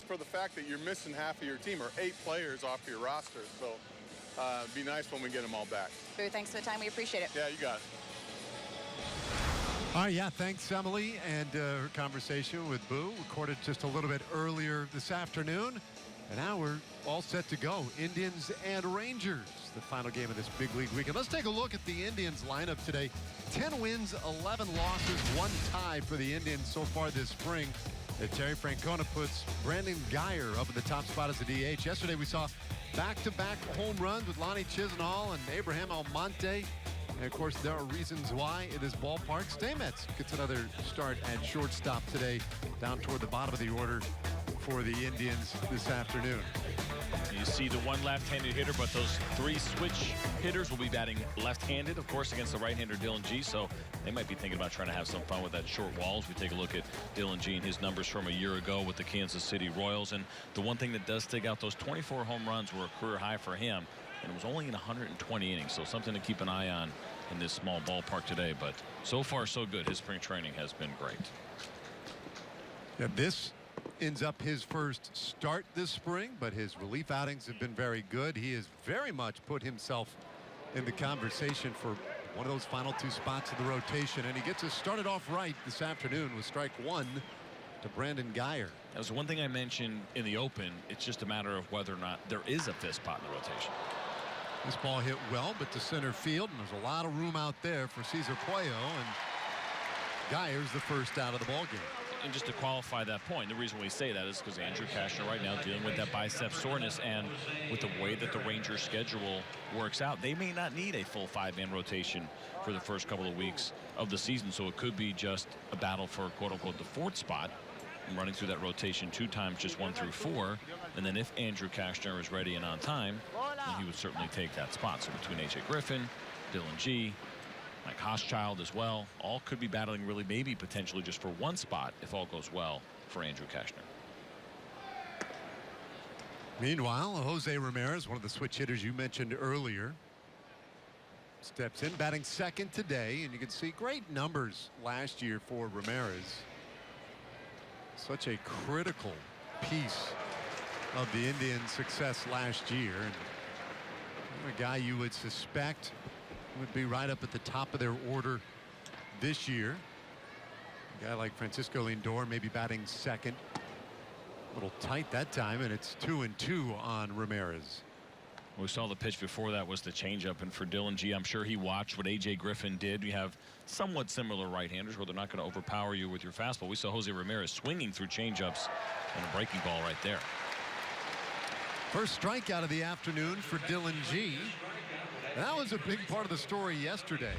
for the fact that you're missing half of your team or 8 players off your roster. So it'd be nice when we get them all back. Boo, thanks for the time. We appreciate it. Yeah, you got it. All right, yeah, thanks, Emily. And her conversation with Boo recorded just a little bit earlier this afternoon. And now we're all set to go. Indians and Rangers, the final game of this big league weekend. Let's take a look at the Indians lineup today. 10 wins, 11 losses, 1 tie for the Indians so far this spring. Terry Francona puts Brandon Guyer up at the top spot as a DH. Yesterday we saw back-to-back home runs with Lonnie Chisenhall and Abraham Almonte. And, of course, there are reasons why it is ballpark. Stamets gets another start at shortstop today, down toward the bottom of the order for the Indians this afternoon. You see the one left-handed hitter, but those 3 switch hitters will be batting left-handed, of course, against the right-hander Dylan G. So they might be thinking about trying to have some fun with that short wall as we take a look at Dylan G and his numbers from a year ago with the Kansas City Royals. And the one thing that does stick out, those 24 home runs were a career high for him, and it was only in 120 innings. So something to keep an eye on in this small ballpark today. But so far, so good. His spring training has been great. Yeah, this ends up his first start this spring, but his relief outings have been very good. He has very much put himself in the conversation for one of those final 2 spots of the rotation, and he gets us started off right this afternoon with strike 1 to Brandon Guyer. That was one thing I mentioned in the open. It's just a matter of whether or not there is a 5th spot in the rotation. This ball hit well, but to center field, and there's a lot of room out there for Cesar Puello, and Guyer's the first out of the ball game. And just to qualify that point, the reason we say that is because Andrew Cashner right now dealing with that bicep soreness, and with the way that the Rangers schedule works out, they may not need a full 5-man rotation for the first couple of weeks of the season. So it could be just a battle for quote-unquote the 4th spot, and running through that rotation 2 times, just 1 through 4. And then if Andrew Cashner is ready and on time, then he would certainly take that spot. So between A.J. Griffin, Dylan G, Mike Hochschild as well, all could be battling really maybe potentially just for 1 spot if all goes well for Andrew Cashner. Meanwhile, Jose Ramirez, one of the switch hitters you mentioned earlier, steps in batting second today, and you can see great numbers last year for Ramirez. Such a critical piece of the Indians' success last year, and a guy you would suspect would be right up at the top of their order this year. A guy like Francisco Lindor maybe batting second. A little tight that time, and it's 2-2 on Ramirez. We saw the pitch before that was the changeup, and for Dylan G, I'm sure he watched what A.J. Griffin did. You have somewhat similar right-handers where they're not going to overpower you with your fastball. We saw Jose Ramirez swinging through changeups and a breaking ball right there. First strikeout of the afternoon for Dylan G. That was a big part of the story yesterday.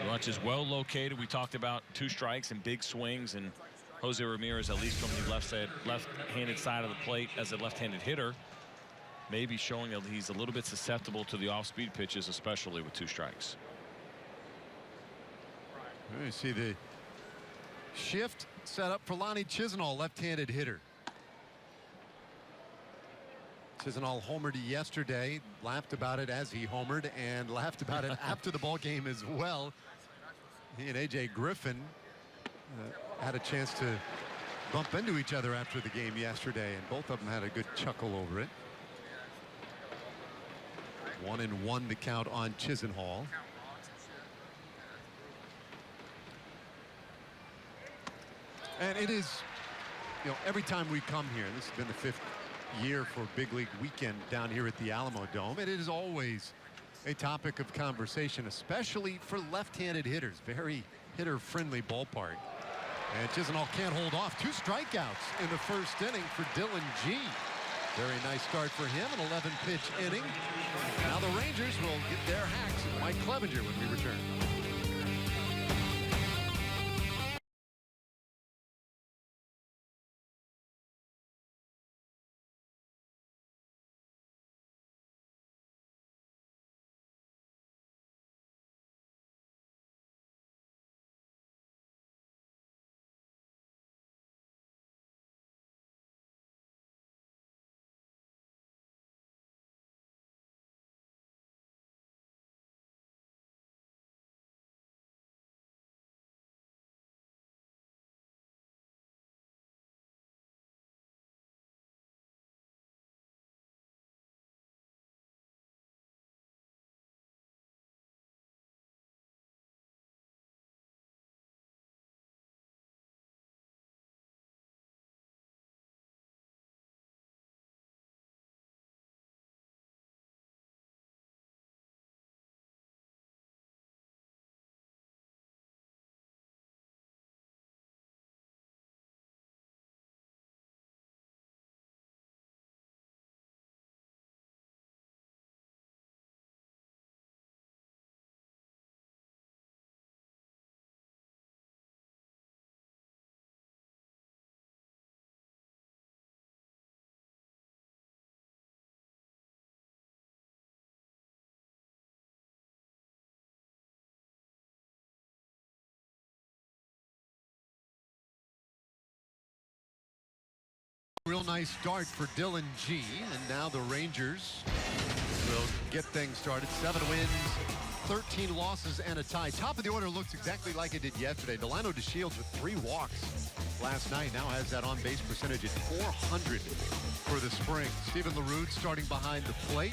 Watch is well located. We talked about 2 strikes and big swings, and Jose Ramirez, at least from the left-handed side of the plate as a left-handed hitter, maybe showing that he's a little bit susceptible to the off-speed pitches, especially with 2 strikes. You see the shift set up for Lonnie Chisenhall, left-handed hitter. Chisenhall homered yesterday, laughed about it as he homered, and laughed about it after the ball game as well. He and A.J. Griffin had a chance to bump into each other after the game yesterday, and both of them had a good chuckle over it. 1-1 the count on Chisenhall. And it is, you know, every time we come here, this has been the 5th year for Big League Weekend down here at the Alamo Dome, and it is always a topic of conversation, especially for left-handed hitters. Very hitter-friendly ballpark. And Chisenhall can't hold off. 2 strikeouts in the first inning for Dylan G. Very nice start for him, an 11-pitch inning. Now the Rangers will get their hacks at Mike Clevenger when we return. Real nice start for Dylan G. And now the Rangers will get things started. 7 wins, 13 losses, and a tie. Top of the order looks exactly like it did yesterday. Delano DeShields with 3 walks last night. Now has that on-base percentage at .400 for the spring. Steven LaRue starting behind the plate.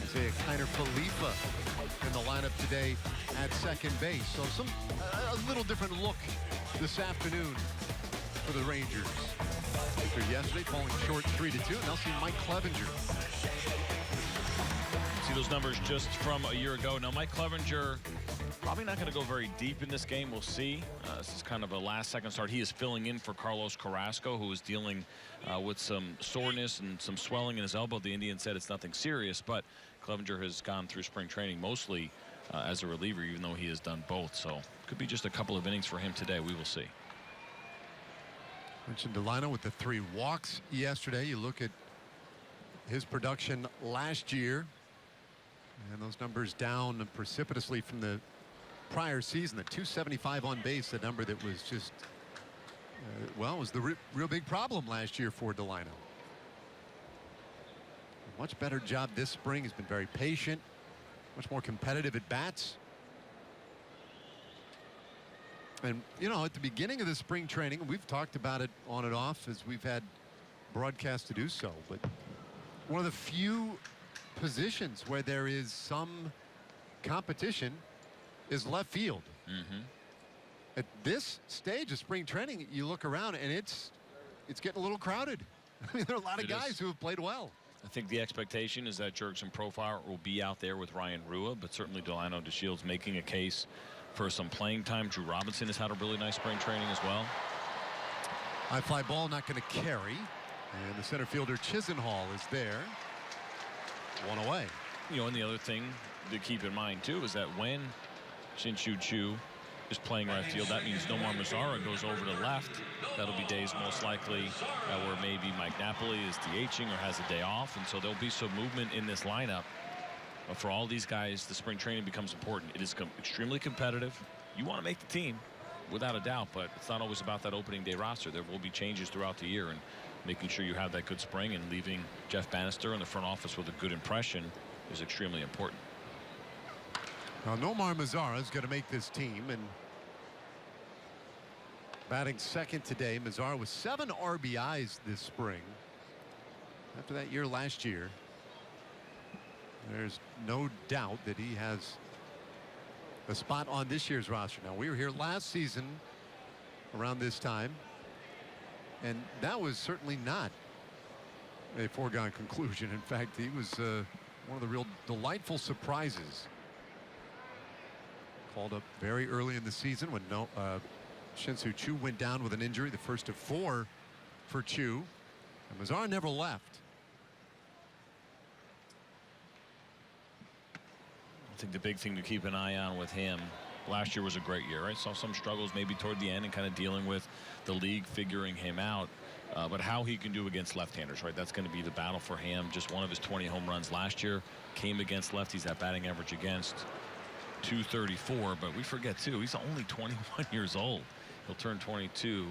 Isaiah Kiner Falefa in the lineup today at second base. So a little different look this afternoon for the Rangers. After yesterday falling short 3-2. Now see Mike Clevenger. See those numbers just from a year ago. Now Mike Clevenger probably not going to go very deep in this game. We'll see. This is kind of a last-second start. He is filling in for Carlos Carrasco, who is dealing with some soreness and some swelling in his elbow. The Indians said it's nothing serious, but Clevenger has gone through spring training mostly as a reliever, even though he has done both. So could be just a couple of innings for him today. We will see. Mentioned Delano with the 3 walks yesterday. You look at his production last year, and those numbers down precipitously from the prior season. The .275 on base, the number that was just, well, was the real big problem last year for Delano. A much better job this spring. He's been very patient, much more competitive at bats. And, you know, at the beginning of the spring training, we've talked about it on and off as we've had broadcasts to do so, but one of the few positions where there is some competition is left field. At this stage of spring training, you look around and it's getting a little crowded. I mean, there are a lot of guys who have played well. I think the expectation is that Jurickson Profar will be out there with Ryan Rua, but certainly Delano DeShields making a case for some playing time. Drew Robinson has had a really nice spring training as well. High fly ball not going to carry, and the center fielder Chisenhall is there. 1 away. You know, and the other thing to keep in mind too is that when Shin-Soo Choo is playing right field, that means Nomar Mazara goes over to left. That'll be days most likely where maybe Mike Napoli is DHing or has a day off, and so there'll be some movement in this lineup. But for all these guys, the spring training becomes important. It is extremely competitive. You want to make the team, without a doubt, but it's not always about that opening day roster. There will be changes throughout the year, and making sure you have that good spring and leaving Jeff Bannister in the front office with a good impression is extremely important. Now, Nomar Mazara is going to make this team, and batting second today. Mazara with 7 RBIs this spring. After that year last year, there's no doubt that he has a spot on this year's roster. Now, we were here last season around this time, and that was certainly not a foregone conclusion. In fact, he was one of the real delightful surprises. Called up very early in the season when Shin-Soo Choo went down with an injury, the first of 4 for Choo, and Mazara never left. I think the big thing to keep an eye on with him, last year was a great year. I saw some struggles maybe toward the end and kind of dealing with the league figuring him out, but how he can do against left-handers, right? That's going to be the battle for him. Just one of his 20 home runs last year came against lefties. That batting average against .234, but we forget too, he's only 21 years old. He'll turn 22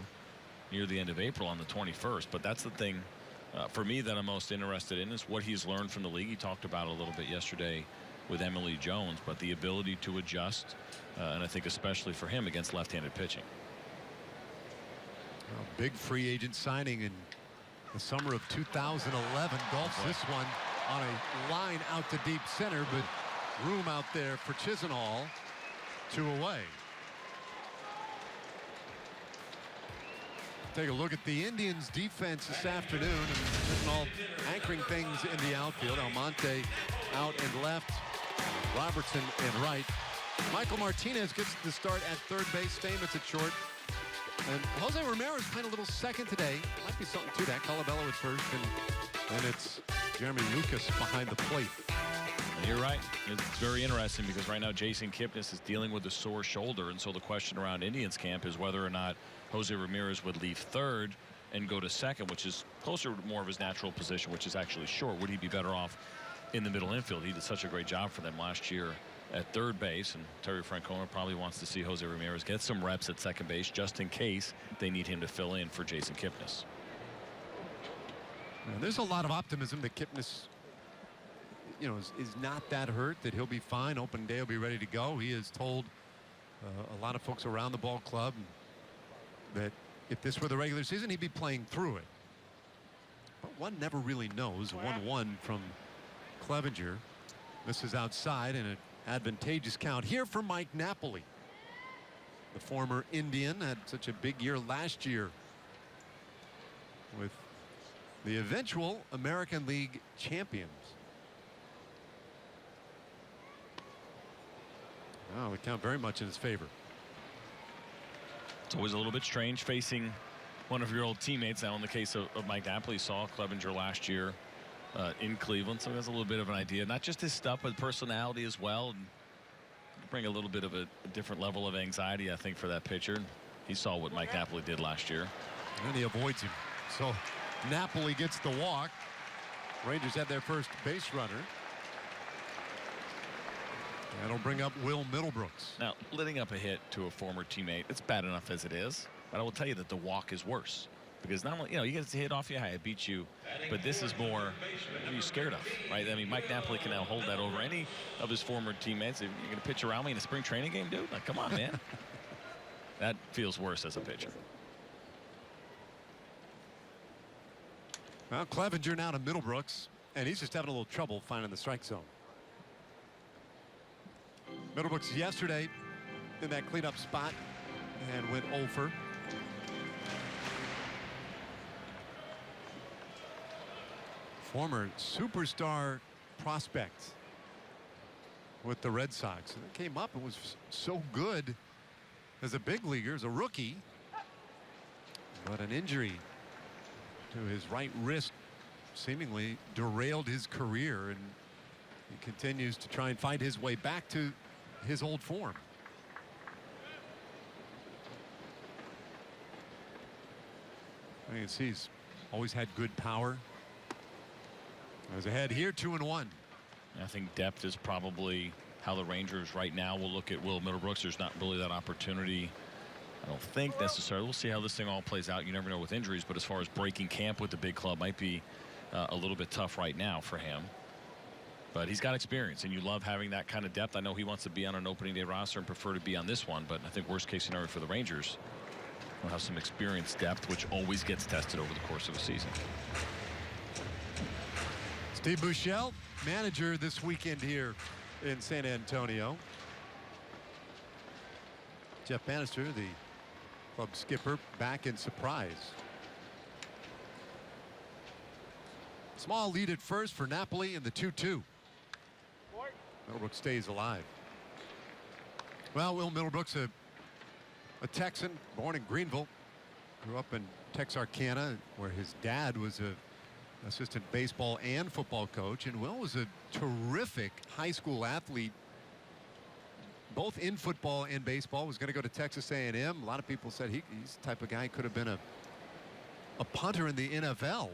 near the end of April on the 21st. But that's the thing for me that I'm most interested in, is what he's learned from the league. He talked about it a little bit yesterday with Emily Jones, but the ability to adjust, and I think especially for him against left-handed pitching. A big free agent signing in the summer of 2011. Golfs this one on a line out to deep center, but room out there for Chisenhall. 2 away. Take a look at the Indians defense this afternoon, and Chisenhall anchoring things in the outfield. Almonte out and left, Robertson in right. Michael Martinez gets the start at third base. Stamets at short, and Jose Ramirez playing a little second today. Might be something to that. Colabello at first, and it's Jeremy Lucas behind the plate. And you're right. It's very interesting because right now Jason Kipnis is dealing with a sore shoulder, and so the question around Indians camp is whether or not Jose Ramirez would leave third and go to second, which is closer to more of his natural position, which is actually short. Would he be better off in the middle infield? He did such a great job for them last year at third base, and Terry Francona probably wants to see Jose Ramirez get some reps at second base just in case they need him to fill in for Jason Kipnis. There's a lot of optimism that Kipnis, is not that hurt, that he'll be fine. Open day will be ready to go. He has told a lot of folks around the ball club that if this were the regular season, he'd be playing through it. But one never really knows. 1-1 from Clevenger. This is outside and an advantageous count here for Mike Napoli. The former Indian had such a big year last year with the eventual American League champions. Oh, we count very much in his favor. It's always a little bit strange facing one of your old teammates. Now, in the case of Mike Napoli, saw Clevenger last year in Cleveland, so he has a little bit of an idea, not just his stuff, but personality as well, and bring a little bit of a different level of anxiety, I think, for that pitcher. He saw what Mike Napoli did last year. And he avoids him. So Napoli gets the walk. Rangers have their first base runner. That'll bring up Will Middlebrooks. Now, letting up a hit to a former teammate, it's bad enough as it is, but I will tell you that the walk is worse. Because not only, you get a hit off you, I beat you, but this is more, what are you scared of, right? I mean, Mike Napoli can now hold that over any of his former teammates. If you're going to pitch around me in a spring training game, dude, like, come on, man. That feels worse as a pitcher. Well, Clevenger now to Middlebrooks, and he's just having a little trouble finding the strike zone. Middlebrooks yesterday in that cleanup spot and went 0 for. Former superstar prospect with the Red Sox, and it came up and was so good as a big leaguer, as a rookie, but an injury to his right wrist seemingly derailed his career, and he continues to try and find his way back to his old form. You can see he's always had good power. As ahead here, 2-1. I think depth is probably how the Rangers right now will look at Will Middlebrooks. There's not really that opportunity, I don't think, necessarily. We'll see how this thing all plays out. You never know with injuries, but as far as breaking camp with the big club, might be a little bit tough right now for him. But he's got experience, and you love having that kind of depth. I know he wants to be on an opening day roster and prefer to be on this one, but I think worst case scenario for the Rangers, we'll have some experience depth, which always gets tested over the course of a season. Steve Buechele, manager this weekend here in San Antonio. Jeff Bannister, the club skipper, back in surprise. Small lead at first for Napoli in the 2-2. Middlebrooks stays alive. Well, Will Middlebrooks, a Texan, born in Greenville, grew up in Texarkana, where his dad was a assistant baseball and football coach, and Will was a terrific high school athlete, both in football and baseball. Was going to go to Texas A&M. A lot of people said he's the type of guy who could have been a punter in the NFL,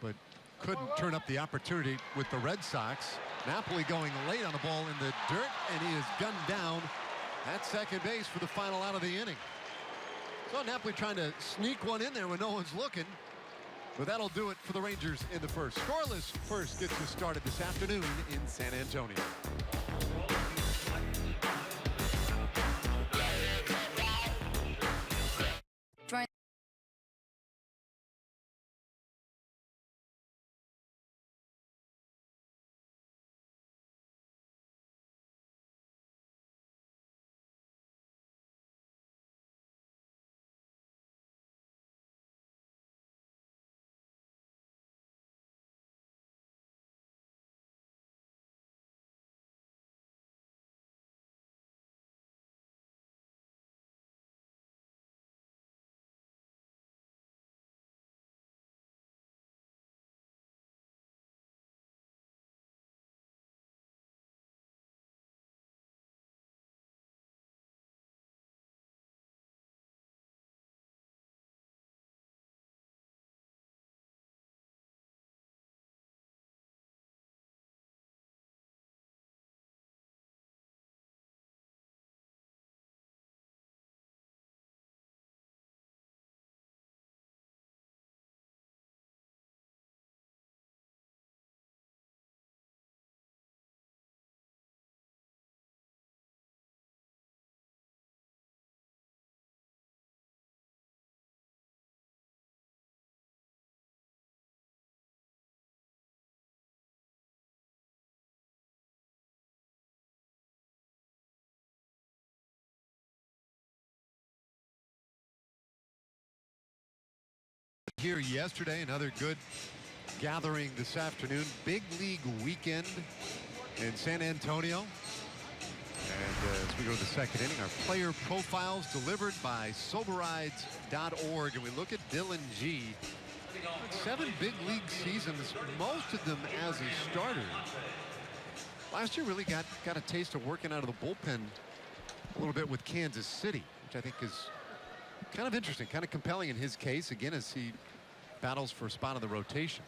but couldn't turn up the opportunity with the Red Sox. Napoli going late on the ball in the dirt, and he is gunned down at second base for the final out of the inning. So Napoli trying to sneak one in there when no one's looking. But that'll do it for the Rangers in the first. Scoreless first gets us started this afternoon in San Antonio. here yesterday. Another good gathering this afternoon. Big league weekend in San Antonio. And as we go to the second inning, our player profiles delivered by Soberides.org. And we look at Dylan G. 7 big league seasons, most of them as a starter. Last year really got a taste of working out of the bullpen a little bit with Kansas City, which I think is kind of interesting, kind of compelling in his case, again, as he battles for a spot in the rotation.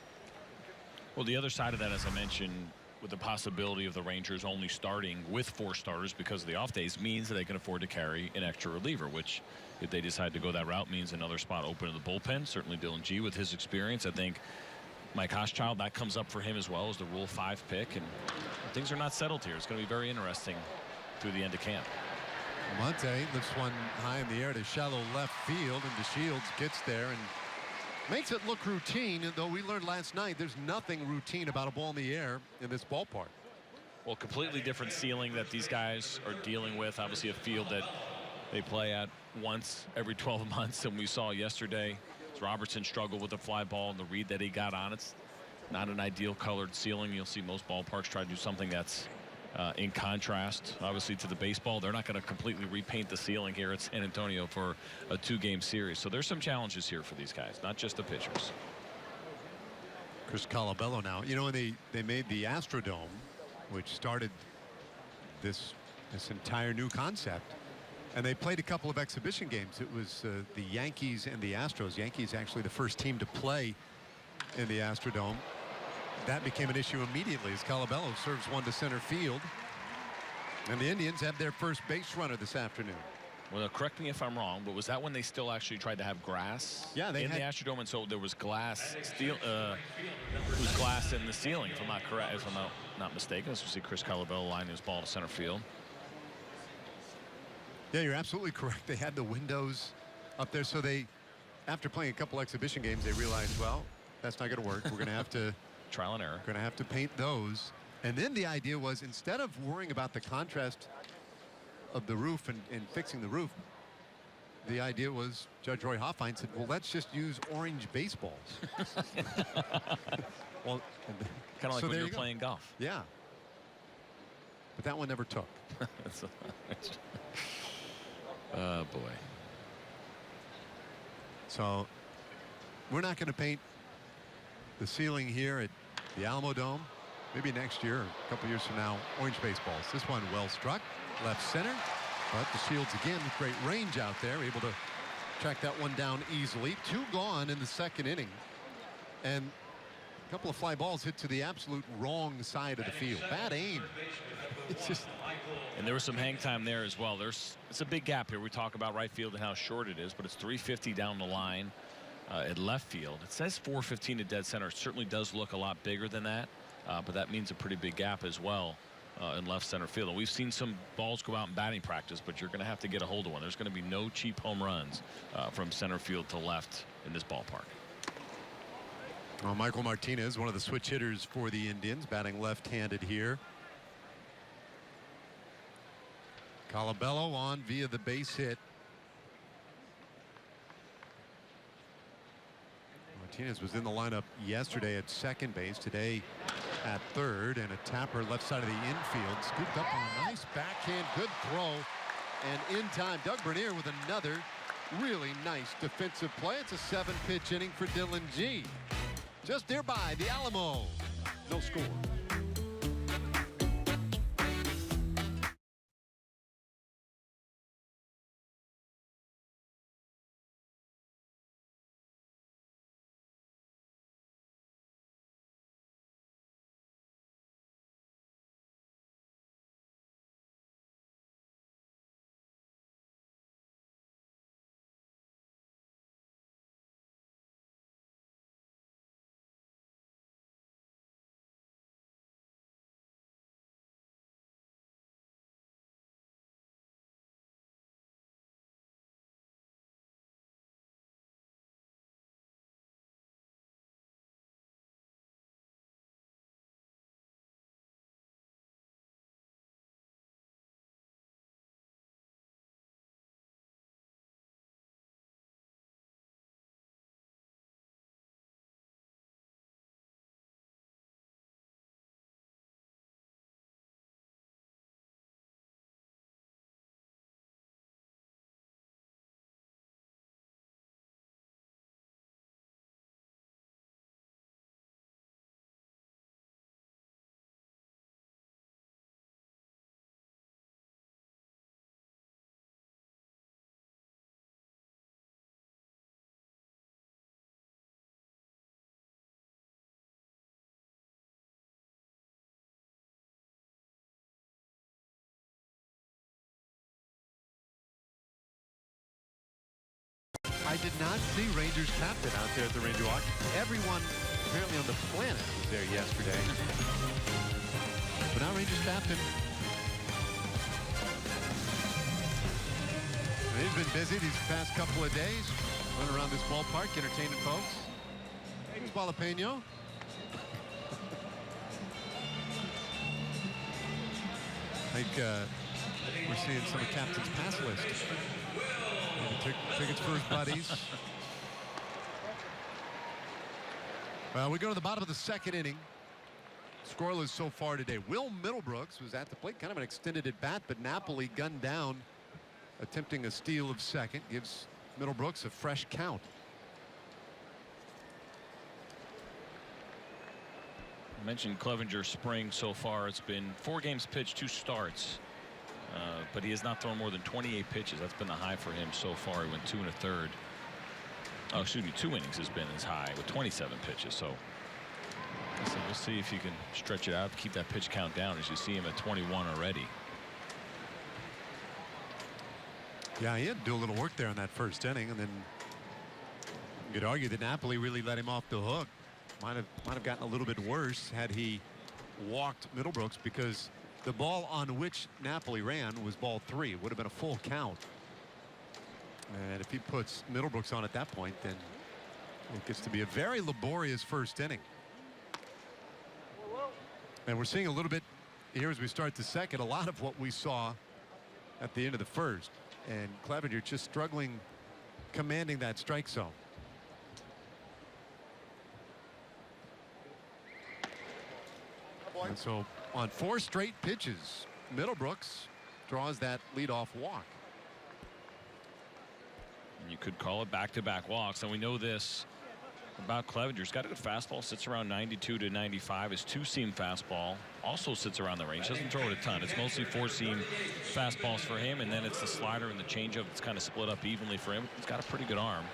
Well, the other side of that, as I mentioned, with the possibility of the Rangers only starting with 4 starters because of the off days, means that they can afford to carry an extra reliever, which, if they decide to go that route, means another spot open in the bullpen. Certainly Dylan G with his experience. I think Mike Hochschild, that comes up for him as well as the Rule 5 pick, and things are not settled here. It's going to be very interesting through the end of camp. Monte lifts one high in the air to shallow left field, and DeShields gets there and makes it look routine, though we learned last night there's nothing routine about a ball in the air in this ballpark. Well, completely different ceiling that these guys are dealing with. Obviously a field that they play at once every 12 months, and we saw yesterday Robertson struggled with the fly ball and the read that he got on. It's not an ideal colored ceiling. You'll see most ballparks try to do something that's in contrast, obviously, to the baseball. They're not going to completely repaint the ceiling here at San Antonio for a 2-game series. So there's some challenges here for these guys, not just the pitchers. Chris Colabello now. You know, when they made the Astrodome, which started this entire new concept, and they played a couple of exhibition games. It was the Yankees and the Astros. Yankees actually the first team to play in the Astrodome. That became an issue immediately as Colabello serves one to center field. And the Indians have their first base runner this afternoon. Well, correct me if I'm wrong, but was that when they still actually tried to have grass in the Astrodome? And so there was glass steel. It was glass in the ceiling, if I'm not correct, if I'm not mistaken. As we see Chris Colabello line his ball to center field. Yeah, you're absolutely correct. They had the windows up there, so they, after playing a couple exhibition games, they realized, well, that's not going to work. We're going to have to trial and error. Going to have to paint those. And then the idea was, instead of worrying about the contrast of the roof and fixing the roof, the idea was, Judge Roy Hoffine said, well, let's just use orange baseballs. Well, kind of like when you're playing golf. Yeah. But that one never took. Oh, boy. So we're not going to paint the ceiling here at the Alamo Dome. Maybe next year or a couple years from now, orange baseballs. This one well struck, left center, but DeShields again with great range out there, able to track that one down easily. 2 gone in the second inning, and a couple of fly balls hit to the absolute wrong side of the field. Bad aim. It's just. And there was some hang time there as well. It's a big gap here. We talk about right field and how short it is, but it's 350 down the line at left field. It says 415 at dead center. It certainly does look a lot bigger than that, but that means a pretty big gap as well in left center field. And we've seen some balls go out in batting practice, but you're going to have to get a hold of one. There's going to be no cheap home runs from center field to left in this ballpark. Well, Michael Martinez, one of the switch hitters for the Indians, batting left-handed here. Colabello on via the base hit. Martinez was in the lineup yesterday at second base, today at third, and a tapper left side of the infield, scooped up on a nice backhand, good throw, and in time, Doug Bernier with another really nice defensive play. It's a 7-pitch inning for Dylan G. Just nearby, the Alamo. No score. I did not see Rangers captain out there at the Ranger Walk. Everyone apparently on the planet was there yesterday. But now Rangers captain. And he's been busy these past couple of days. Running around this ballpark, entertaining folks. Thanks, Jalapeno. I think we're seeing some of Captain's pass list. Maybe took tickets for his buddies. Well, we go to the bottom of the second inning. Scoreless so far today. Will Middlebrooks was at the plate, kind of an extended at bat, but Napoli gunned down, attempting a steal of second. Gives Middlebrooks a fresh count. I mentioned Clevenger's spring so far. It's been 4 games pitched, 2 starts. But he has not thrown more than 28 pitches. That's been the high for him so far. He went 2 1/3. Oh, excuse me, 2 innings has been his high with 27 pitches. So we'll see if you can stretch it out, keep that pitch count down, as you see him at 21 already. Yeah, he had to do a little work there in that first inning, and then you could argue that Napoli really let him off the hook. Might have gotten a little bit worse had he walked Middlebrooks, because the ball on which Napoli ran was ball 3. It would have been a full count. And if he puts Middlebrooks on at that point, then it gets to be a very laborious first inning. And we're seeing a little bit here as we start the second, a lot of what we saw at the end of the first. And Clevenger just struggling commanding that strike zone. And so on 4 straight pitches, Middlebrooks draws that leadoff walk. You could call it back-to-back walks, and we know this about Clevenger. He's got a good fastball, sits around 92 to 95. His 2-seam fastball also sits around the range. Doesn't throw it a ton. It's mostly 4-seam fastballs for him, and then it's the slider and the changeup that's kind of split up evenly for him. He's got a pretty good arm.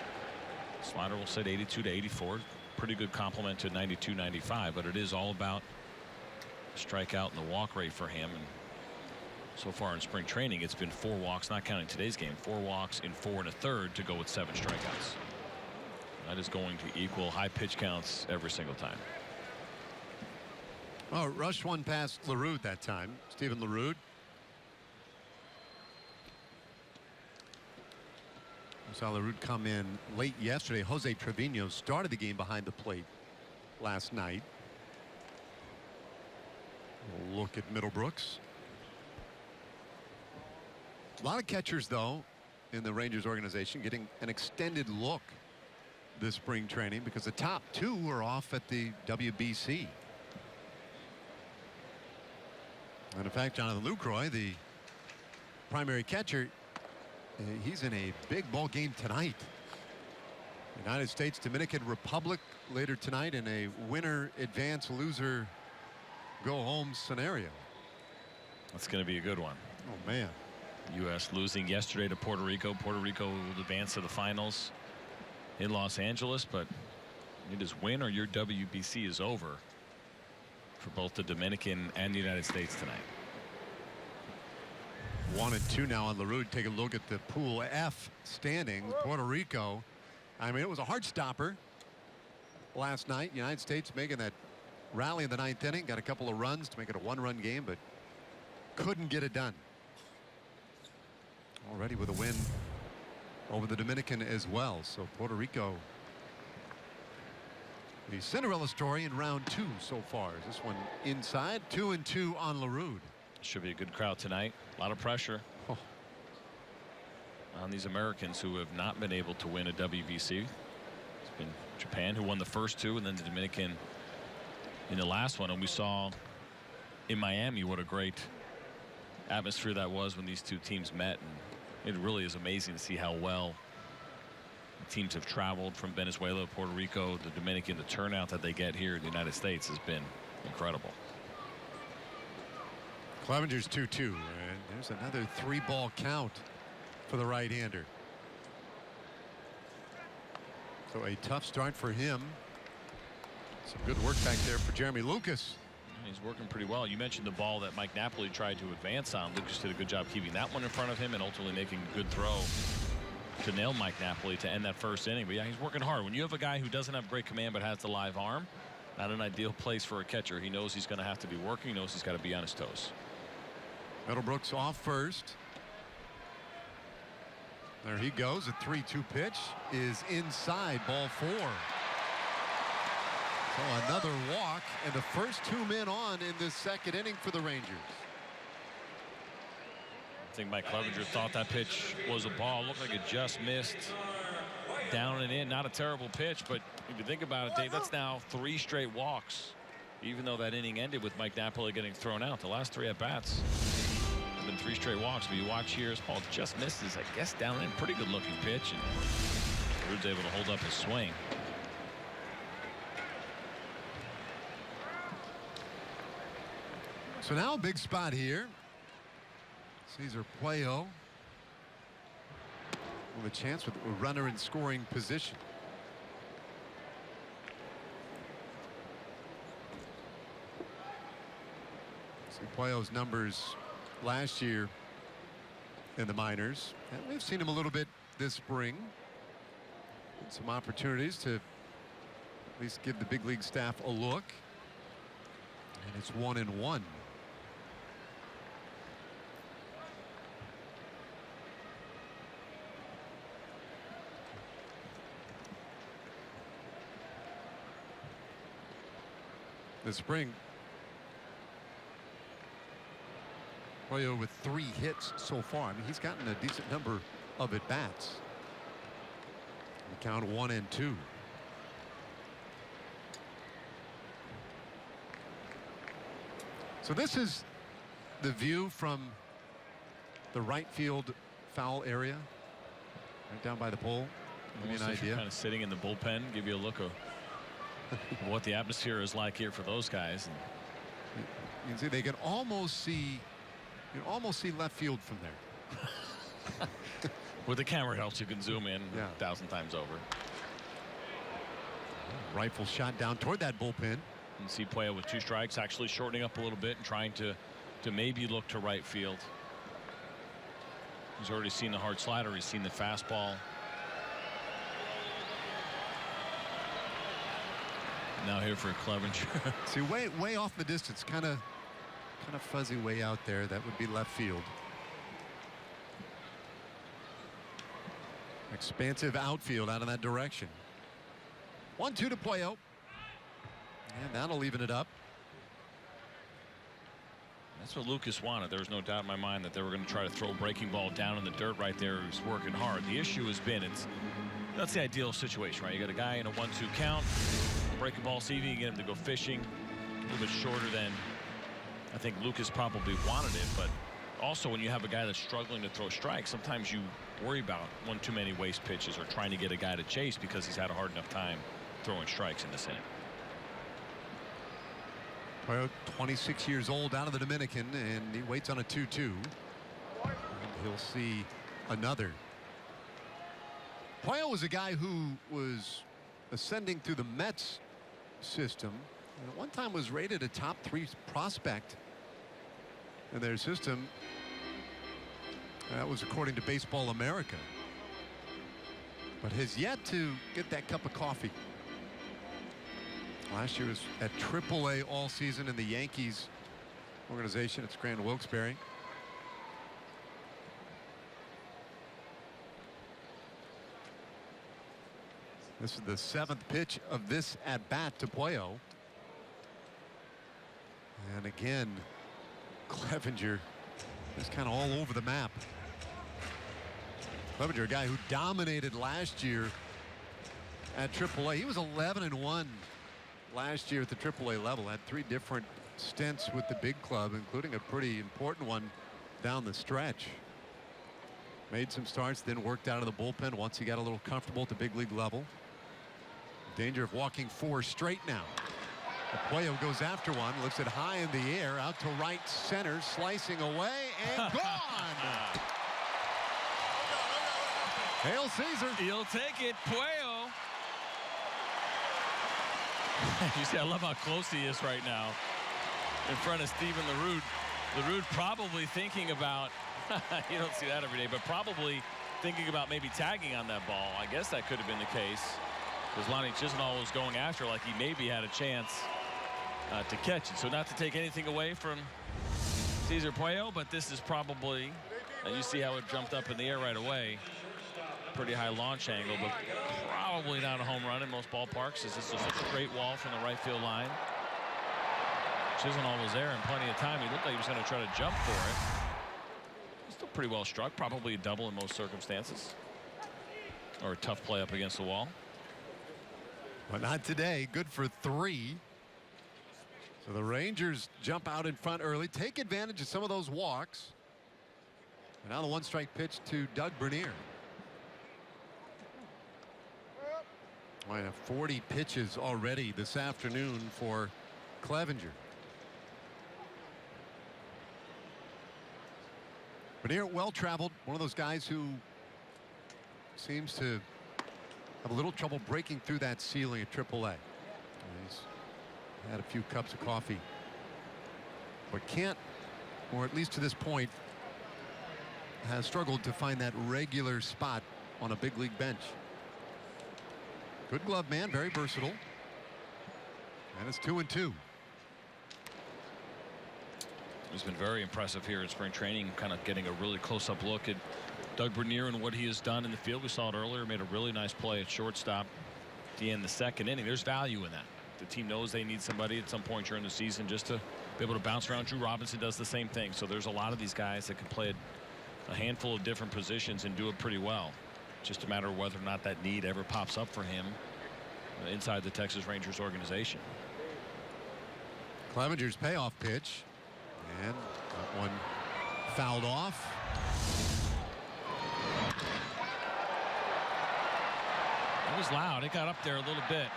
Slider will sit 82 to 84. Pretty good complement to 92, 95, but it is all about strikeout and the walk rate for him. And so far in spring training, it's been 4 walks, not counting today's game, 4 walks in 4 1/3 to go with 7 strikeouts. That is going to equal high pitch counts every single time. Oh, Rush one past LaRue that time. Stephen LaRue. We saw LaRue come in late yesterday. Jose Trevino started the game behind the plate last night. We'll look at Middlebrooks. A lot of catchers, though, in the Rangers organization getting an extended look this spring training, because the top 2 are off at the WBC. And in fact, Jonathan Lucroy, the primary catcher, he's in a big ball game tonight. United States Dominican Republic later tonight in a winner advance, loser go home scenario. That's going to be a good one. Oh man. U.S. losing yesterday to Puerto Rico. Puerto Rico will advance to the finals in Los Angeles, but it is win or your WBC is over for both the Dominican and the United States tonight. 1-2 now on LaRue. Take a look at the Pool F standings. Puerto Rico, I mean, it was a hard stopper last night. United States making that rally in the 9th inning, got a couple of runs to make it a 1-run game, but couldn't get it done. Already with a win over the Dominican as well. So Puerto Rico, the Cinderella story in round 2 so far. Is this one inside? 2-2 on LaRue. Should be a good crowd tonight. A lot of pressure on these Americans who have not been able to win a WBC. It's been Japan who won the first 2, and then the Dominican in the last one. And we saw in Miami what a great atmosphere that was when these 2 teams met. And it really is amazing to see how well the teams have traveled from Venezuela, Puerto Rico, the Dominican. The turnout that they get here in the United States has been incredible. Clevenger's 2-2, and there's another 3-ball count for the right-hander. So a tough start for him. Some good work back there for Jeremy Lucas. He's working pretty well. You mentioned the ball that Mike Napoli tried to advance on. Lucas did a good job keeping that one in front of him and ultimately making a good throw to nail Mike Napoli to end that first inning. But yeah, he's working hard. When you have a guy who doesn't have great command but has the live arm, not an ideal place for a catcher. He knows he's going to have to be working. He knows he's got to be on his toes. Middlebrooks off first. There he goes. A 3-2 pitch is inside, ball 4. So another walk, and the first 2 men on in this second inning for the Rangers. I think Mike Clevenger thought that pitch was a ball. Looked like it just missed down and in. Not a terrible pitch, but if you think about it, Dave, that's now 3 straight walks, even though that inning ended with Mike Napoli getting thrown out. The last 3 at-bats have been 3 straight walks. But you watch here, his ball just misses, I guess, down and in. Pretty good looking pitch, and Rude's able to hold up his swing. So now a big spot here. Cesar Puello with a chance with a runner in scoring position. See Puello's numbers last year in the minors, and we've seen him a little bit this spring. Some opportunities to at least give the big league staff a look, and it's 1-1. This spring, Puello with 3 hits so far. I mean, he's gotten a decent number of at-bats. Count 1 and 2. So this is the view from the right field foul area, right down by the pole. Give me an idea. Kind of sitting in the bullpen, give you a look of what the atmosphere is like here for those guys. You can see they can almost see, you can almost see left field from there. With the camera helps, you can zoom in 1,000 times over. Rifle shot down toward that bullpen. And see Puello with 2 strikes, actually shortening up a little bit and trying to maybe look to right field. He's already seen the hard slider. He's seen the fastball. Now here for Clevenger. See, way off the distance, kind of fuzzy way out there. That would be left field. Expansive outfield out in that direction. 1-2 to Puello. And that'll even it up. That's what Lucas wanted. There was no doubt in my mind that they were going to try to throw a breaking ball down in the dirt right there. He's working hard. The issue has been that's the ideal situation, right? You got a guy in a 1-2 count. Breaking ball, see if you can get him to go fishing. A little bit shorter than I think Lucas probably wanted it. But also when you have a guy that's struggling to throw strikes, sometimes you worry about one too many waste pitches or trying to get a guy to chase because he's had a hard enough time throwing strikes in this inning. Puello, 26 years old, out of the Dominican, and he waits on a 2-2. And he'll see another. Puello was a guy who was ascending through the Mets system, and at one time was rated a top 3 prospect in their system. That was according to Baseball America, but has yet to get that cup of coffee. Last year was at AAA all season in the Yankees organization. It's Grand Wilkes-Barre. This is the 7th pitch of this at bat to Puello. And again, Clevenger is kind of all over the map. Clevenger, a guy who dominated last year at AAA. He was 11-1 last year at the AAA level. Had 3 different stints with the big club, including a pretty important one down the stretch. Made some starts, then worked out of the bullpen once he got a little comfortable at the big league level. Danger of walking 4 straight now. Puello goes after one, lifts it high in the air, out to right center, slicing away, and gone! Hail Caesar. He'll take it, Puello. You see, I love how close he is right now in front of Steven LaRue. LaRue probably thinking about, you don't see that every day, but probably thinking about maybe tagging on that ball. I guess that could have been the case, because Lonnie Chisenhall was going after like he maybe had a chance to catch it. So not to take anything away from Cesar Puello, but this is probably, and you see how it jumped up in the air right away. Pretty high launch angle, but probably not a home run in most ballparks, as this was a straight wall from the right field line. Chisenhall was there in plenty of time. He looked like he was going to try to jump for it. Still pretty well struck, probably a double in most circumstances, or a tough play up against the wall. But not today. Good for 3. So the Rangers jump out in front early, take advantage of some of those walks. And now the 1-strike pitch to Doug Bernier. I have 40 pitches already this afternoon for Clevenger. Bernier, well-traveled, one of those guys who seems to have a little trouble breaking through that ceiling at AAA. He's had a few cups of coffee, but can't, or at least to this point, has struggled to find that regular spot on a big league bench. Good glove man, very versatile. And it's 2-2. He's been very impressive here in spring training, kind of getting a really close-up look at Doug Bernier and what he has done in the field. We saw it earlier, made a really nice play at shortstop at the end of the second inning. There's value in that. The team knows they need somebody at some point during the season just to be able to bounce around. Drew Robinson does the same thing. So there's a lot of these guys that can play a handful of different positions and do it pretty well. Just a matter of whether or not that need ever pops up for him inside the Texas Rangers organization. Clevenger's payoff pitch, and that one fouled off. It was loud. It got up there a little bit.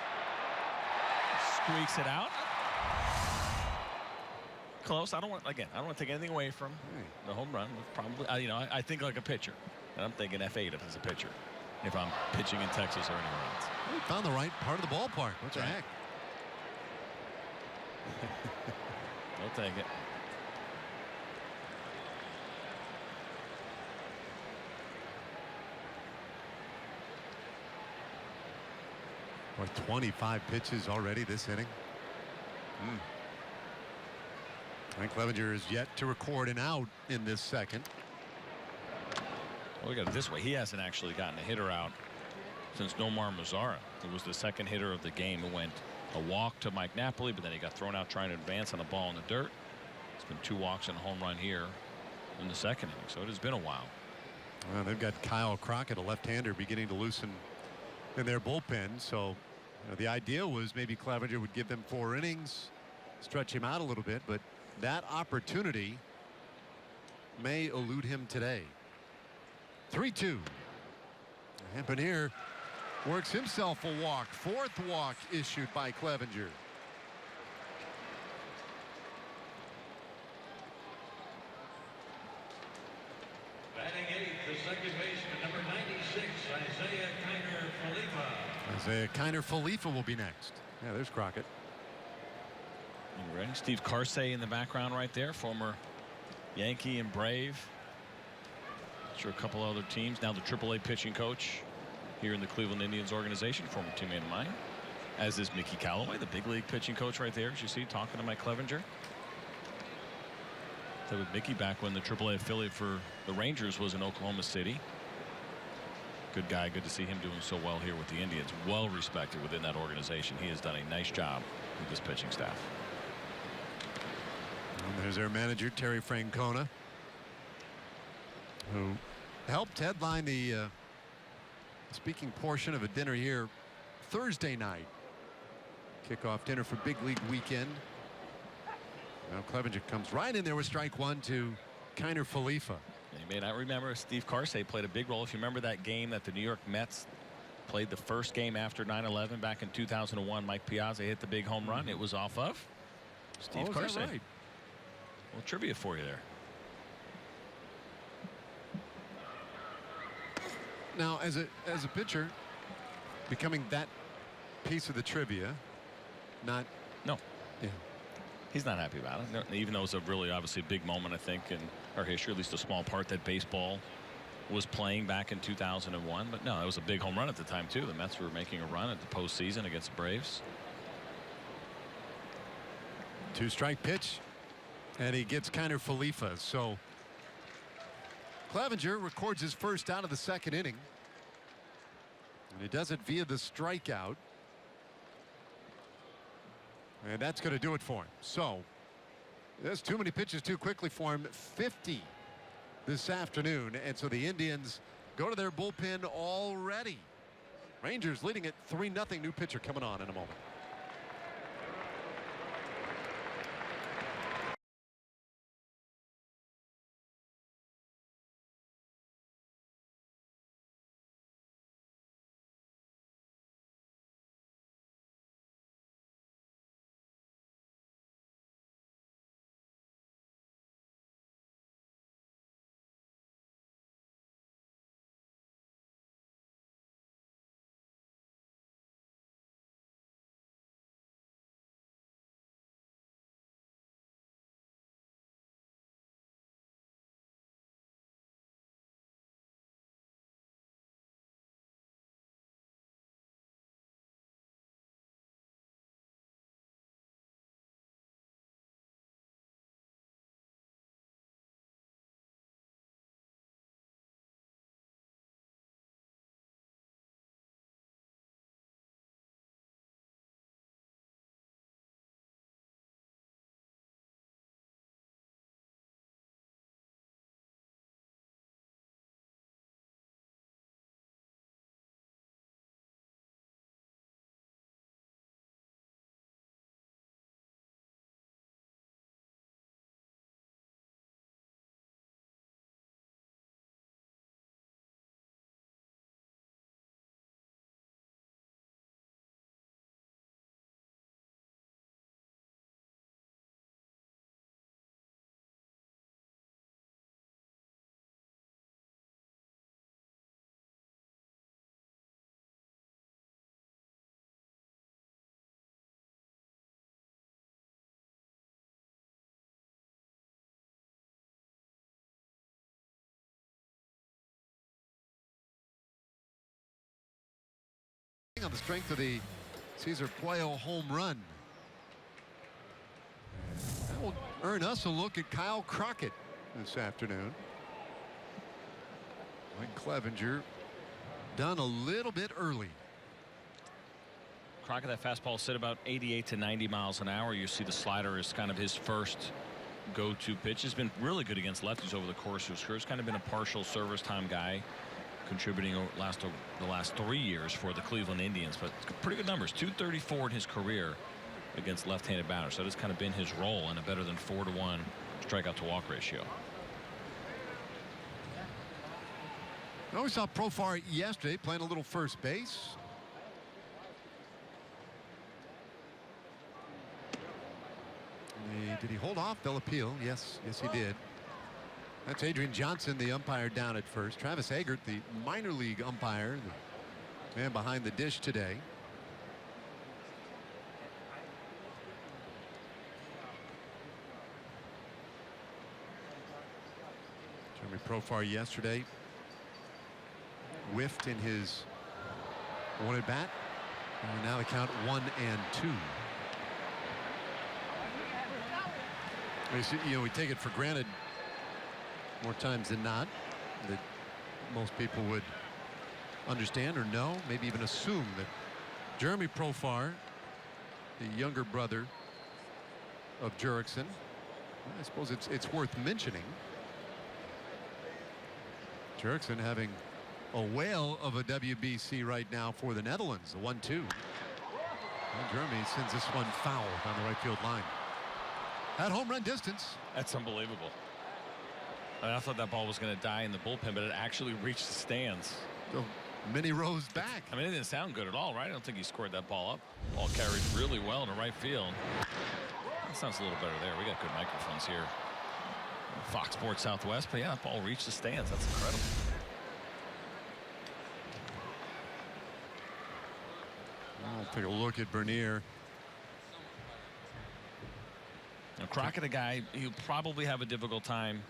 Squeaks it out. Close. I don't want to take anything away from the home run. Probably, I think like a pitcher, and I'm thinking F8 as a pitcher if I'm pitching in Texas or anywhere else. He found the right part of the ballpark. What the heck? I'll take it. Or 25 pitches already this inning. Frank Clevenger is yet to record an out in this second. Well, look at it this way. He hasn't actually gotten a hitter out since Nomar Mazara. It was the second hitter of the game. It went a walk to Mike Napoli, but then he got thrown out trying to advance on a ball in the dirt. It's been 2 walks and a home run here in the second inning, so it has been a while. Well, they've got Kyle Crockett, a left-hander, beginning to loosen in their bullpen. So the idea was maybe Clevenger would give them 4 innings, stretch him out a little bit, but that opportunity may elude him today. 3-2. And Bernier works himself a walk. 4th walk issued by Clevenger. Batting 8th, the second baseman, number 96, Isaiah Kiner-Falefa. Isaiah Kiner-Falefa will be next. Yeah, there's Crockett. You ready? Steve Carsey in the background right there, former Yankee and Brave. Sure, a couple other teams. Now the AAA pitching coach here in the Cleveland Indians organization, former teammate of mine, as is Mickey Callaway, the big league pitching coach right there, as you see, talking to Mike Clevenger. So with Mickey back when the AAA affiliate for the Rangers was in Oklahoma City. Good guy. Good to see him doing so well here with the Indians. Well respected within that organization. He has done a nice job with this pitching staff. And there's their manager, Terry Francona, who helped headline the speaking portion of a dinner here Thursday night. Kickoff dinner for big league weekend. Now Clevenger comes right in there with strike 1 to Kiner-Falefa. You may not remember, Steve Carsey played a big role. If you remember that game that the New York Mets played the first game after 9/11 back in 2001, Mike Piazza hit the big home run. It was off of Steve Carsey. Right? Well, trivia for you there. Now, as a pitcher, becoming that piece of the trivia, not. No. Yeah. He's not happy about it, even though it's a really obviously big moment, I think, in our history, at least a small part that baseball was playing back in 2001. But no, it was a big home run at the time too. The Mets were making a run at the postseason against the Braves. 2-strike pitch, and he gets Kiner Falefa. So Clevenger records his first out of the second inning, and he does it via the strikeout, and that's going to do it for him. So there's too many pitches too quickly for him. 50 this afternoon, and so the Indians go to their bullpen already. Rangers leading it 3-0. New pitcher coming on in a moment. On the strength of the Cesar Puello home run. That will earn us a look at Kyle Crockett this afternoon. Mike Clevenger done a little bit early. Crockett, that fastball sit about 88 to 90 miles an hour. You see the slider is kind of his first go-to pitch. He's been really good against lefties over the course of his career. He's kind of been a partial service time guy, contributing the last 3 years for the Cleveland Indians, but pretty good numbers. 234 in his career against left-handed batters. So that's kind of been his role in a better than 4-to-1 strikeout to walk ratio. I always saw Profar yesterday playing a little first base. Did he hold off? They'll appeal. Yes, he did. That's Adrian Johnson, the umpire down at first. Travis Eggert, the minor league umpire, the man behind the dish today. Jeremy Profar yesterday whiffed in his one at bat, and now the count 1-2. You know, we take it for granted more times than not that most people would understand or know, maybe even assume, that Jeremy Profar, the younger brother of Jurickson, I suppose it's worth mentioning. Jurickson having a whale of a WBC right now for the Netherlands. A 1-2. And Jeremy sends this one foul on the right field line. At home run distance. That's unbelievable. I thought that ball was going to die in the bullpen, but it actually reached the stands. So many rows back. I mean, it didn't sound good at all, right? I don't think he scored that ball up. Ball carried really well in the right field. That sounds a little better there. We got good microphones here. Fox Sports Southwest, but yeah, that ball reached the stands. That's incredible. I'll take a look at Bernier. Now, Crockett, a guy, he'll probably have a difficult time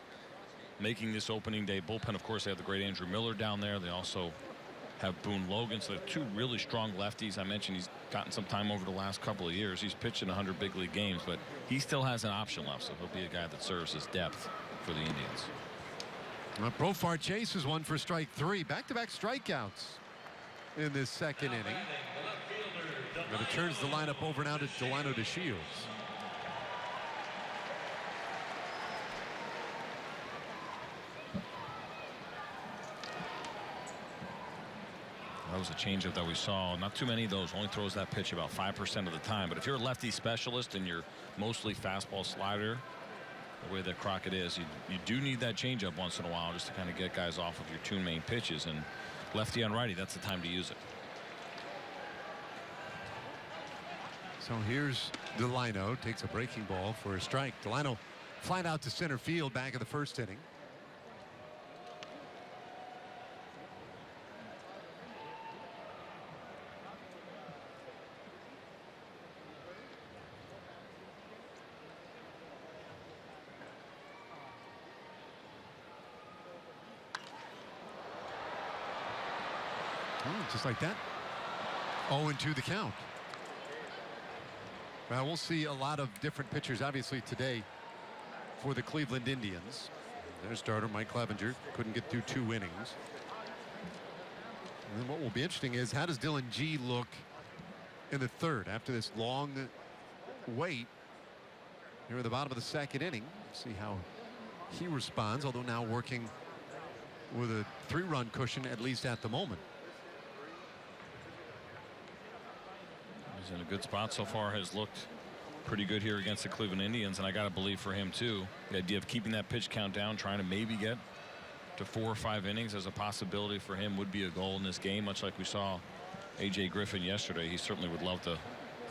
making this opening day bullpen. Of course, they have the great Andrew Miller down there. They also have Boone Logan. So they have two really strong lefties. I mentioned he's gotten some time over the last couple of years. He's pitched in 100 big league games, but he still has an option left. So he'll be a guy that serves as depth for the Indians. Profar chases one for strike 3. Back-to-back strikeouts in this second inning. But it turns the lineup over now to Delano DeShields. That was a changeup that we saw. Not too many of those. Only throws that pitch about 5% of the time. But if you're a lefty specialist and you're mostly fastball slider, the way that Crockett is, you do need that changeup once in a while just to kind of get guys off of your two main pitches. And lefty on righty, that's the time to use it. So here's Delano, takes a breaking ball for a strike. Delano flying out to center field back in the first inning. Just like that. 0-2 the count. Well, we'll see a lot of different pitchers obviously today for the Cleveland Indians. Their starter Mike Clevenger couldn't get through 2 innings. And then what will be interesting is how does Dylan G look in the third after this long wait here at the bottom of the second inning. See how he responds, although now working with a 3-run cushion at least at the moment. He's in a good spot so far, has looked pretty good here against the Cleveland Indians, and I got to believe for him too, the idea of keeping that pitch count down, trying to maybe get to 4 or 5 innings as a possibility for him would be a goal in this game, much like we saw AJ Griffin yesterday. He certainly would love to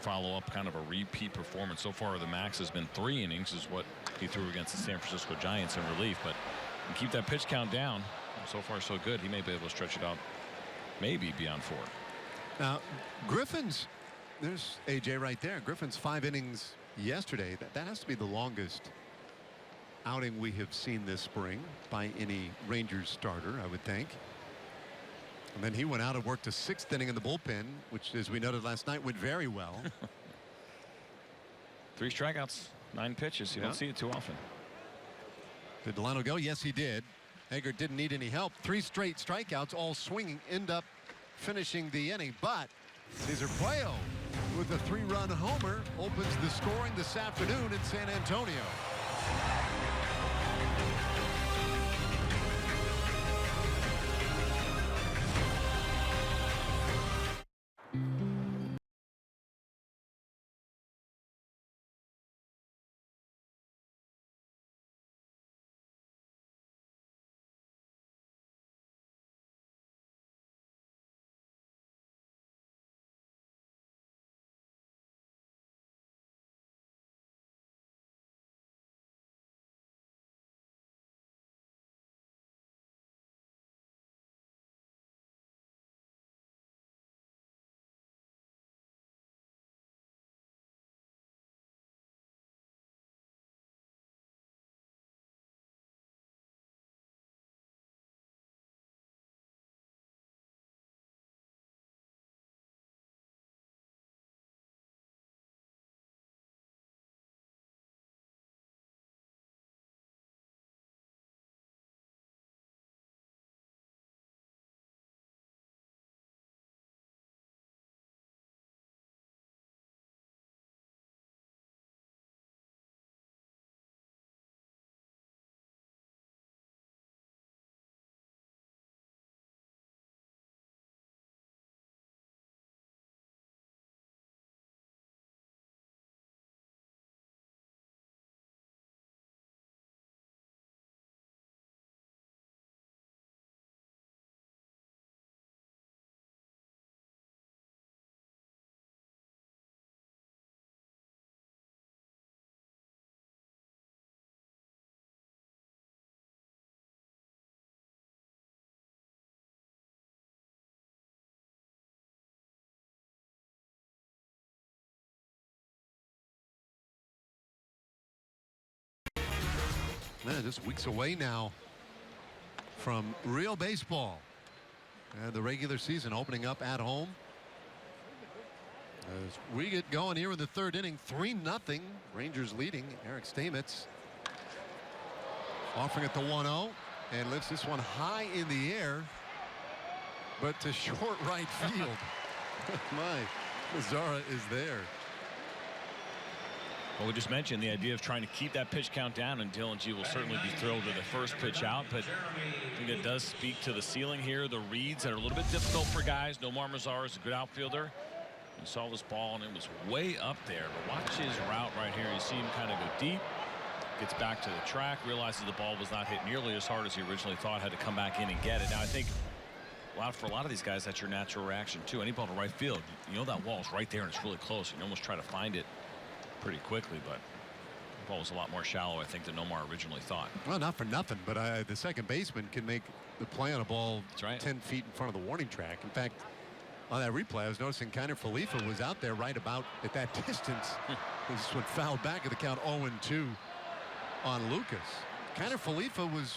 follow up kind of a repeat performance. So far the max has been 3 innings is what he threw against the San Francisco Giants in relief, but keep that pitch count down. So far so good. He may be able to stretch it out maybe beyond 4. Now Griffin's, there's AJ right there. Griffin's 5 innings yesterday. That has to be the longest outing we have seen this spring by any Rangers starter, I would think. And then he went out and worked a 6th inning in the bullpen, which, as we noted last night, went very well. 3 strikeouts, 9 pitches. You don't see it too often. Did Delano go? Yes, he did. Eggert didn't need any help. 3 straight strikeouts, all swinging, end up finishing the inning. But Cesar Puello with a 3-run homer opens the scoring this afternoon in San Antonio. Just weeks away now from real baseball. And the regular season opening up at home. As we get going here in the third inning, 3-0. Rangers leading. Eric Stamets offering at the 1-0 and lifts this one high in the air, but to short right field. My, Mazzara is there. Well, we just mentioned the idea of trying to keep that pitch count down, and Dylan G will certainly be thrilled with the first pitch out, but I think it does speak to the ceiling here. The reads that are a little bit difficult for guys. Nomar Mazzara is a good outfielder. You saw this ball, and it was way up there, but watch his route right here. You see him kind of go deep, gets back to the track, realizes the ball was not hit nearly as hard as he originally thought, had to come back in and get it. Now, I think for a lot of these guys, that's your natural reaction, too. Any ball to right field, you know that wall's right there, and it's really close. You can almost try to find it pretty quickly, but the ball was a lot more shallow, I think, than Nomar originally thought. Well, not for nothing, but the second baseman can make the play on a ball right. 10 feet in front of the warning track. In fact, on that replay, I was noticing Kiner Falefa was out there right about at that distance. This one fouled back at the count 0-2 on Lucas. Kiner Falefa was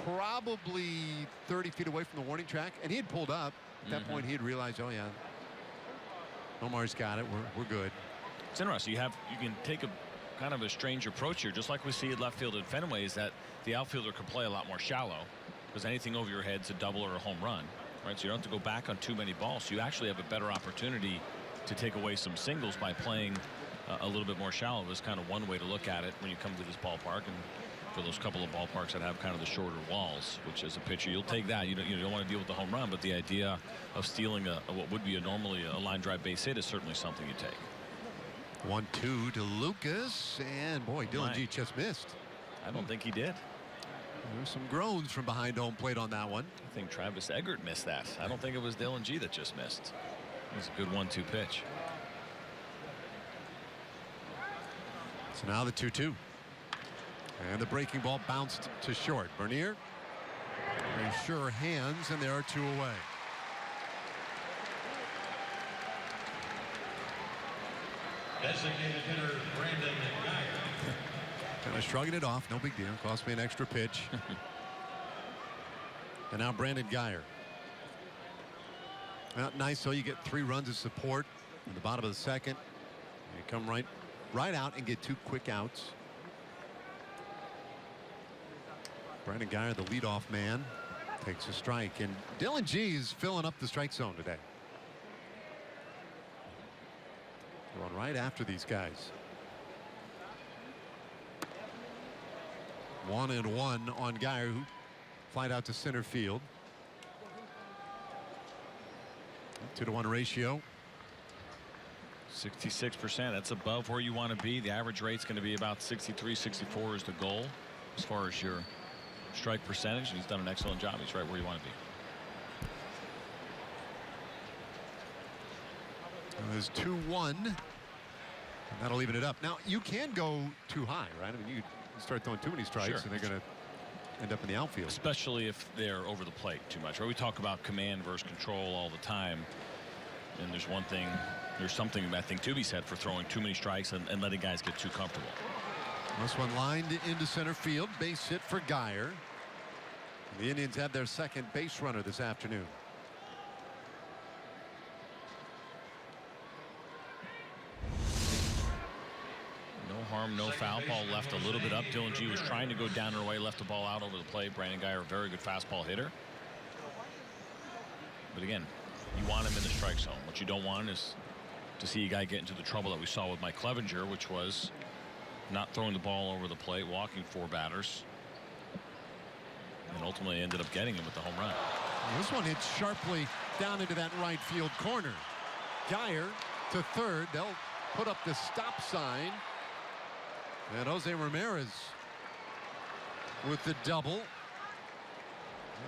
probably 30 feet away from the warning track, and he had pulled up. At that point, he had realized, oh, yeah, Nomar's got it. We're good. It's interesting. You can take a kind of a strange approach here, just like we see at left field at Fenway, is that the outfielder can play a lot more shallow because anything over your head's a double or a home run, right? So you don't have to go back on too many balls. So you actually have a better opportunity to take away some singles by playing a little bit more shallow. Is kind of one way to look at it when you come to this ballpark, and for those couple of ballparks that have kind of the shorter walls, which as a pitcher you'll take that. You don't want to deal with the home run, but the idea of stealing what would be normally a line drive base hit is certainly something you take. 1-2 to Lucas, and boy, Dylan G just missed. I don't think he did. There's some groans from behind home plate on that one. I think Travis Eggert missed that. I don't think it was Dylan G that just missed. It was a good 1-2 pitch. So now the 2-2. And the breaking ball bounced to short. Bernier, very sure hands, and there are 2 away. Designated hitter Brandon Guyer. Kind of shrugging it off. No big deal. Cost me an extra pitch. And now Brandon Guyer. Well, nice. So you get 3 runs of support in the bottom of the second. You come right out and get 2 quick outs. Brandon Guyer, the leadoff man, takes a strike, and Dylan G is filling up the strike zone today. Going right after these guys. 1-1 on Guyer, who flied out to center field. 2-to-1 ratio. 66%. That's above where you want to be. The average rate's going to be about 63, 64 is the goal as far as your strike percentage. He's done an excellent job. He's right where you want to be. There's 2-1. And that'll even it up. Now, you can go too high, right? I mean, you start throwing too many strikes, and they're going to end up in the outfield. Especially if they're over the plate too much. Right? We talk about command versus control all the time. And there's something I think to be said for throwing too many strikes and letting guys get too comfortable. This one lined into center field. Base hit for Guyer. The Indians have their second base runner this afternoon. No harm, no foul. Ball left a little bit up. Dylan G was trying to go down and away, left the ball out over the plate. Brandon Guyer, a very good fastball hitter. But again, you want him in the strike zone. What you don't want is to see a guy get into the trouble that we saw with Mike Clevenger, which was not throwing the ball over the plate, walking 4 batters, and ultimately ended up getting him with the home run. This one hits sharply down into that right field corner. Guyer to third. They'll put up the stop sign. And Jose Ramirez with the double. Well,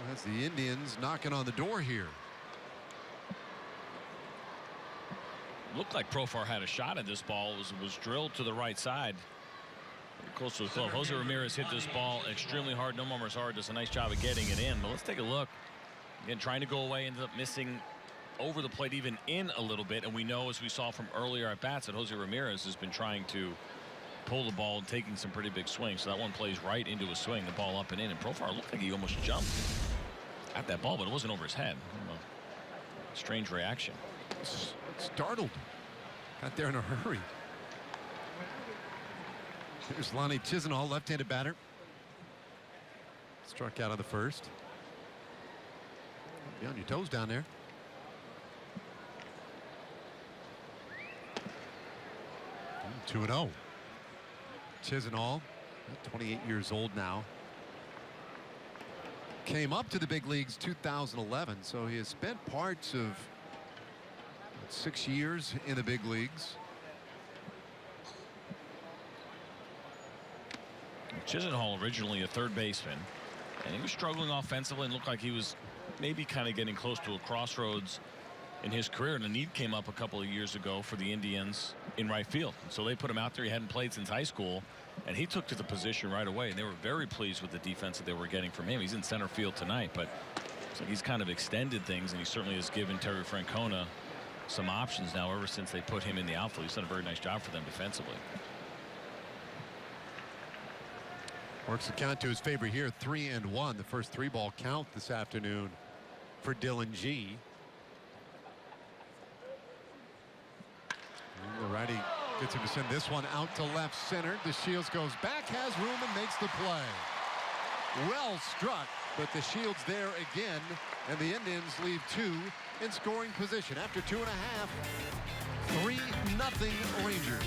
that's the Indians knocking on the door here. Looked like Profar had a shot at this ball. Was drilled to the right side. Pretty close to the glove. Jose Ramirez hit this ball extremely hard. Nomar Mazzara does a nice job of getting it in. But let's take a look. Again, trying to go away, ended up missing over the plate, even in a little bit. And we know, as we saw from earlier at bats, that Jose Ramirez has been trying to pull the ball and taking some pretty big swings. So that one plays right into his swing, the ball up and in. And Profar looked like he almost jumped at that ball, but it wasn't over his head. Strange reaction. Startled. Got there in a hurry. Here's Lonnie Chisenhall, left-handed batter. Struck out on the first. Be on your toes down there. Mm, 2-0. Chisenhall, 28 years old now. Came up to the big leagues 2011, so he has spent parts of 6 years in the big leagues. Chisenhall originally a third baseman, and he was struggling offensively and looked like he was maybe kind of getting close to a crossroads in his career, and a need came up a couple of years ago for the Indians in right field. And so they put him out there. He hadn't played since high school, and he took to the position right away, and they were very pleased with the defense that they were getting from him. He's in center field tonight, but so he's kind of extended things, and he certainly has given Terry Francona some options now ever since they put him in the outfield. He's done a very nice job for them defensively. Works the count to his favor here, 3-1. The first 3-ball count this afternoon for Dylan G. And the righty gets him to send this one out to left center. DeShields goes back, has room, and makes the play. Well struck, but DeShields there again, and the Indians leave 2 in scoring position after 2.5. 3-0 Rangers.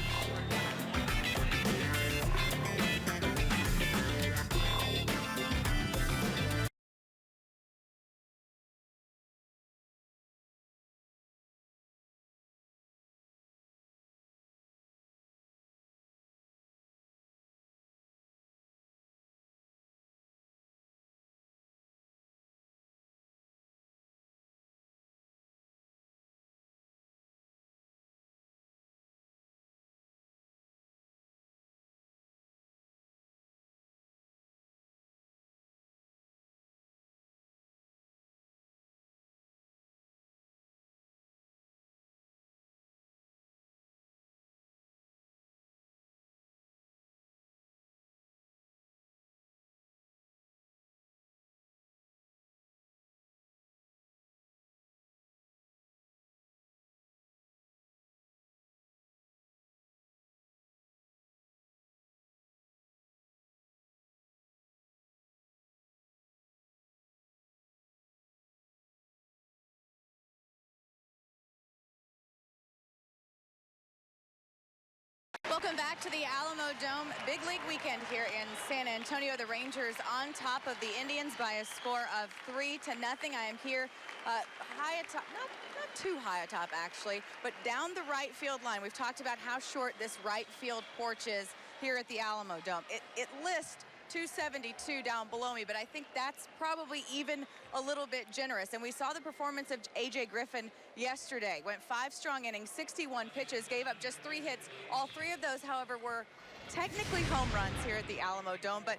Welcome back to the Alamo Dome Big League weekend here in San Antonio. The Rangers on top of the Indians by a score of 3-0. I am here high atop, not too high atop actually, but down the right field line. We've talked about how short this right field porch is here at the Alamo Dome. It lists 272 down below me, but I think that's probably even a little bit generous. And we saw the performance of A.J. Griffin yesterday. Went 5 strong innings, 61 pitches, gave up just 3 hits. All 3 of those, however, were technically home runs here at the Alamo Dome, but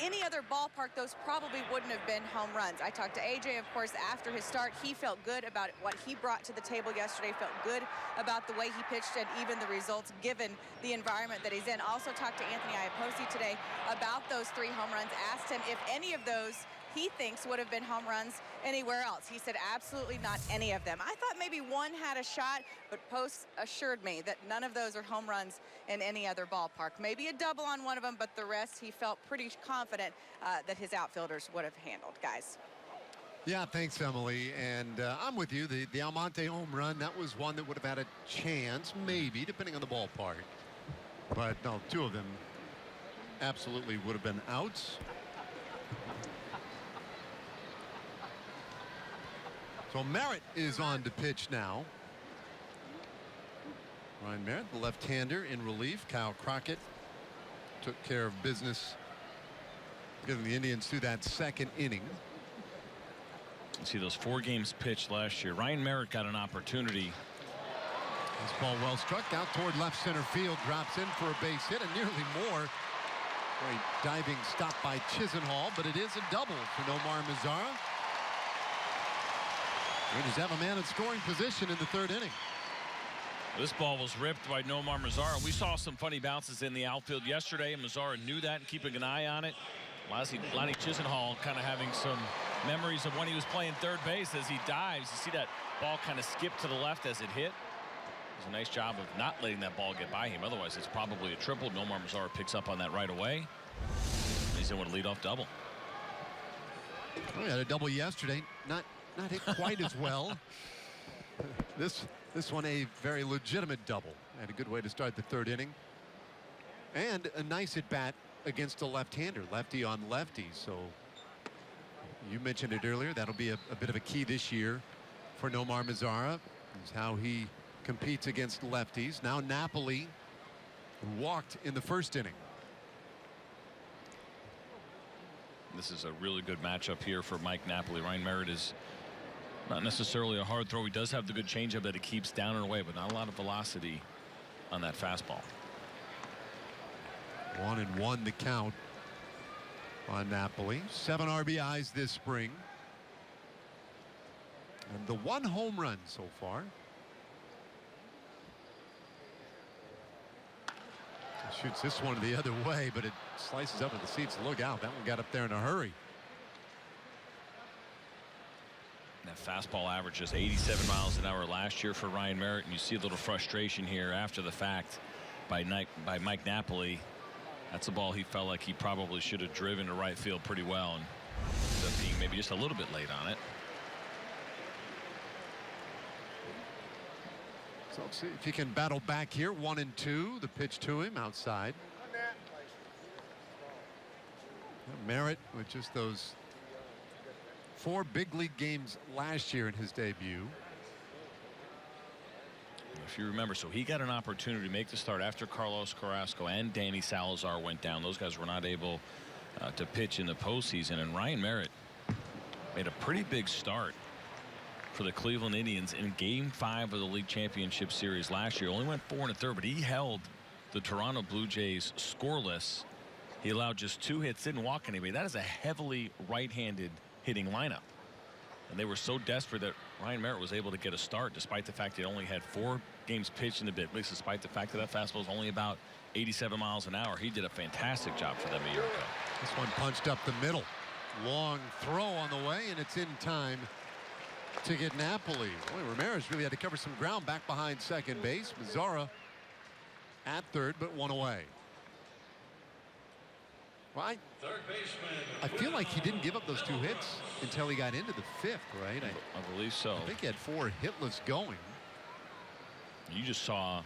any other ballpark, those probably wouldn't have been home runs. I talked to AJ, of course, after his start. He felt good about what he brought to the table yesterday, felt good about the way he pitched and even the results given the environment that he's in. Also talked to Anthony Iapoce today about those 3 home runs, asked him if any of those he thinks would have been home runs anywhere else. He said absolutely not any of them. I thought maybe one had a shot, but Post assured me that none of those are home runs in any other ballpark. Maybe a double on one of them, but the rest he felt pretty confident that his outfielders would have handled. Guys. Yeah, thanks, Emily. And I'm with you. The Almonte home run, that was one that would have had a chance, maybe, depending on the ballpark. But no, 2 of them absolutely would have been outs. So Merritt is on to pitch now. Ryan Merritt, the left-hander, in relief. Kyle Crockett took care of business, getting the Indians through that 2nd inning. You see those 4 games pitched last year. Ryan Merritt got an opportunity. This ball well struck out toward left center field, drops in for a base hit and nearly more. Great diving stop by Chisenhall, but it is a double for Nomar Mazara. Rangers have a man in scoring position in the 3rd inning. This ball was ripped by Nomar Mazara. We saw some funny bounces in the outfield yesterday, and Mazara knew that and keeping an eye on it. Lonnie Chisenhall kind of having some memories of when he was playing third base as he dives. You see that ball kind of skip to the left as it hit. It was a nice job of not letting that ball get by him. Otherwise, it's probably a triple. Nomar Mazara picks up on that right away. He's in with a leadoff double. We had a double yesterday. Not hit quite as well. This one a very legitimate double and a good way to start the third inning. And a nice at bat against a left-hander, lefty on lefty. So you mentioned it earlier. That'll be a bit of a key this year for Nomar Mazara, is how he competes against lefties. Now Napoli walked in the first inning. This is a really good matchup here for Mike Napoli. Ryan Merritt is not necessarily a hard throw. He does have the good changeup that he keeps down and away, but not a lot of velocity on that fastball. 1-1 the count on Napoli. 7 RBIs this spring. And the 1 home run so far. Shoots this one the other way, but it slices up at the seats. Look out. That one got up there in a hurry. That fastball average just 87 miles an hour last year for Ryan Merritt, and you see a little frustration here after the fact by Mike Napoli. That's a ball he felt like he probably should have driven to right field pretty well, and ended up being maybe just a little bit late on it. So let's see if he can battle back here. 1-2. The pitch to him outside. Merritt with just those 4 big league games last year in his debut. If you remember, so he got an opportunity to make the start after Carlos Carrasco and Danny Salazar went down. Those guys were not able to pitch in the postseason, and Ryan Merritt made a pretty big start for the Cleveland Indians in Game 5 of the League Championship Series last year. Only went 4 1/3, but he held the Toronto Blue Jays scoreless. He allowed just 2 hits, didn't walk anybody. That is a heavily right-handed hitting lineup, and they were so desperate that Ryan Merritt was able to get a start despite the fact he only had 4 games pitched in the big leagues, despite the fact that that fastball was only about 87 miles an hour. He did a fantastic job for them a year ago. This one punched up the middle. Long throw on the way, and it's in time to get Napoli. Boy, Ramirez really had to cover some ground back behind second base. Mazara at third, but 1 away. Well, I feel like he didn't give up those 2 hits until he got into the 5th, right? I believe so. I think he had 4 hitless going. You just saw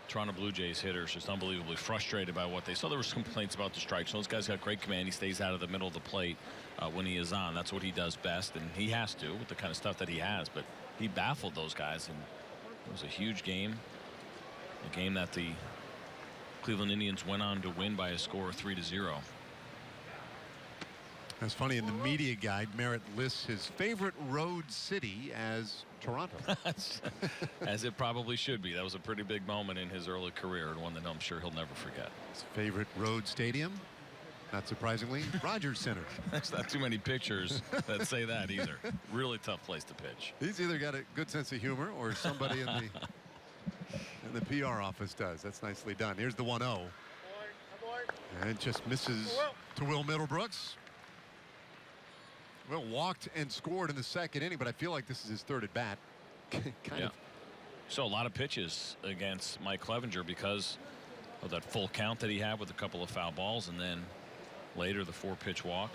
Toronto Blue Jays hitters just unbelievably frustrated by what they saw. There was complaints about the strikes. Those guys got great command. He stays out of the middle of the plate when he is on. That's what he does best, and he has to with the kind of stuff that he has. But he baffled those guys, and it was a huge game. A game that the Cleveland Indians went on to win by a score of 3-0. That's funny. In the media guide, Merritt lists his favorite road city as Toronto. As it probably should be. That was a pretty big moment in his early career, and one that I'm sure he'll never forget. His favorite road stadium, not surprisingly, Rogers Center. There's not too many pictures that say that either. Really tough place to pitch. He's either got a good sense of humor or somebody in the PR office does. That's nicely done. Here's the 1-0. And just misses to Will Middlebrooks. Will walked and scored in the second inning, but I feel like this is his 3rd at bat. kind of. So a lot of pitches against Mike Clevenger because of that full count that he had with a couple of foul balls, and then later the 4-pitch walk.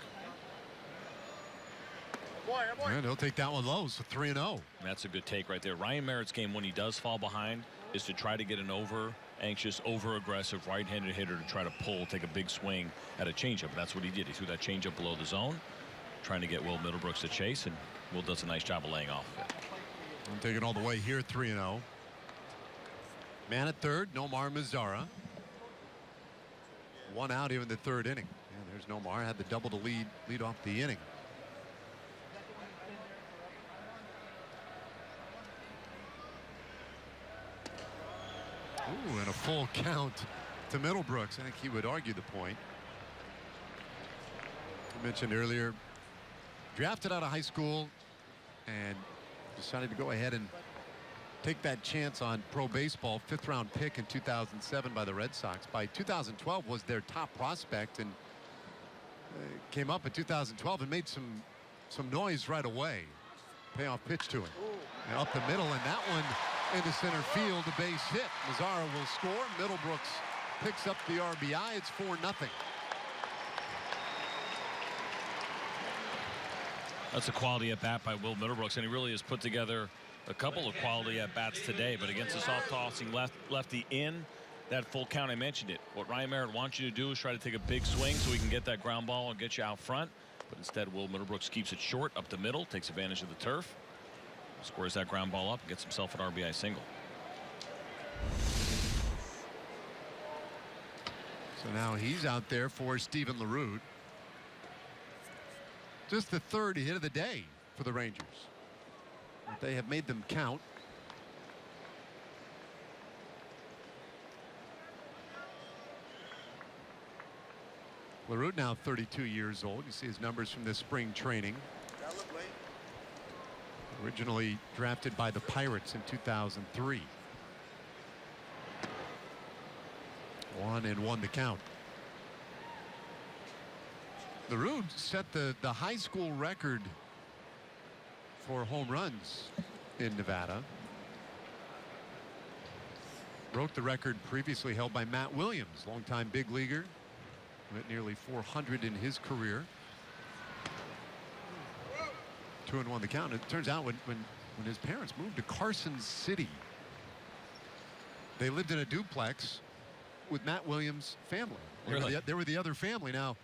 And he'll take that one low. So 3-0. That's a good take right there. Ryan Merritt's game, when he does fall behind, is to try to get an over-anxious, over-aggressive right-handed hitter to try to take a big swing at a changeup. And that's what he did. He threw that changeup below the zone, trying to get Will Middlebrooks to chase, and Will does a nice job of laying off of it. I'm taking all the way here. 3-0. Man at third, Nomar Mazara. 1 out here in the 3rd inning. And there's Nomar. Had the double to lead off the inning. Ooh, and a full count to Middlebrooks. I think he would argue the point. I mentioned earlier, drafted out of high school and decided to go ahead and take that chance on pro baseball. 5th round pick in 2007 by the Red Sox. By 2012 was their top prospect, and came up in 2012 and made some noise right away. Payoff pitch to him. And up the middle, and that one into center field, a base hit. Mazzara will score. Middlebrooks picks up the RBI. It's 4-0. That's a quality at bat by Will Middlebrooks, and he really has put together a couple of quality at bats today. But against a soft tossing lefty in that full count, I mentioned it. What Ryan Merritt wants you to do is try to take a big swing so he can get that ground ball and get you out front. But instead, Will Middlebrooks keeps it short up the middle, takes advantage of the turf, scores that ground ball up, and gets himself an RBI single. So now he's out there for Steven LaRue. Just the 3rd hit of the day for the Rangers. But they have made them count. LaRue now 32 years old. You see his numbers from this spring training. Originally drafted by the Pirates in 2003. 1-1 the count. LaRue set the high school record for home runs in Nevada. Broke the record previously held by Matt Williams, longtime big leaguer. Went nearly 400 in his career. 2-1 the count. It turns out when his parents moved to Carson City, they lived in a duplex with Matt Williams' family. Really? They were the other family. Now,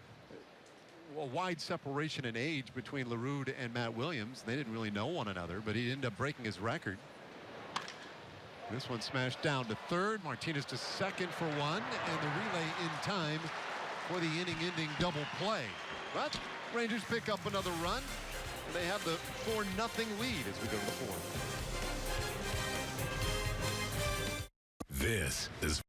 a wide separation in age between LaRue and Matt Williams. They didn't really know one another, but he ended up breaking his record. This one smashed down to 3rd. Martinez to 2nd for 1, and the relay in time for the inning-ending double play. But Rangers pick up another run, and they have the 4-0 lead as we go to the 4th. This is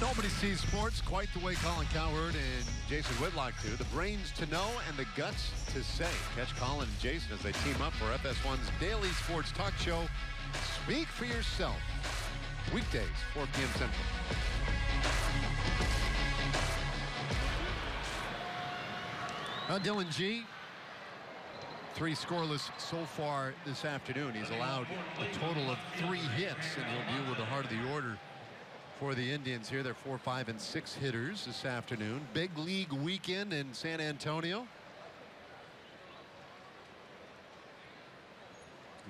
Nobody sees sports quite the way Colin Cowherd and Jason Whitlock do. The brains to know and the guts to say. Catch Colin and Jason as they team up for FS1's daily sports talk show, Speak for Yourself. Weekdays, 4 p.m. Central. Dylan G, 3 scoreless so far this afternoon. He's allowed a total of 3 hits, and he'll deal with the heart of the order for the Indians here. They're 4, 5, and 6 hitters this afternoon. Big league weekend in San Antonio.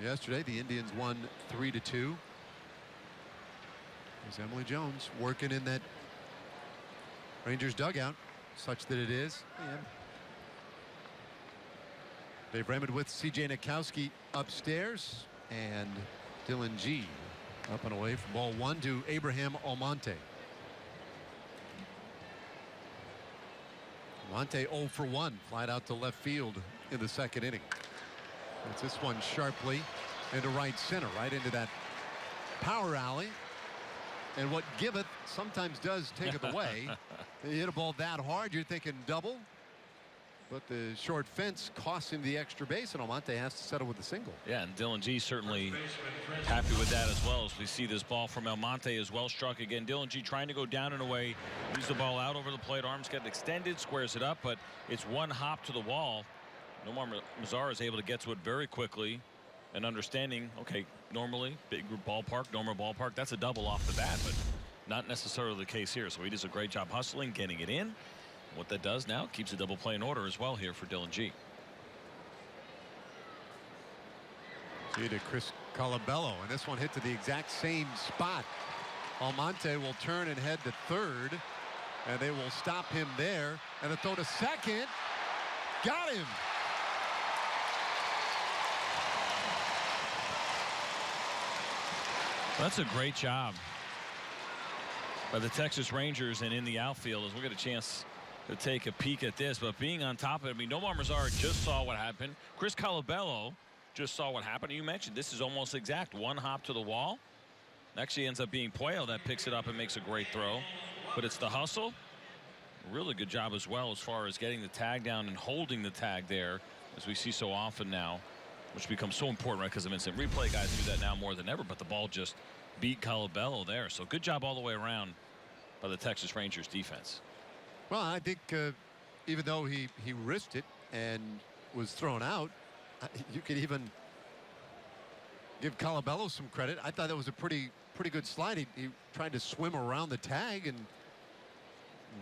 Yesterday, the Indians won 3-2. There's Emily Jones working in that Rangers dugout, such that it is. And Dave Raymond with C.J. Nikowski upstairs, and Dylan G up and away from ball 1 to Abraham Almonte. Almonte 0 for 1, flied out to left field in the 2nd inning. It's this one sharply. into right center, right into that power alley. And what giveth sometimes does taketh away. You hit a ball that hard, you're thinking double. But the short fence costs him the extra base, and Almonte has to settle with a single. Yeah, and Dylan G certainly happy with that as well, as we see this ball from Almonte is well struck again. Dylan G trying to go down and away, moves the ball out over the plate, arms get extended, squares it up, but it's one hop to the wall. Nomar Mazara is able to get to it very quickly, and understanding, okay, normally big ballpark, normal ballpark, that's a double off the bat, but not necessarily the case here. So he does a great job hustling, getting it in. What that does now keeps a double play in order as well here for Dylan G. See to Chris Colabello, and this one hit to the exact same spot. Almonte will turn and head to third, and they will stop him there. And the throw to second. Got him. That's a great job by the Texas Rangers, and in the outfield as we'll get a chance to take a peek at this, but being on top of it, I mean, Nomar Mazara just saw what happened. Chris Colabello just saw what happened. You mentioned this is almost exact. One hop to the wall. Actually ends up being Puello that picks it up and makes a great throw. But it's the hustle. Really good job as well as far as getting the tag down and holding the tag there, as we see so often now, which becomes so important, right? Because of instant replay, guys do that now more than ever, but the ball just beat Colabello there. So good job all the way around by the Texas Rangers defense. Well, I think even though he risked it and was thrown out, you could even give Colabello some credit. I thought that was a pretty good slide. He tried to swim around the tag, and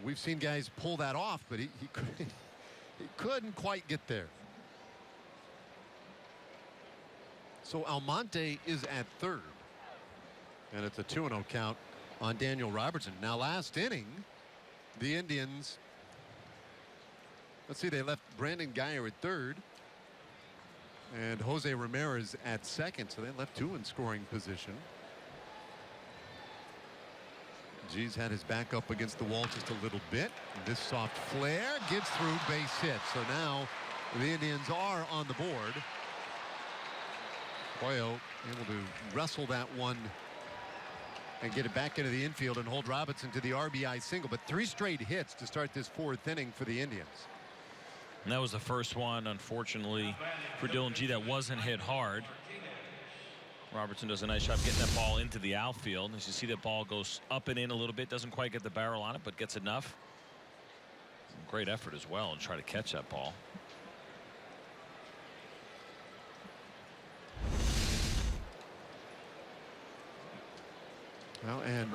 we've seen guys pull that off, but he couldn't quite get there. So Almonte is at third, and it's a 2-0 count on Daniel Robertson. Now, last inning, the Indians, let's see, they left Brandon Guyer at third and Jose Ramirez at second, so they left two in scoring position. G's had his back up against the wall just a little bit. This soft flare gets through, base hit. So now the Indians are on the board. Puello able to wrestle that one and get it back into the infield and hold Robinson to the RBI single. But 3 straight hits to start this 4th inning for the Indians. And that was the first one, unfortunately, for Dylan G that wasn't hit hard. Robertson does a nice job getting that ball into the outfield. As you see, that ball goes up and in a little bit, doesn't quite get the barrel on it, but gets enough. Great effort as well and try to catch that ball. Well, and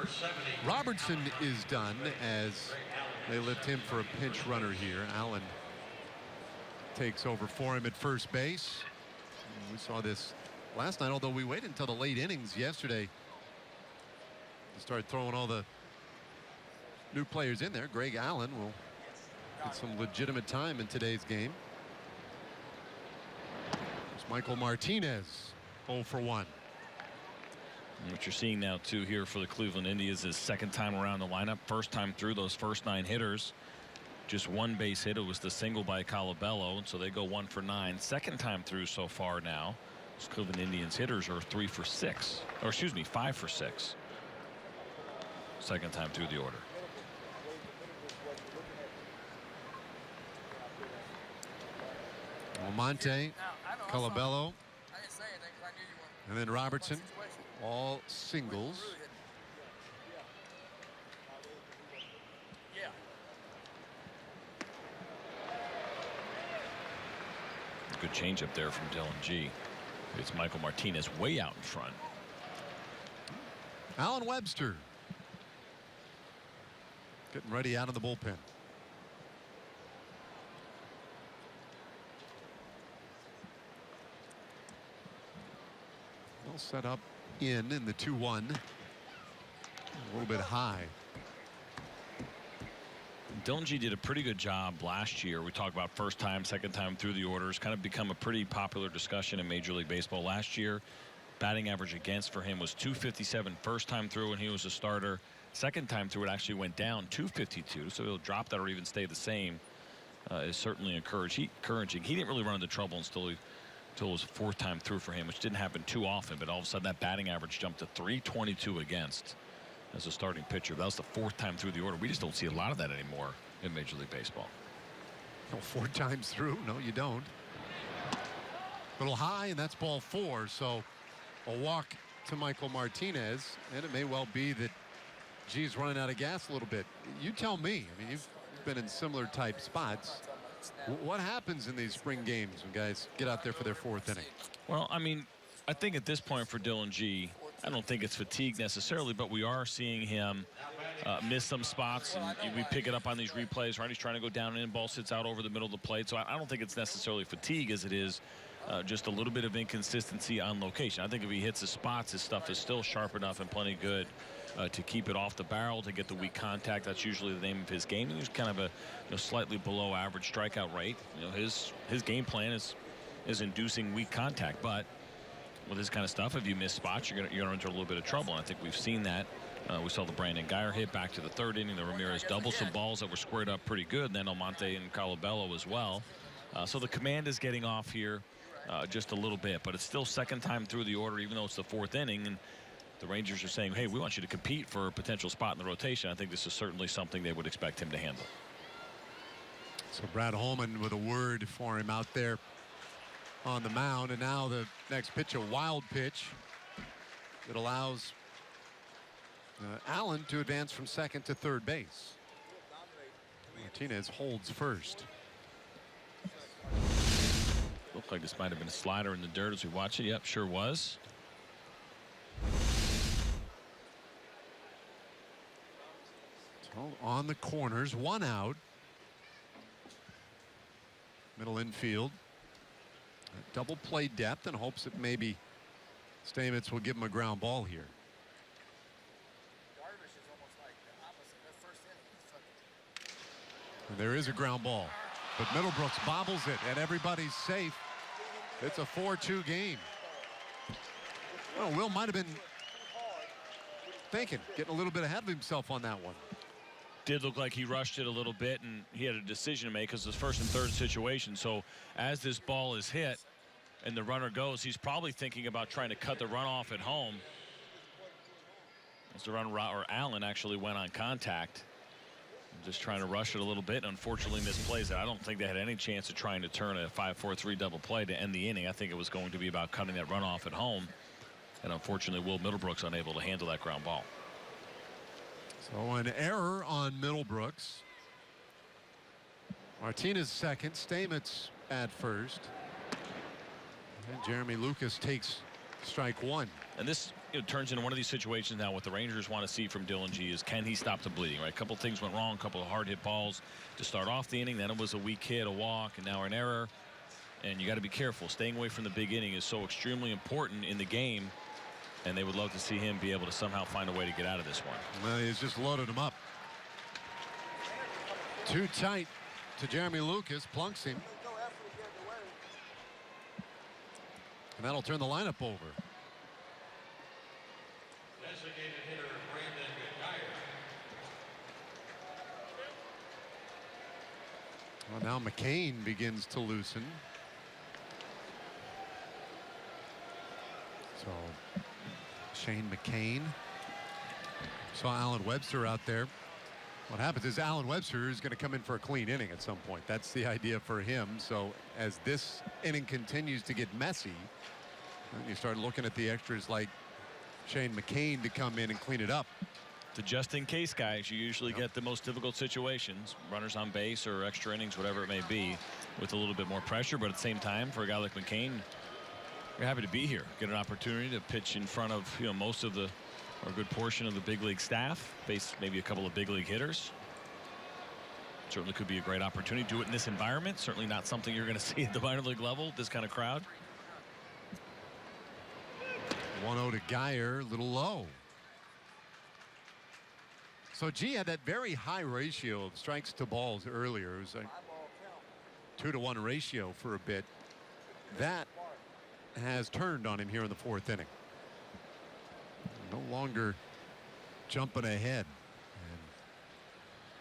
Robertson is done as they lift him for a pinch runner here. Allen takes over for him at first base. And we saw this last night, although we waited until the late innings yesterday to start throwing all the new players in there. Greg Allen will get some legitimate time in today's game. There's Michael Martinez, 0 for 1. And what you're seeing now too here for the Cleveland Indians is second time around the lineup, first time through those first 9 hitters. Just 1 base hit. It was the single by Colabello, and so they go 1 for 9. Second time through so far now. Those Cleveland Indians hitters are 3 for 6, or excuse me, 5 for 6. Second time through the order. Almonte, Colabello, and then Robertson, all singles. Good change up there from Dylan G. It's Michael Martinez way out in front. Alan Webster getting ready out of the bullpen. Well set up in the 2-1. A little bit high. Dylan G did a pretty good job last year. We talked about first time, second time through the orders, kind of become a pretty popular discussion in Major League Baseball. Last year, batting average against for him was .257 first time through when he was a starter. Second time through, it actually went down .252, so he'll drop that or even stay the same. Is certainly encouraging. He didn't really run into trouble until he until it was 4th time through for him, which didn't happen too often. But all of a sudden, that batting average jumped to .322 against as a starting pitcher. That was the 4th time through the order. We just don't see a lot of that anymore in Major League Baseball. No, 4 times through? No, you don't. A little high, and that's ball 4. So a walk to Michael Martinez, and it may well be that G's running out of gas a little bit. You tell me. I mean, you've been in similar type spots. What happens in these spring games when guys get out there for their 4th inning? Well, I mean, I think at this point for Dylan G, I don't think it's fatigue necessarily, but we are seeing him miss some spots, and we pick it up on these replays, right? He's trying to go down and in, ball sits out over the middle of the plate. So I don't think it's necessarily fatigue as it is just a little bit of inconsistency on location. I think if he hits his spots, his stuff is still sharp enough and plenty good to keep it off the barrel, to get the weak contact. That's usually the name of his game. He's kind of a slightly below average strikeout rate. His game plan is inducing weak contact, but with this kind of stuff, if you miss spots, you're gonna enter a little bit of trouble. And I think we've seen that. We saw the Brandon Guyer hit back to the 3rd inning. The Ramirez double, some balls that were squared up pretty good. And then Almonte and Colabello as well. So the command is getting off here just a little bit, but it's still 2nd time through the order, even though it's the 4th inning. And the Rangers are saying, hey, we want you to compete for a potential spot in the rotation. I think this is certainly something they would expect him to handle. So Brad Holman with a word for him out there on the mound. And now the next pitch, a wild pitch that allows Allen to advance from 2nd to 3rd base. Martinez holds first. Looked like this might have been a slider in the dirt as we watch it. Yep, sure was. So on the corners, 1 out. Middle infield. Double play depth, and hopes that maybe Stamets will give him a ground ball here. And there is a ground ball, but Middlebrooks bobbles it, and everybody's safe. It's a 4-2 game. Well, Will might have been thinking, getting a little bit ahead of himself on that one. Did look like he rushed it a little bit, and he had a decision to make because it's 1st and 3rd situation. So as this ball is hit and the runner goes, he's probably thinking about trying to cut the runoff at home. As the runner, or Allen, actually went on contact. Just trying to rush it a little bit. Unfortunately, misplays it. I don't think they had any chance of trying to turn a 5-4-3 double play to end the inning. I think it was going to be about cutting that runoff at home. And unfortunately, Will Middlebrooks unable to handle that ground ball. So an error on Middlebrooks. Martinez 2nd, Stamets at 1st. And Jeremy Lucas takes strike 1. And this turns into one of these situations now. What the Rangers want to see from Dylan G is, can he stop the bleeding, right? A couple things went wrong, a couple of hard hit balls to start off the inning. Then it was a weak hit, a walk, and now an error. And you got to be careful. Staying away from the big inning is so extremely important in the game. And they would love to see him be able to somehow find a way to get out of this one. Well, he's just loaded him up. Too tight to Jeremy Lucas, plunks him. And that'll turn the lineup over. Designated hitter Brandon Guyer. Well, now McCain begins to loosen. So Shane McCain. Saw Alan Webster out there. What happens is Alan Webster is going to come in for a clean inning at some point. That's the idea for him. So as this inning continues to get messy, you start looking at the extras like Shane McCain to come in and clean it up. The just-in-case guys, you usually get the most difficult situations, runners on base or extra innings, whatever it may be, with a little bit more pressure. But at the same time, for a guy like McCain, you're happy to be here, get an opportunity to pitch in front of most of the, or a good portion of the big league staff, face maybe a couple of big league hitters. Certainly could be a great opportunity. Do it in this environment. Certainly not something you're going to see at the minor league level, this kind of crowd. 1-0 to Guyer, a little low. So G had that very high ratio of strikes to balls earlier. It was a 2-to-1 ratio for a bit. That has turned on him here in the 4th inning. No longer jumping ahead.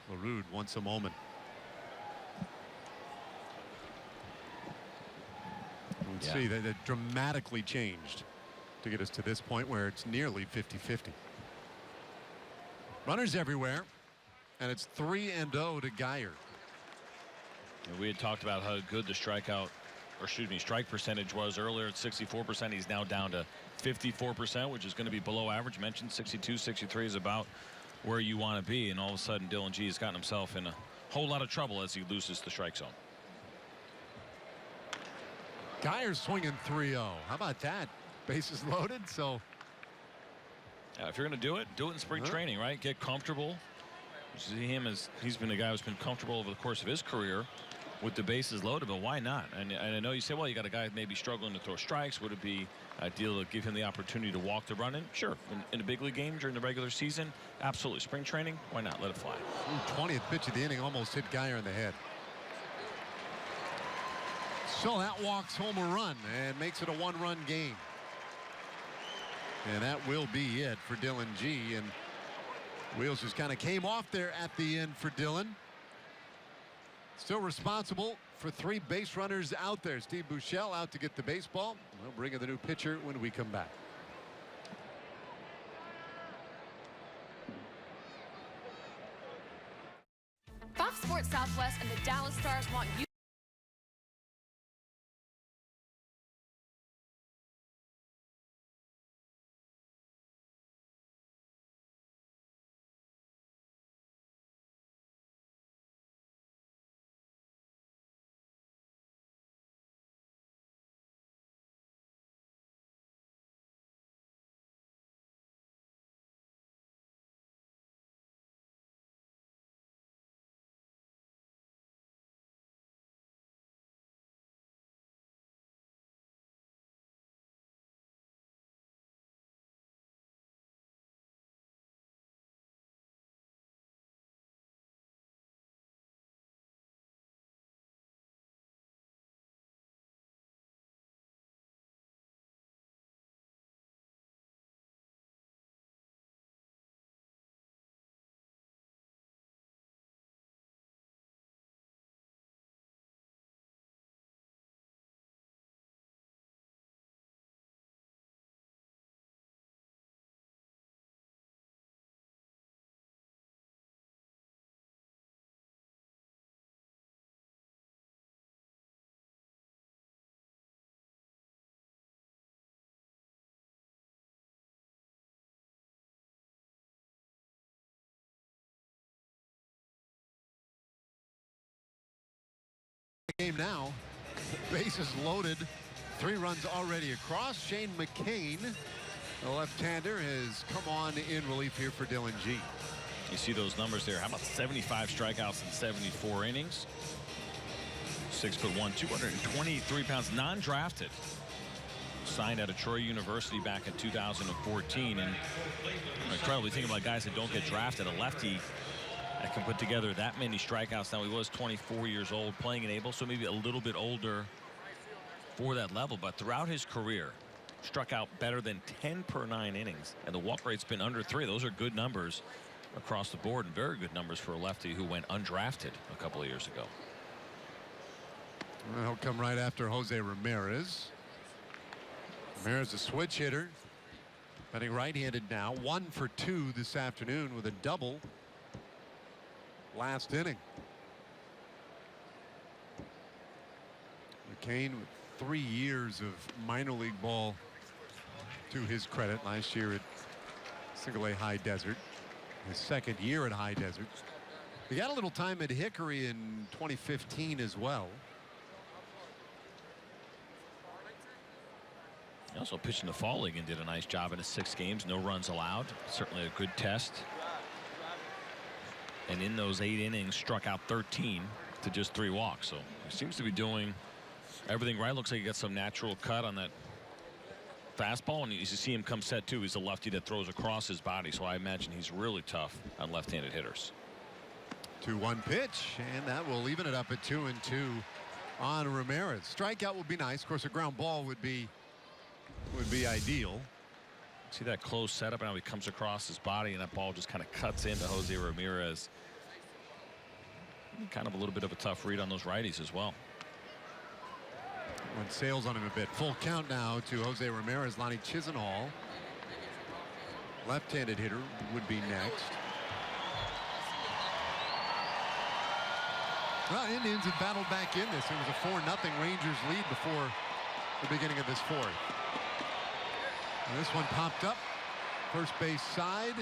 And LaRue wants a moment. Let's see, that dramatically changed to get us to this point where it's nearly 50-50. Runners everywhere, and it's 3-0 to Geyer. And we had talked about how good the strike percentage was earlier at 64%. He's now down to 54%, which is going to be below average. Mentioned 62, 63 is about where you want to be, and all of a sudden Dylan G has gotten himself in a whole lot of trouble as he loses the strike zone. Geyer's swinging 3-0. How about that? Bases loaded. So if you're going to do it in spring training, right? Get comfortable. You see him as he's been a guy who's been comfortable over the course of his career with the bases loaded, but why not? And I know you say, well, you got a guy maybe struggling to throw strikes. Would it be ideal to give him the opportunity to walk the run in? Sure. In a big league game during the regular season, absolutely. Spring training, why not? Let it fly. 20th pitch of the inning almost hit Geyer in the head. So that walks home a run and makes it a 1-run game. And that will be it for Dylan G. And wheels just kind of came off there at the end for Dylan. Still responsible for 3 base runners out there. Steve Buechele out to get the baseball. We'll bring in the new pitcher when we come back. Fox Sports Southwest and the Dallas Stars want you. Game now, bases loaded, 3 runs already across. Shane McCain, the left-hander, has come on in relief here for Dylan G. You see those numbers there. How about 75 strikeouts in 74 innings? 6'1", 223 pounds, non-drafted. Signed out of Troy University back in 2014, and incredibly thinking about guys that don't get drafted. A lefty that can put together that many strikeouts. Now, he was 24 years old, playing in Able, so maybe a little bit older for that level. But throughout his career, struck out better than 10 per 9 innings, and the walk rate's been under 3. Those are good numbers across the board, and very good numbers for a lefty who went undrafted a couple of years ago. Well, he'll come right after Jose Ramirez. Ramirez, a switch hitter, batting right-handed now. 1 for 2 this afternoon with a double last inning. McCain with 3 years of minor league ball to his credit. Last year at Single-A High Desert. His second year at High Desert. He got a little time at Hickory in 2015 as well. He also pitched in the fall league and did a nice job in his 6 games. No runs allowed. Certainly a good test. And in those 8 innings, struck out 13 to just 3 walks. So he seems to be doing everything right. Looks like he got some natural cut on that fastball, and you see him come set too. He's a lefty that throws across his body, so I imagine he's really tough on left-handed hitters. 2-1 pitch, and that will even it up at 2-2 on Ramirez. Strikeout would be nice. Of course, a ground ball would be ideal. See that close setup, and how he comes across his body, and that ball just kind of cuts into Jose Ramirez. Kind of a little bit of a tough read on those righties as well. Went sails on him a bit. Full count now to Jose Ramirez. Lonnie Chisenhall, left-handed hitter, would be next. Well, Indians had battled back in this. It was a 4-0 Rangers lead before the beginning of this fourth. And this one popped up. First base side.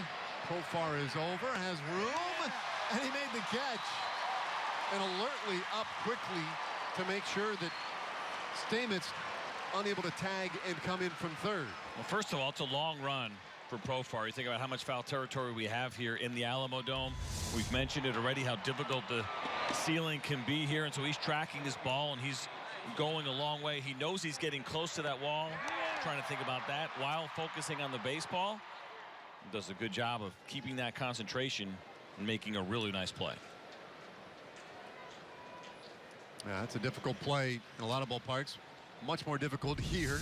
Profar is over, has room, and he made the catch. And alertly up quickly to make sure that Stamets unable to tag and come in from third. Well, first of all, it's a long run for Profar. You think about how much foul territory we have here in the Alamo Dome. We've mentioned it already, how difficult the ceiling can be here, and so he's tracking this ball and he's going a long way. He knows he's getting close to that wall, trying to think about that while focusing on the baseball. He does a good job of keeping that concentration and making a really nice play. Yeah, that's a difficult play in a lot of ballparks. Much more difficult here.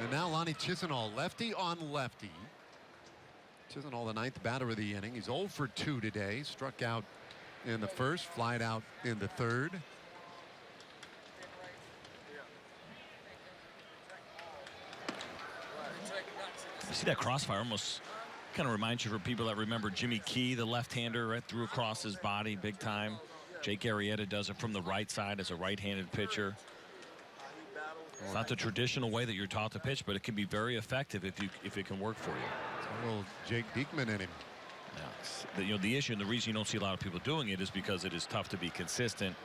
And now Lonnie Chisenhall, lefty on lefty. Chisenhall, the 9th batter of the inning. He's 0 for 2 today. Struck out in the first, flied out in the third. You see that crossfire almost kind of reminds you, for people that remember, Jimmy Key, the left-hander, right through across his body big time. Jake Arrieta does it from the right side as a right-handed pitcher. It's not the traditional way that you're taught to pitch, but it can be very effective if it can work for you. It's a little Jake Diekman in him. Yeah, the issue and the reason you don't see a lot of people doing it is because it is tough to be consistent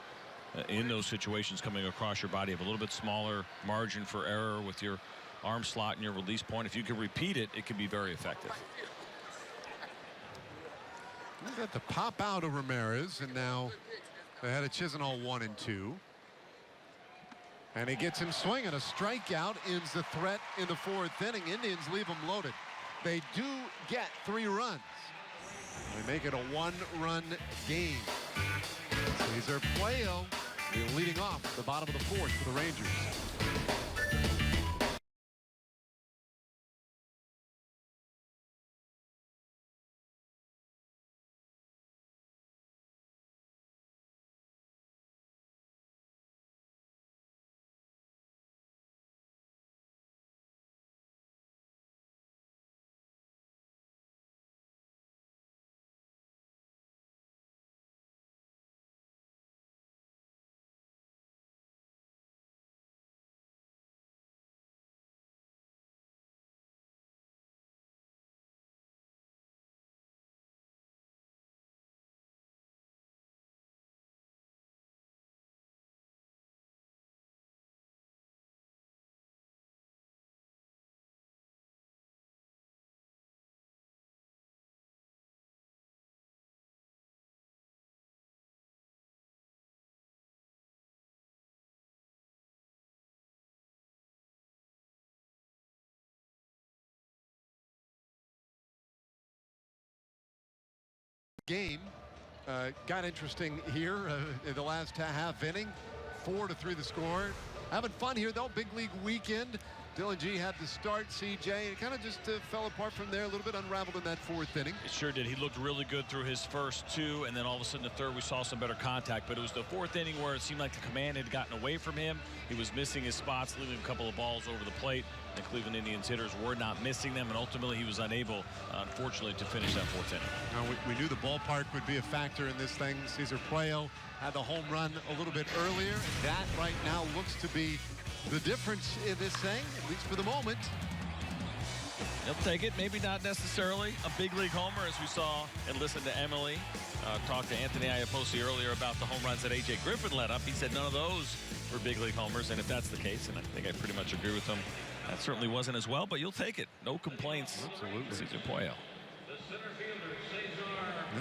in those situations coming across your body. You have a little bit smaller margin for error with your arm slot and your release point. If you can repeat it, it can be very effective. Look at the pop out of Ramirez, and now they had a Chisenhall 1 and 2. And he gets him swinging. A strikeout ends the threat in the 4th inning. Indians leave them loaded. They do get 3 runs. They make it a 1-run game. Cesar Puello leading off the bottom of the 4th for the Rangers. Game got interesting here in the last half inning. 4-3 the score. Having fun here though. Big league weekend. Dylan G had the start. CJ, it kind of just fell apart from there, a little bit unraveled in that 4th inning. It sure did. He looked really good through his first 2, and then all of a sudden the 3rd we saw some better contact. But it was the 4th inning where it seemed like the command had gotten away from him. He was missing his spots, leaving a couple of balls over the plate. The Cleveland Indians hitters were not missing them, and ultimately he was unable, unfortunately, to finish that 4th inning. Now, we knew the ballpark would be a factor in this thing. Cesar Puello had the home run a little bit earlier. That right now looks to be the difference in this thing, at least for the moment. He'll take it. Maybe not necessarily a big league homer, as we saw and listened to Emily talk to Anthony Iapoce earlier about the home runs that A.J. Griffin let up. He said none of those were big league homers, and if that's the case, and I think I pretty much agree with him, that certainly wasn't as well, but you'll take it. No complaints. Absolutely. Cesar Puello.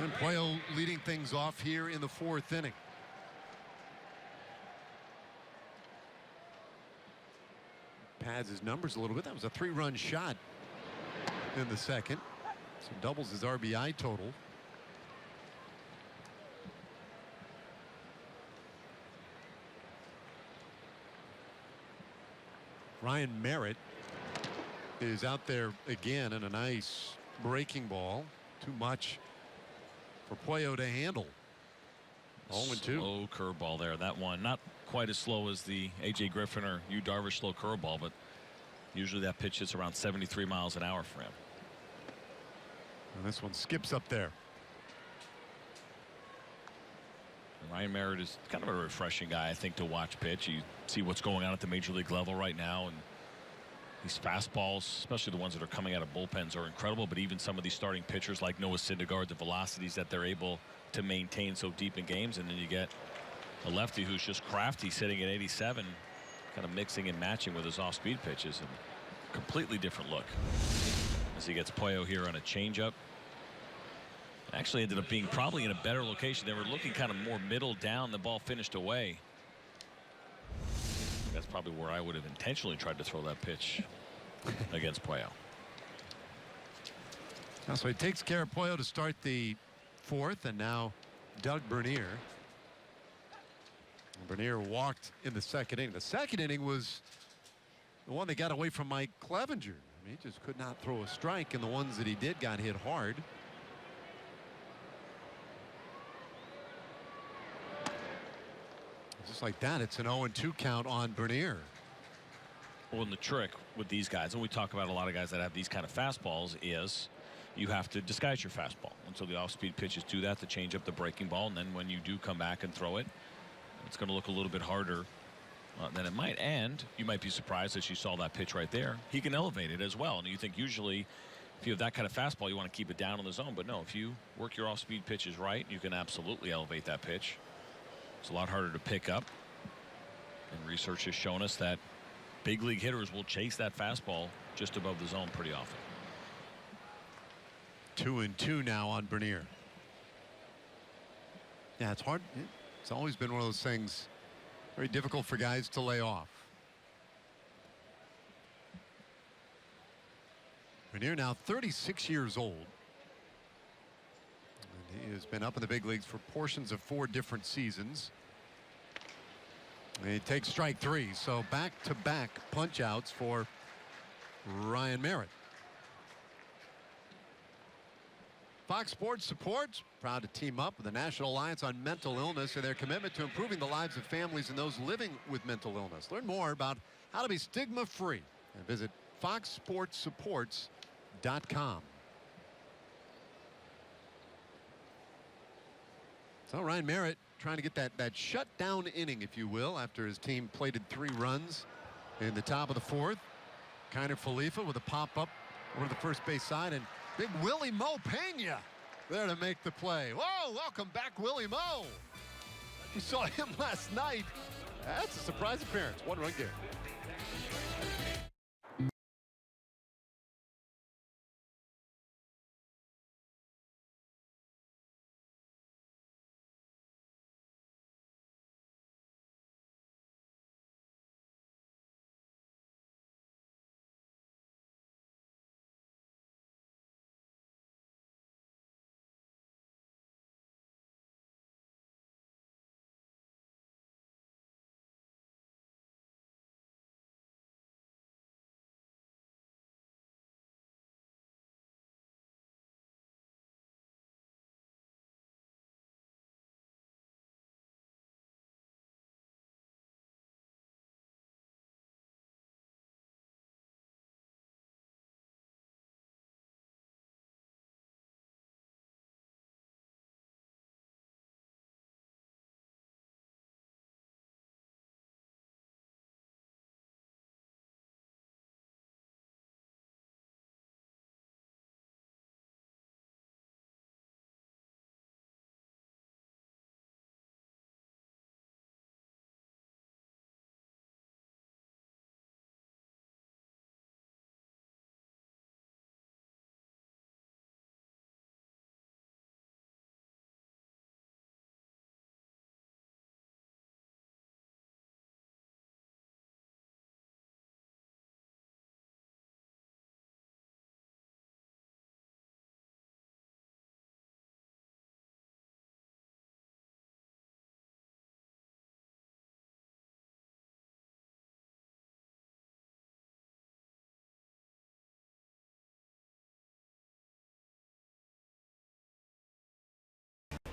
And Puello leading things off here in the 4th inning. Pads his numbers a little bit. That was a 3-run shot in the 2nd. So doubles his RBI total. Ryan Merritt is out there again in a nice breaking ball. Too much for Puello to handle. 0-2. Slow curveball there. That one not quite as slow as the A.J. Griffin or Yu Darvish slow curveball, but usually that pitch hits around 73 miles an hour for him. And this one skips up there. Ryan Merritt is kind of a refreshing guy, I think, to watch pitch. You see what's going on at the major league level right now, and these fastballs, especially the ones that are coming out of bullpens, are incredible. But even some of these starting pitchers like Noah Syndergaard, the velocities that they're able to maintain so deep in games, and then you get a lefty who's just crafty, sitting at 87, kind of mixing and matching with his off-speed pitches, and completely different look as he gets Puello here on a changeup. Actually ended up being probably in a better location. They were looking kind of more middle down. The ball finished away. That's probably where I would have intentionally tried to throw that pitch against Puello. So he takes care of Puello to start the fourth, and now Doug Bernier. Bernier walked in the second inning. The second inning was the one that got away from Mike Clevenger. I mean, he just could not throw a strike, and the ones that he did got hit hard. Just like that, it's an 0-2 count on Bernier. Well, and the trick with these guys, and we talk about a lot of guys that have these kind of fastballs, is you have to disguise your fastball. And so the off-speed pitches do that to change up the breaking ball. And then when you do come back and throw it, it's going to look a little bit harder than it might. And you might be surprised as you saw that pitch right there. He can elevate it as well. And you think usually if you have that kind of fastball, you want to keep it down in the zone. But no, if you work your off-speed pitches right, you can absolutely elevate that pitch. It's a lot harder to pick up, and research has shown us that big league hitters will chase that fastball just above the zone pretty often. 2-2 now on Bernier. Yeah, it's hard. It's always been one of those things very difficult for guys to lay off. Bernier now 36 years old. He has been up in the big leagues for portions of 4 different seasons. And he takes strike 3, so back-to-back punch-outs for Ryan Merritt. Fox Sports Supports, proud to team up with the National Alliance on Mental Illness and their commitment to improving the lives of families and those living with mental illness. Learn more about how to be stigma-free and visit foxsportssupports.com. So Ryan Merritt trying to get that shutdown inning, if you will, after his team plated 3 runs in the top of the 4th. Kiner Falefa with a pop-up over the first base side, and big Willie Mo Pena there to make the play. Whoa, welcome back, Willie Mo. You saw him last night. That's a surprise appearance. 1-run game.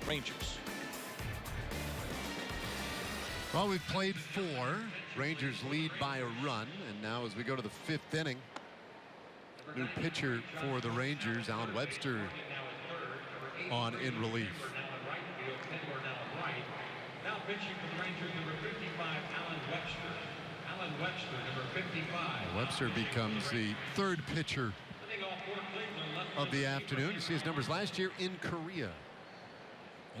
Rangers. Well, we've played 4. Rangers lead by a run, and now as we go to the 5th inning, new pitcher for the Rangers, Alan Webster, on in relief. Now pitching for the Rangers, number 55, Alan Webster. Alan Webster, number 55. Webster becomes the 3rd pitcher of the afternoon. You see his numbers last year in Korea.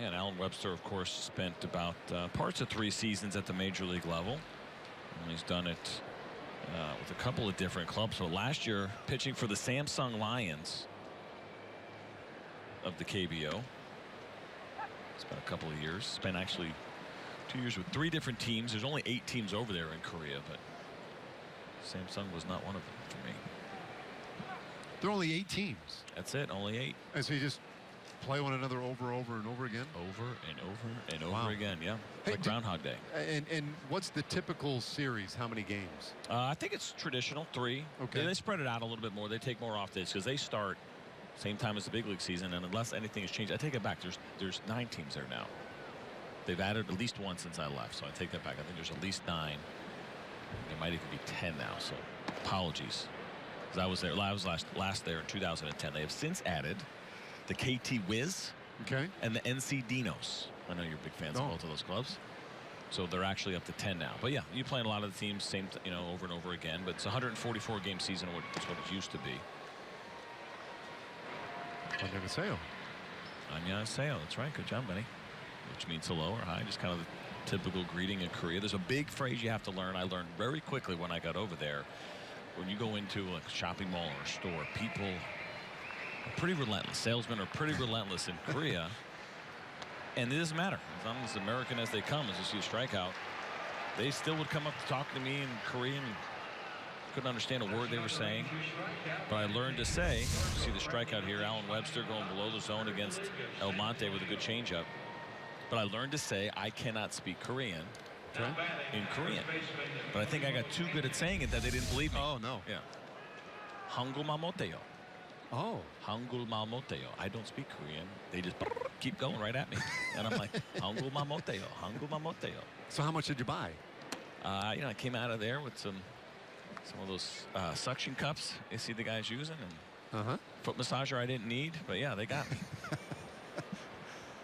Yeah, and Alan Webster, of course, spent about parts of 3 seasons at the major league level. And he's done it with a couple of different clubs. So last year, pitching for the Samsung Lions of the KBO. Spent a couple of years. Spent actually 2 years with 3 different teams. There's only 8 teams over there in Korea, but Samsung was not one of them for me. There are only 8 teams. That's it, only 8. And so you just play one another over and over again? Over and over and over Wow. again, yeah. It's Hey, like Groundhog Day. And what's the typical series? How many games? I think it's traditional, 3. Okay. They spread it out a little bit more. They take more off days because they start same time as the big league season, and unless anything has changed, I take it back. There's 9 teams there now. They've added at least 1 since I left, so I take that back. I think there's at least 9. It might even be 10 now, so apologies. Because I was there. I was last there in 2010. They have since added the KT Wiz and the NC Dinos. I know you're big fans of both of those clubs. So they're actually up to 10 now. But yeah, you play in a lot of the teams, same, over and over again. But it's a 144 game season, is what it used to be. Annyeonghaseyo. Annyeonghaseyo. That's right. Good job, Benny. Which means hello or hi, just kind of the typical greeting in Korea. There's a big phrase you have to learn. I learned very quickly when I got over there. When you go into a shopping mall or a store, people are pretty relentless. Salesmen are pretty relentless in Korea. And it doesn't matter. As long as American as they come, as you see a strikeout, they still would come up to talk to me in Korean. Couldn't understand a word they were saying. But I learned to say, you see the strikeout here, Alan Webster going below the zone against El Monte with a good changeup. But I learned to say I cannot speak Korean in Korean. But I think I got too good at saying it that they didn't believe me. Oh, no. Yeah. Hangul Mamoteo. Oh. Hangul Mamoteo. I don't speak Korean. They just keep going right at me. And I'm like, Hangul Mamoteo. Hangul Mamoteo. So how much did you buy? I came out of there with some of those suction cups you see the guys using, and foot massager I didn't need, but yeah, they got me.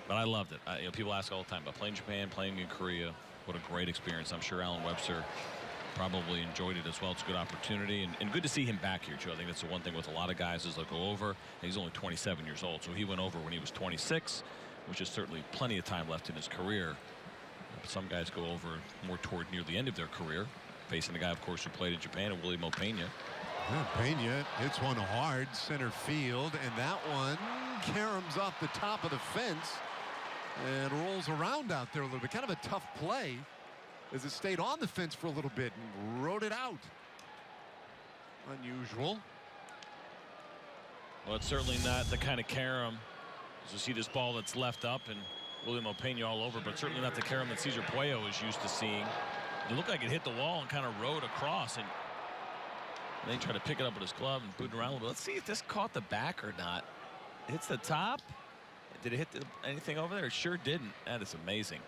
But I loved it. People ask all the time about playing Japan, playing in Korea. What a great experience. I'm sure Alan Webster probably enjoyed it as well. It's a good opportunity, and good to see him back here too. I think that's the one thing with a lot of guys is they'll go over. He's only 27 years old, so he went over when he was 26, which is certainly plenty of time left in his career. Some guys go over more toward near the end of their career, facing the guy, of course, who played in Japan, Willie Mo Pena. Yeah, Pena hits one hard center field, and that one caroms off the top of the fence and rolls around out there a little bit. Kind of a tough play as it stayed on the fence for a little bit and rode it out. Unusual. Well, it's certainly not the kind of carom as you see this ball that's left up and William Opeña all over, but certainly not the carom that Cesar Puello is used to seeing. It looked like it hit the wall and kind of rode across, and then he tried to pick it up with his glove and boot it around a little bit. Let's see if this caught the back or not. It hits the top. Did it hit anything over there? It sure didn't. That is amazing.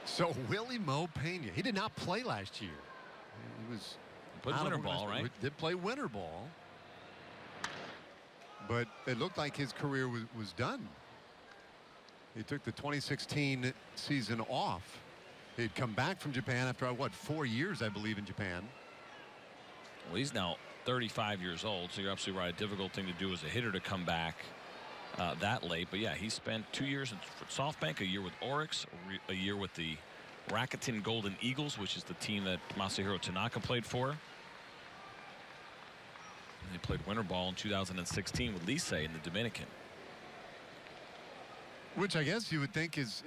So Willie Mo Pena, he did not play last year. He was played winter ball, right? Did play winter ball, but it looked like his career was done. He took the 2016 season off. He'd come back from Japan after what, 4 years, I believe, in Japan. Well, he's now 35 years old, so you're absolutely right. A difficult thing to do as a hitter to come back that late. But yeah, he spent 2 years in SoftBank, a year with Oryx, a year with the Rakuten Golden Eagles, which is the team that Masahiro Tanaka played for. And he played winter ball in 2016 with Licey in the Dominican. Which I guess you would think is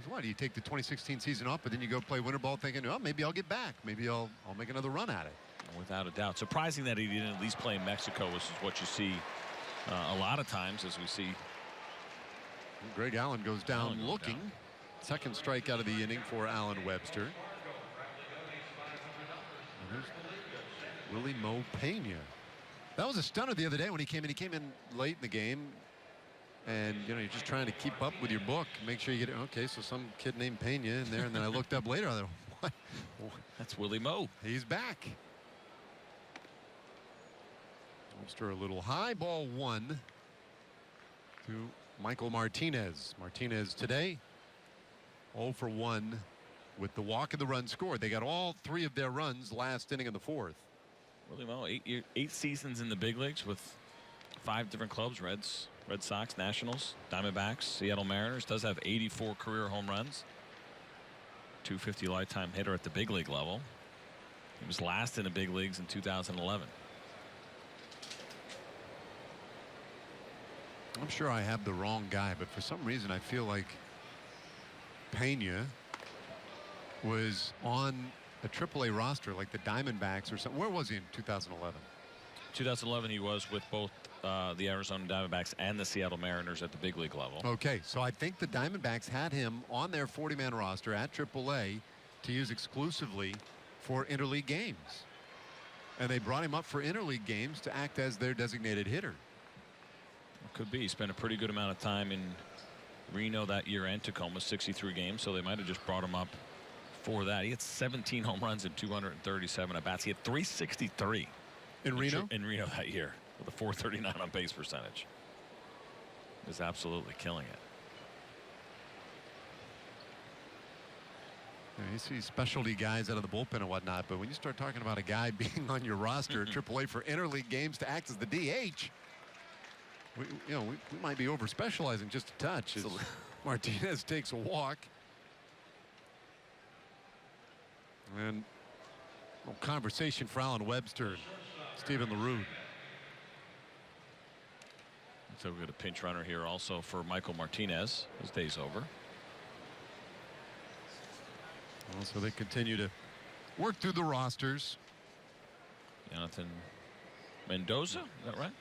what? You take the 2016 season off, but then you go play winter ball thinking, oh, maybe I'll get back. Maybe I'll make another run at it. Without a doubt. Surprising that he didn't at least play in Mexico, which is what you see a lot of times, as we see. Greg Allen goes down looking. Second strike out of the inning for Alan Webster. Willie Mo Pena. That was a stunner the other day when he came in. He came in late in the game And, you know, you're just trying to keep up with your book. Make sure you get it. Okay, so some kid named Pena in there. And then I looked up later. I thought, what? That's Willie Moe. He's back. Webster a little high. Ball 1 to Michael Martinez. Martinez today 0 for 1 with the walk and the run scored. They got all 3 of their runs last inning of the 4th. Willie Moe, 8 seasons in the big leagues with 5 different clubs: Reds, Red Sox, Nationals, Diamondbacks, Seattle Mariners. Does have 84 career home runs. 250 lifetime hitter at the big league level. He was last in the big leagues in 2011. I'm sure I have the wrong guy, but for some reason I feel like Pena was on a AAA roster like the Diamondbacks or something. Where was he in 2011? 2011 he was with both the Arizona Diamondbacks and the Seattle Mariners at the big league level. Okay, so I think the Diamondbacks had him on their 40-man roster at AAA to use exclusively for interleague games. And they brought him up for interleague games to act as their designated hitter. Could be. He spent a pretty good amount of time in Reno that year and Tacoma, 63 games, so they might have just brought him up for that. He had 17 home runs and 237 at bats. He had 363 in Reno that year with a 439 on base percentage. He was absolutely killing it. Yeah, you see specialty guys out of the bullpen and whatnot, but when you start talking about a guy being on your roster at AAA for interleague games to act as the DH, we might be over specializing just a touch as Martinez takes a walk. And conversation for Alan Webster and Stephen LaRue. So we got a pinch runner here also for Michael Martinez. His day's over. Well, so they continue to work through the rosters. Jonathan Mendoza, is that right?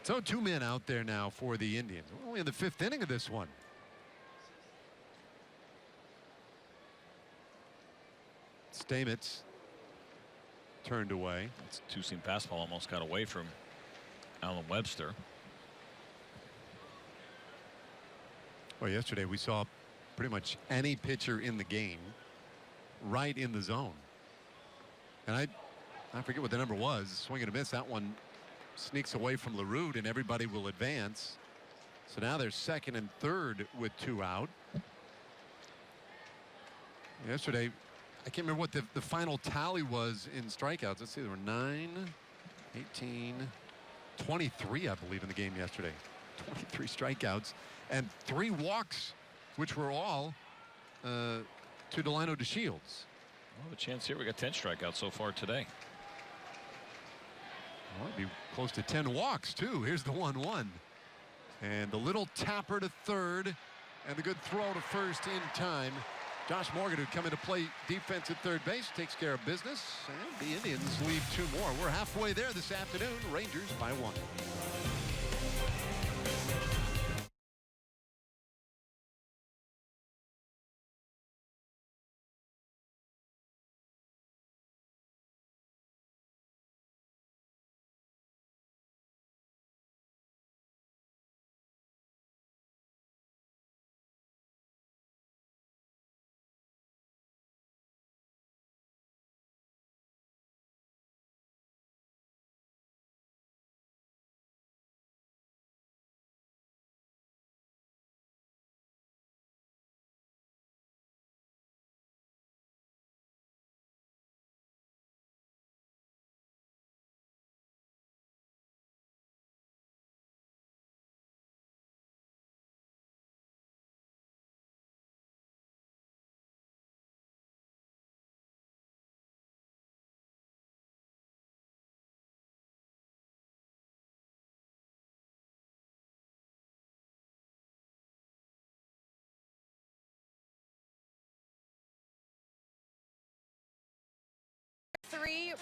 So 2 men out there now for the Indians. We're only in the 5th inning of this one. Stamets turned away. That's a 2-seam fastball, almost got away from Alan Webster. Well, yesterday we saw pretty much any pitcher in the game right in the zone. And I forget what the number was. Swing and a miss. That one sneaks away from LaRue, and everybody will advance. So now they're 2nd and 3rd with 2 out. Yesterday, I can't remember what the final tally was in strikeouts. Let's see, there were 9, 18, 23, I believe, in the game yesterday. 23 strikeouts and 3 walks, which were all to Delino DeShields. Well, the chance here, we got 10 strikeouts so far today. Well, it'd be close to 10 walks too. Here's the 1-1, and the little tapper to third, and the good throw to first in time. Josh Morgan, who'd come in to play defense at third base, takes care of business, and the Indians lead 2 more. We're halfway there this afternoon. Rangers by 1.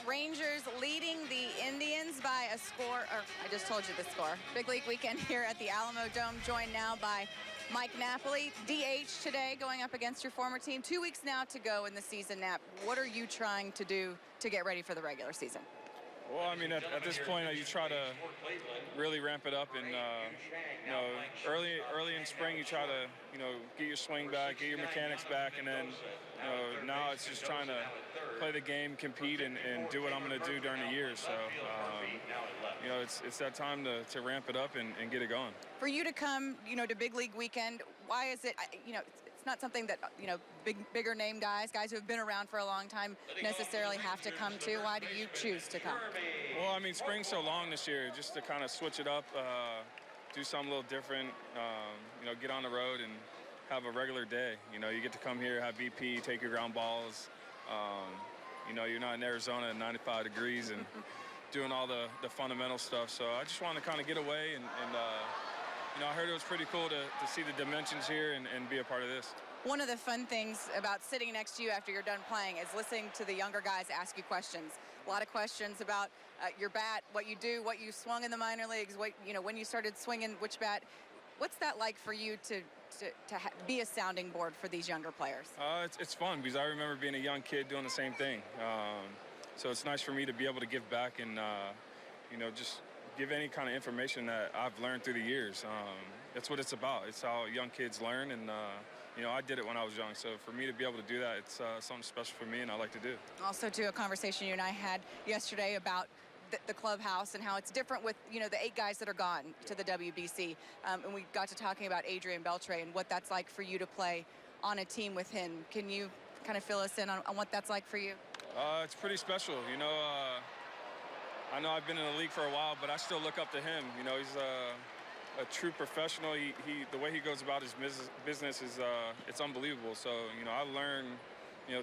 Rangers leading the Indians by a score, or I just told you the score. Big league weekend here at the Alamo Dome, joined now by Mike Napoli, DH today, going up against your former team. 2 weeks now to go in the season, Nap. What are you trying to do to get ready for the regular season? Well, I mean, at this point, you try to really ramp it up, and early in spring, you try to get your swing back, get your mechanics back, and then now it's just trying to play the game, compete, and do what I'm going to do during the year. So it's that time to ramp it up and get it going. For you to come, to Big League Weekend, why is it, it's not something that, bigger name guys who have been around for a long time necessarily have to come to? Why do you choose to come? Well, I mean, spring's so long this year, just to kind of switch it up, do something a little different, get on the road and have a regular day. You get to come here, have BP, take your ground balls. You're not in Arizona at 95 degrees and doing all the fundamental stuff. So I just wanted to kind of get away and I heard it was pretty cool to see the dimensions here and be a part of this. One of the fun things about sitting next to you after you're done playing is listening to the younger guys ask you questions. A lot of questions about your bat, what you do, what you swung in the minor leagues, when you started swinging, which bat. What's that like for you to be a sounding board for these younger players? It's fun because I remember being a young kid doing the same thing. So it's nice for me to be able to give back and, just give any kind of information that I've learned through the years. That's what it's about. It's how young kids learn, and I did it when I was young. So for me to be able to do that, it's something special for me, and I like to do. Also, to a conversation you and I had yesterday about the clubhouse and how it's different with the 8 guys that are gone to the WBC, and we got to talking about Adrian Beltre and what that's like for you to play on a team with him. Can you kind of fill us in on what that's like for you? It's pretty special. I know I've been in the league for a while, but I still look up to him. He's a true professional. The way he goes about his business is it's unbelievable. So I learn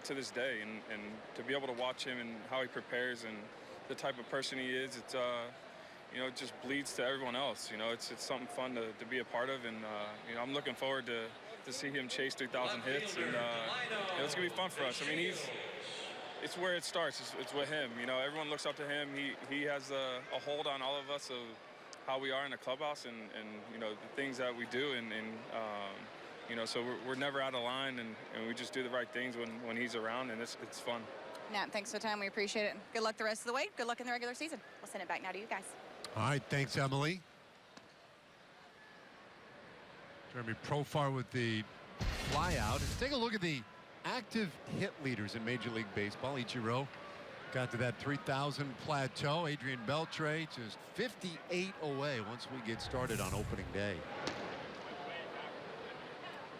to this day, and to be able to watch him and how he prepares and the type of person he is, it's it just bleeds to everyone else. It's something fun to be a part of, and I'm looking forward to see him chase 3,000 hits, and it's gonna be fun for us. I mean, it's where it starts. It's with him. Everyone looks up to him. He has a hold on all of us of how we are in the clubhouse and the things that we do, and so we're never out of line, and we just do the right things when he's around, and it's fun. Nat, thanks for the time. We appreciate it. Good luck the rest of the way. Good luck in the regular season. We'll send it back now to you guys. All right, thanks, Emily. Jeremy Profar with the fly out. Let's take a look at the active hit leaders in Major League Baseball. Ichiro got to that 3,000 plateau. Adrian Beltre just 58 away once we get started on opening day.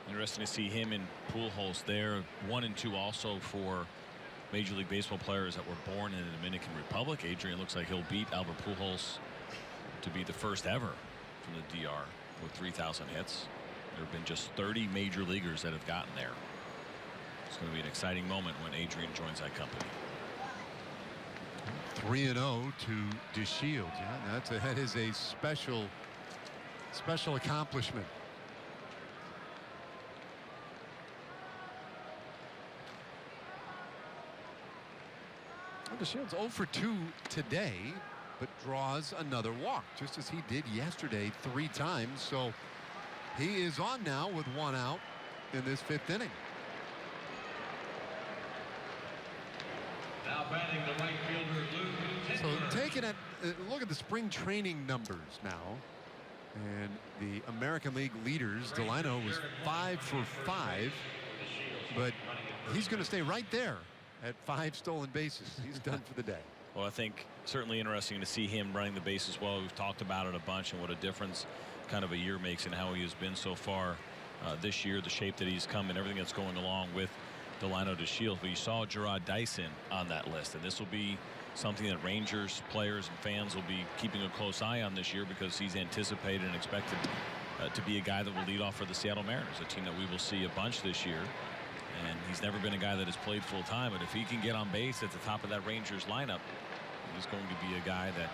Interesting to see him in Pujols there. 1 and 2 also for Major League Baseball players that were born in the Dominican Republic. Adrian looks like he'll beat Albert Pujols to be the first ever from the DR with 3,000 hits. There have been just 30 major leaguers that have gotten there. It's going to be an exciting moment when Adrian joins that company. 3-0 to DeShields. Yeah, that is a special accomplishment. DeShields 0 for 2 today, but draws another walk, just as he did yesterday 3 times. So he is on now with 1 out in this 5th inning. Now batting the right fielder, Luke. So taking a look at the spring training numbers now, and the American League leaders, Delino was 5 for 5, but he's going to stay right there at 5 stolen bases. He's done for the day. Well, I think certainly interesting to see him running the bases well. We've talked about it a bunch and what a difference kind of a year makes in how he has been so far this year, the shape that he's come and everything that's going along with Delino DeShields. But you saw Gerard Dyson on that list, and this will be something that Rangers players and fans will be keeping a close eye on this year, because he's anticipated and expected to be a guy that will lead off for the Seattle Mariners, a team that we will see a bunch this year. And he's never been a guy that has played full time, but if he can get on base at the top of that Rangers lineup, he's going to be a guy that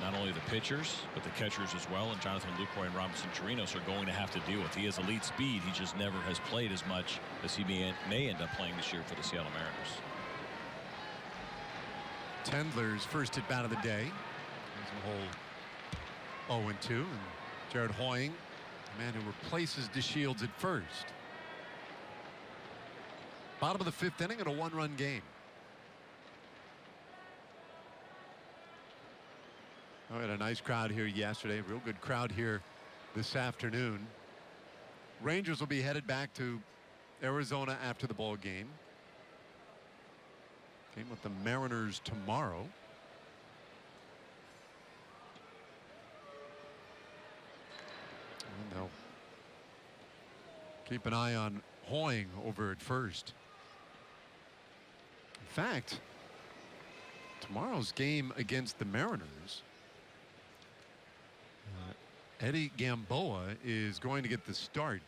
not only the pitchers but the catchers as well, and Jonathan Lucroy and Robinson Chirinos are going to have to deal with. He has elite speed. He just never has played as much as he may end up playing this year for the Seattle Mariners. Tendler's first at bat of the day. He's a whole 0-2, and Jared Hoying man who replaces DeShields at first. Bottom of the 5th inning and a 1-run game. We had a nice crowd here yesterday. Real good crowd here this afternoon. Rangers will be headed back to Arizona after the ball game. Game with the Mariners tomorrow. And they'll keep an eye on Hoying over at first. In fact, tomorrow's game against the Mariners, Eddie Gamboa is going to get the start.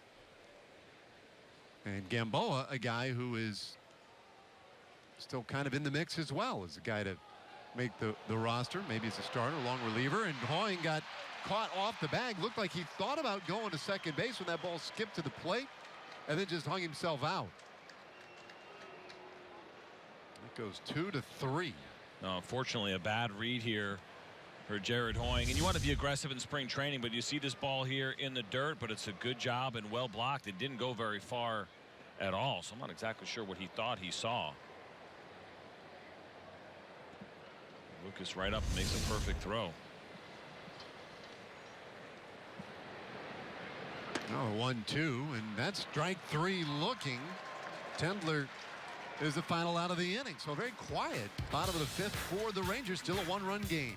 And Gamboa, a guy who is still kind of in the mix as well, as a guy to make the roster, maybe as a starter, long reliever. And Hoying got caught off the bag. Looked like he thought about going to second base when that ball skipped to the plate and then just hung himself out. It goes 2-3. No, unfortunately, a bad read here for Jared Hoying. And you want to be aggressive in spring training, but you see this ball here in the dirt, but it's a good job and well blocked. It didn't go very far at all, so I'm not exactly sure what he thought he saw. Lucas right up, makes a perfect throw. Oh, 1-2, and that's strike 3 looking. Tendler is the final out of the inning, so very quiet bottom of the 5th for the Rangers. Still a 1-run game.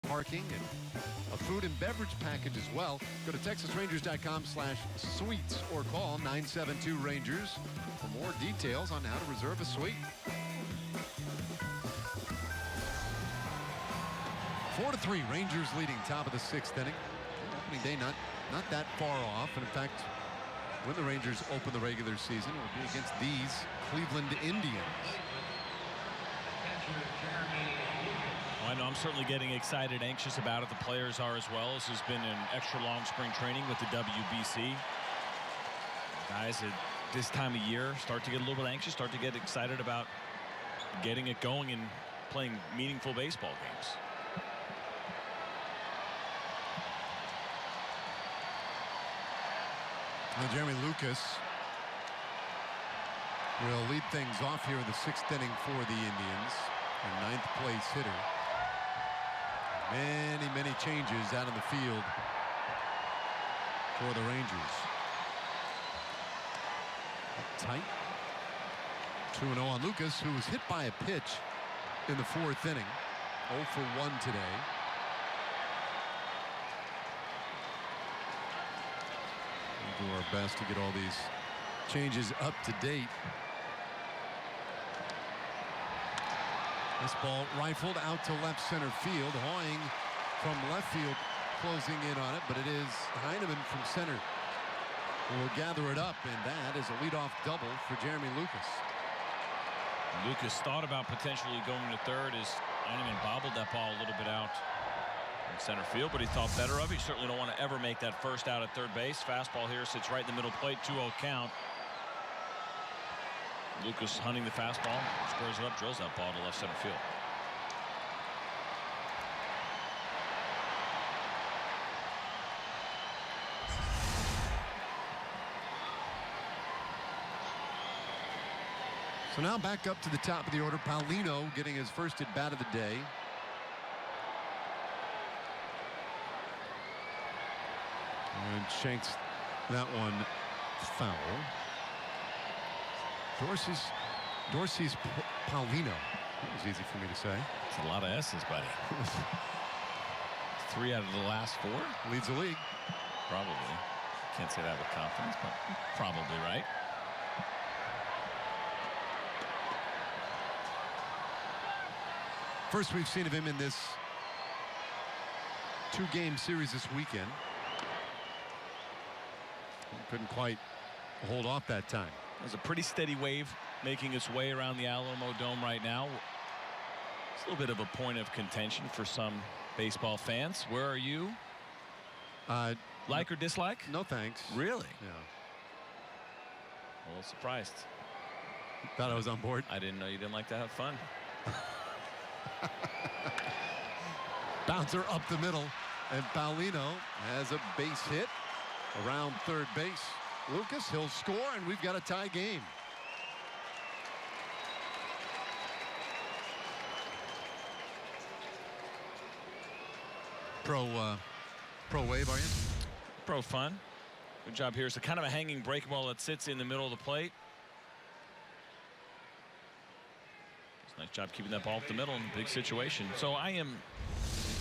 Parking and a food and beverage package as well. Go to TexasRangers.com/suites or call 972-RANGERS for more details on how to reserve a suite. 4-3, Rangers leading, top of the 6th inning. Opening day not that far off, and in fact, when the Rangers open the regular season, it will be against these Cleveland Indians. I know I'm certainly getting excited, anxious about it. The players are as well. This has been an extra long spring training with the WBC. Guys at this time of year start to get a little bit anxious, start to get excited about getting it going and playing meaningful baseball games. Well, Jeremy Lucas will lead things off here in the 6th inning for the Indians, a 9th place hitter. Many changes out in the field for the Rangers. Tight. 2-0 on Lucas, who was hit by a pitch in the 4th inning. 0 for 1 today. We'll do our best to get all these changes up to date. This ball rifled out to left center field. Hoying from left field closing in on it, but it is Heineman from center will gather it up, and that is a leadoff double for Jeremy Lucas. Lucas thought about potentially going to third as Heineman bobbled that ball a little bit out in center field, but he thought better of it. You certainly don't want to ever make that first out at third base. Fastball here sits right in the middle plate, 2-0 count. Lucas hunting the fastball, squares it up, drills that ball to left center field. So now back up to the top of the order. Paulino getting his first at bat of the day. And shanks that one foul. Dorsey's Paulino. That was easy for me to say. It's a lot of S's, buddy. 3 out of the last 4. Leads the league. Probably. Can't say that with confidence, but probably right. First we've seen of him in this 2-game series this weekend. Couldn't quite hold off that time. There's a pretty steady wave making its way around the Alamo Dome right now. It's a little bit of a point of contention for some baseball fans. Where are you? Like or dislike? No thanks. Really? Yeah. A little surprised. Thought I was on board. I didn't know you didn't like to have fun. Bouncer up the middle, and Paulino has a base hit around third base. Lucas, he'll score, and we've got a tie game. Pro wave, are you? Pro fun. Good job here. It's a kind of a hanging break ball that sits in the middle of the plate. Nice job keeping that ball up the middle in a big situation. So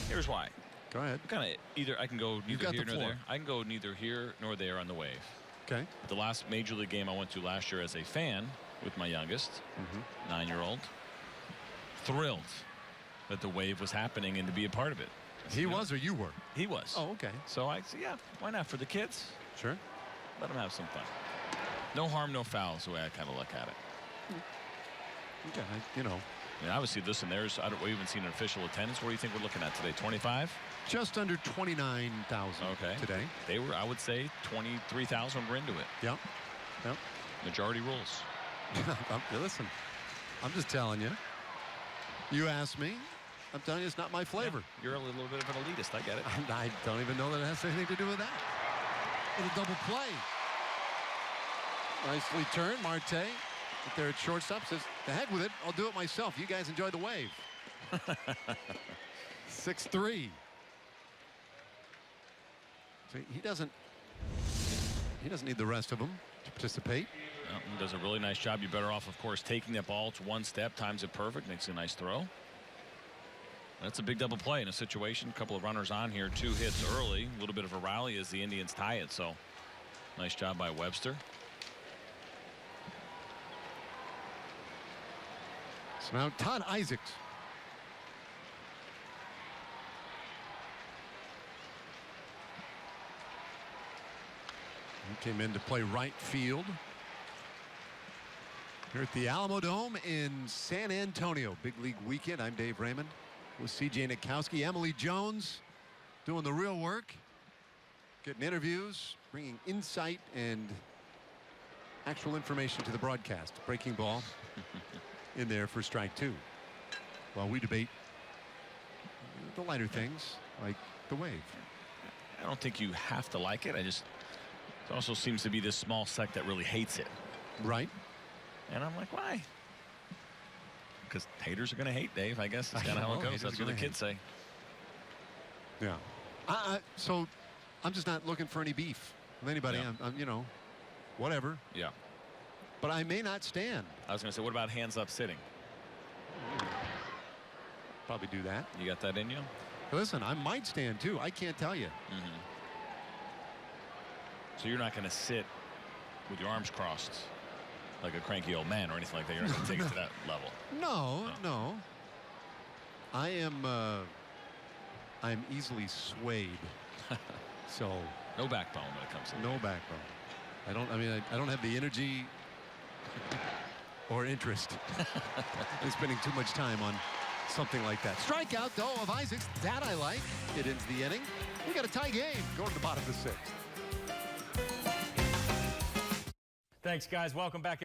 here's why. Go ahead. Kind of either I can go neither here nor there. I can go neither here nor there on the wave. Okay. The last major league game I went to last year as a fan with my youngest 9-year-old, thrilled that the wave was happening and to be a part of it. He was, or you were? He was. Oh, okay. So I said, yeah, why not for the kids? Sure. Let them have some fun. No harm, no foul is the way I kind of look at it. Okay, you know. I mean, obviously, listen, we haven't seen an official attendance. What do you think we're looking at today? 25? Just under 29,000 today. They were, I would say, 23,000 were into it. Yep. Majority rules. Listen, I'm just telling you. You asked me. I'm telling you, it's not my flavor. Yeah, you're a little bit of an elitist. I get it. I don't even know that it has anything to do with that. Little double play. Nicely turned. Marte there at shortstop says, "The heck with it. I'll do it myself. You guys enjoy the wave." 6-3. So he doesn't need the rest of them to participate. He does a really nice job. You're better off, of course, taking that ball. It's one step, times it perfect, makes a nice throw. That's a big double play in a situation. A couple of runners on here, 2 hits early. A little bit of a rally as the Indians tie it. So nice job by Webster. So now Todd Isaacs. He came in to play right field here at the Alamo Dome in San Antonio. Big league weekend. I'm Dave Raymond with CJ Nikowski. Emily Jones doing the real work, getting interviews, bringing insight and actual information to the broadcast. Breaking ball in there for strike 2 while we debate the lighter things like the wave. I don't think you have to like it. It also seems to be this small sect that really hates it. Right. And I'm like, why? Because haters are going to hate, Dave. I guess that's kind of how it goes. That's what the kids say. Yeah. So I'm just not looking for any beef with anybody. Yeah. I'm you know, whatever. Yeah. But I may not stand. I was going to say, what about hands up sitting? Probably do that. You got that in you? Listen, I might stand too. I can't tell you. So you're not going to sit with your arms crossed like a cranky old man or anything like that. You're not going to take it to that level. No. I am easily swayed. So no backbone when it comes to no backbone. I don't have the energy or interest in spending too much time on something like that. Strikeout, though, of Isaacs. That I like. It ends the inning. We got a tie game going to the bottom of the 6th. Thanks, guys. Welcome back.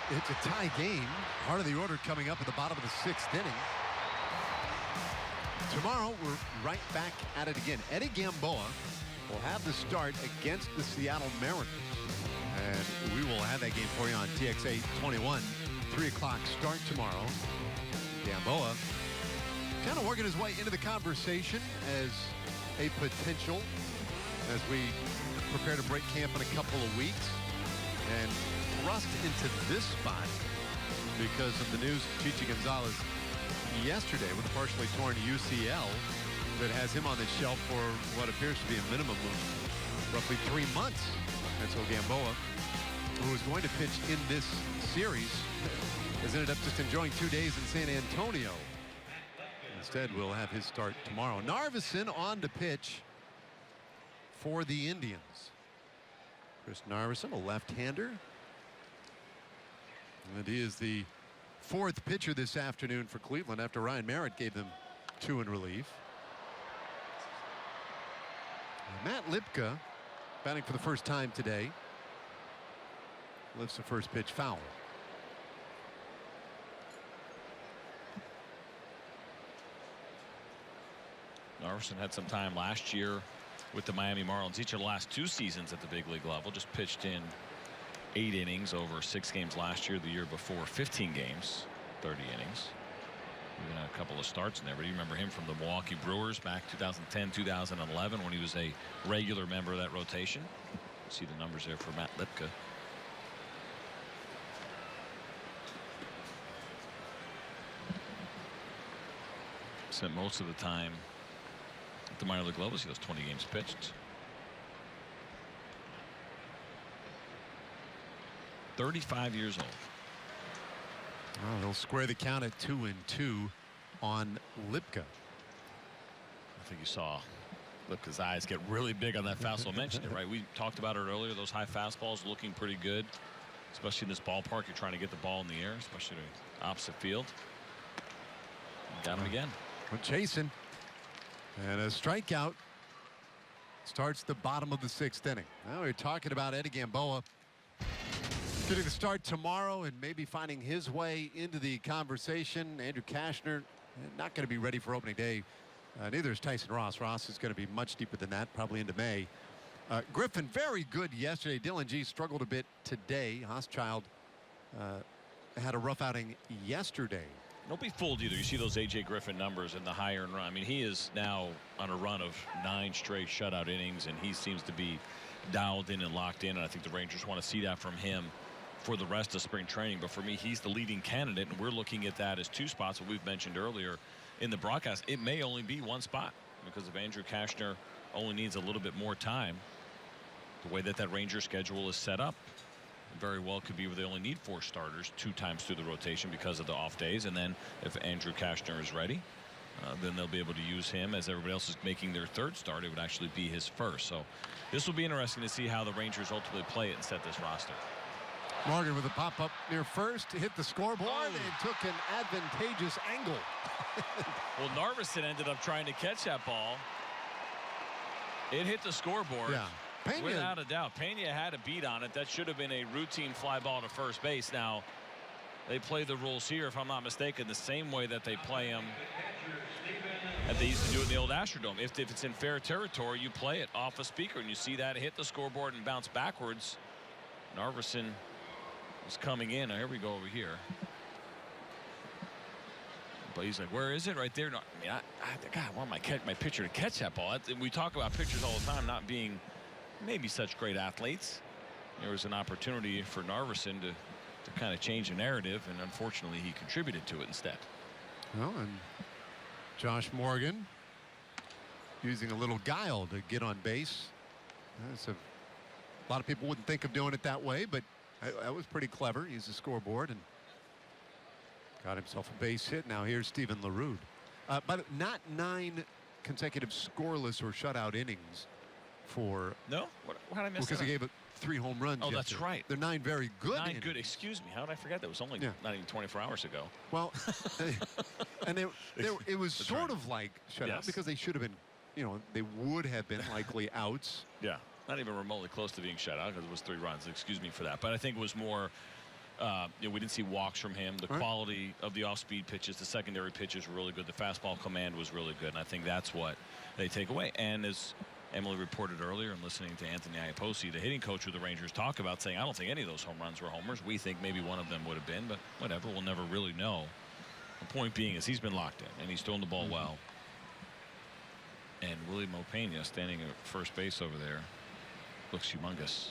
It's a tie game. Heart of the order coming up at the bottom of the 6th inning. Tomorrow, we're right back at it again. Eddie Gamboa will have the start against the Seattle Mariners. And we will have that game for you on TXA 21. 3 o'clock start tomorrow. Gamboa kind of working his way into the conversation as a potential as we prepare to break camp in a couple of weeks. And thrust into this spot because of the news of Chichi Gonzalez yesterday with a partially torn UCL that has him on the shelf for what appears to be a minimum of roughly 3 months. And so Gamboa, who was going to pitch in this series, has ended up just enjoying 2 days in San Antonio. Instead, we'll have his start tomorrow. Narveson on to pitch for the Indians. Chris Narveson, a left-hander. And he is the 4th pitcher this afternoon for Cleveland after Ryan Merritt gave them 2 in relief. And Matt Lipka batting for the first time today. Lifts the first pitch foul. Narveson had some time last year with the Miami Marlins. Each of the last 2 seasons at the big league level, just pitched in 8 innings over 6 games last year. The year before 15 games, 30 innings. Even a couple of starts in there, but you remember him from the Milwaukee Brewers back 2010 2011 when he was a regular member of that rotation. See the numbers there for Matt Lipka. Spent most of the time at the minor league levels. He has 20 games pitched. 35 years old. Oh, they'll square the count at 2-2 on Lipka. I think you saw Lipka's eyes get really big on that fastball. Mentioned it, right? We talked about it earlier. Those high fastballs looking pretty good, especially in this ballpark. You're trying to get the ball in the air, especially the opposite field. Got him again. We're chasing. And a strikeout starts the bottom of the 6th inning. Now we're talking about Eddie Gamboa getting the start tomorrow and maybe finding his way into the conversation. Andrew Cashner not going to be ready for opening day. Neither is Tyson Ross. Ross is going to be much deeper than that, probably into May. Griffin, very good yesterday. Dylan G struggled a bit today. Hochschild had a rough outing yesterday. Don't be fooled either. You see those A.J. Griffin numbers in the higher and run. I mean, he is now on a run of 9 straight shutout innings, and he seems to be dialed in and locked in. And I think the Rangers want to see that from him for the rest of spring training. But for me, he's the leading candidate, and we're looking at that as 2 spots that we've mentioned earlier in the broadcast. It may only be 1 spot because if Andrew Cashner only needs a little bit more time, the way that Ranger schedule is set up, very well could be where they only need 4 starters 2 times through the rotation because of the off days. And then if Andrew Cashner is ready, then they'll be able to use him as everybody else is making their 3rd start. It would actually be his 1st. So this will be interesting to see how the Rangers ultimately play it and set this roster. Morgan with a pop-up near first, hit the scoreboard and took an advantageous angle. Well, Narveson ended up trying to catch that ball. It hit the scoreboard. Yeah. Pena, without a doubt. Pena had a beat on it. That should have been a routine fly ball to first base. Now, they play the rules here, if I'm not mistaken, the same way that they play them that they used to do in the old Astrodome. If it's in fair territory, you play it off a speaker, and you see that hit the scoreboard and bounce backwards. Narveson is coming in. Here we go over here. But he's like, where is it? Right there. No, I mean, God, I want my pitcher to catch that ball. We talk about pitchers all the time not being maybe such great athletes. There was an opportunity for Narveson to kind of change the narrative, and unfortunately he contributed to it instead. Well, and Josh Morgan using a little guile to get on base. That's a lot of people wouldn't think of doing it that way, but that was pretty clever. He used the scoreboard and got himself a base hit. Now here's Stephen LaRue. But not 9 consecutive scoreless or shutout innings for. No? How did I miss that? Because he gave it 3 home runs. Oh, yesterday. that's right. They're 9 very good. 9 innings. good. Excuse me. How did I forget that? It was only not even 24 hours ago. Well, and it was sort of like shutout because they should have been, they would have been likely outs. Yeah. Not even remotely close to being shut out because it was 3 runs. Excuse me for that. But I think it was more, we didn't see walks from him. The quality of the off-speed pitches, the secondary pitches were really good. The fastball command was really good. And I think that's what they take away. And as Emily reported earlier, and listening to Anthony Iapoce, the hitting coach of the Rangers, talk about saying, I don't think any of those home runs were homers. We think maybe one of them would have been, but whatever. We'll never really know. The point being is he's been locked in, and he's throwing the ball well. And Willie Mopena standing at first base over there looks humongous.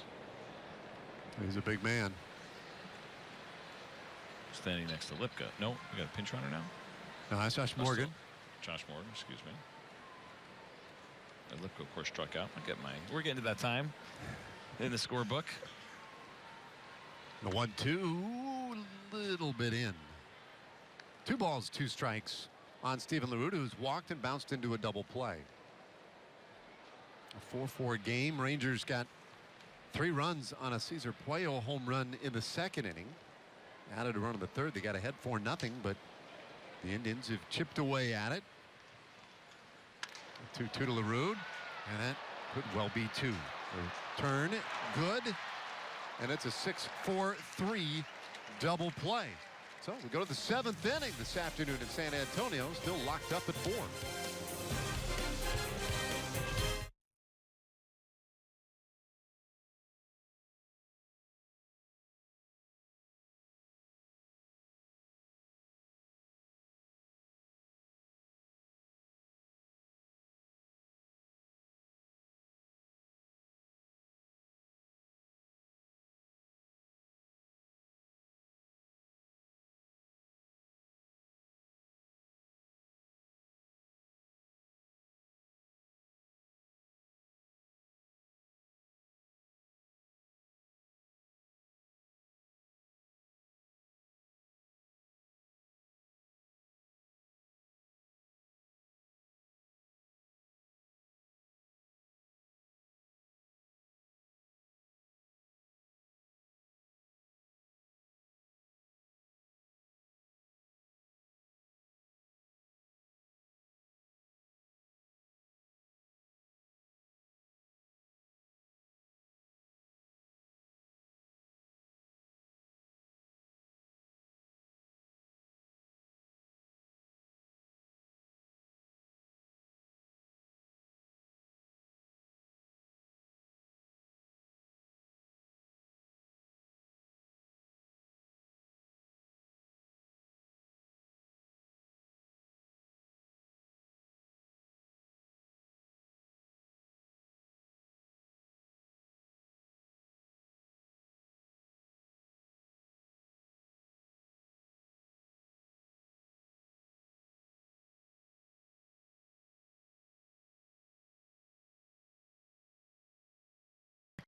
He's a big man. Standing next to Lipka. No, we got a pinch runner now. No, that's Josh Morgan. Josh Morgan, excuse me. And Lipka, of course, struck out. We're getting to that time in the scorebook. The 1-2, little bit in. 2 balls, 2 strikes on Stephen LaRue, who's walked and bounced into a double play. A 4-4 game. Rangers got 3 runs on a Cesar Puello home run in the 2nd inning. Added a run in the 3rd. They got ahead 4-0, but the Indians have chipped away at it. 2-2 to LaRue, and that could well be 2. The turn, good, and it's a 6-4-3 double play. So we go to the 7th inning this afternoon in San Antonio, still locked up at 4.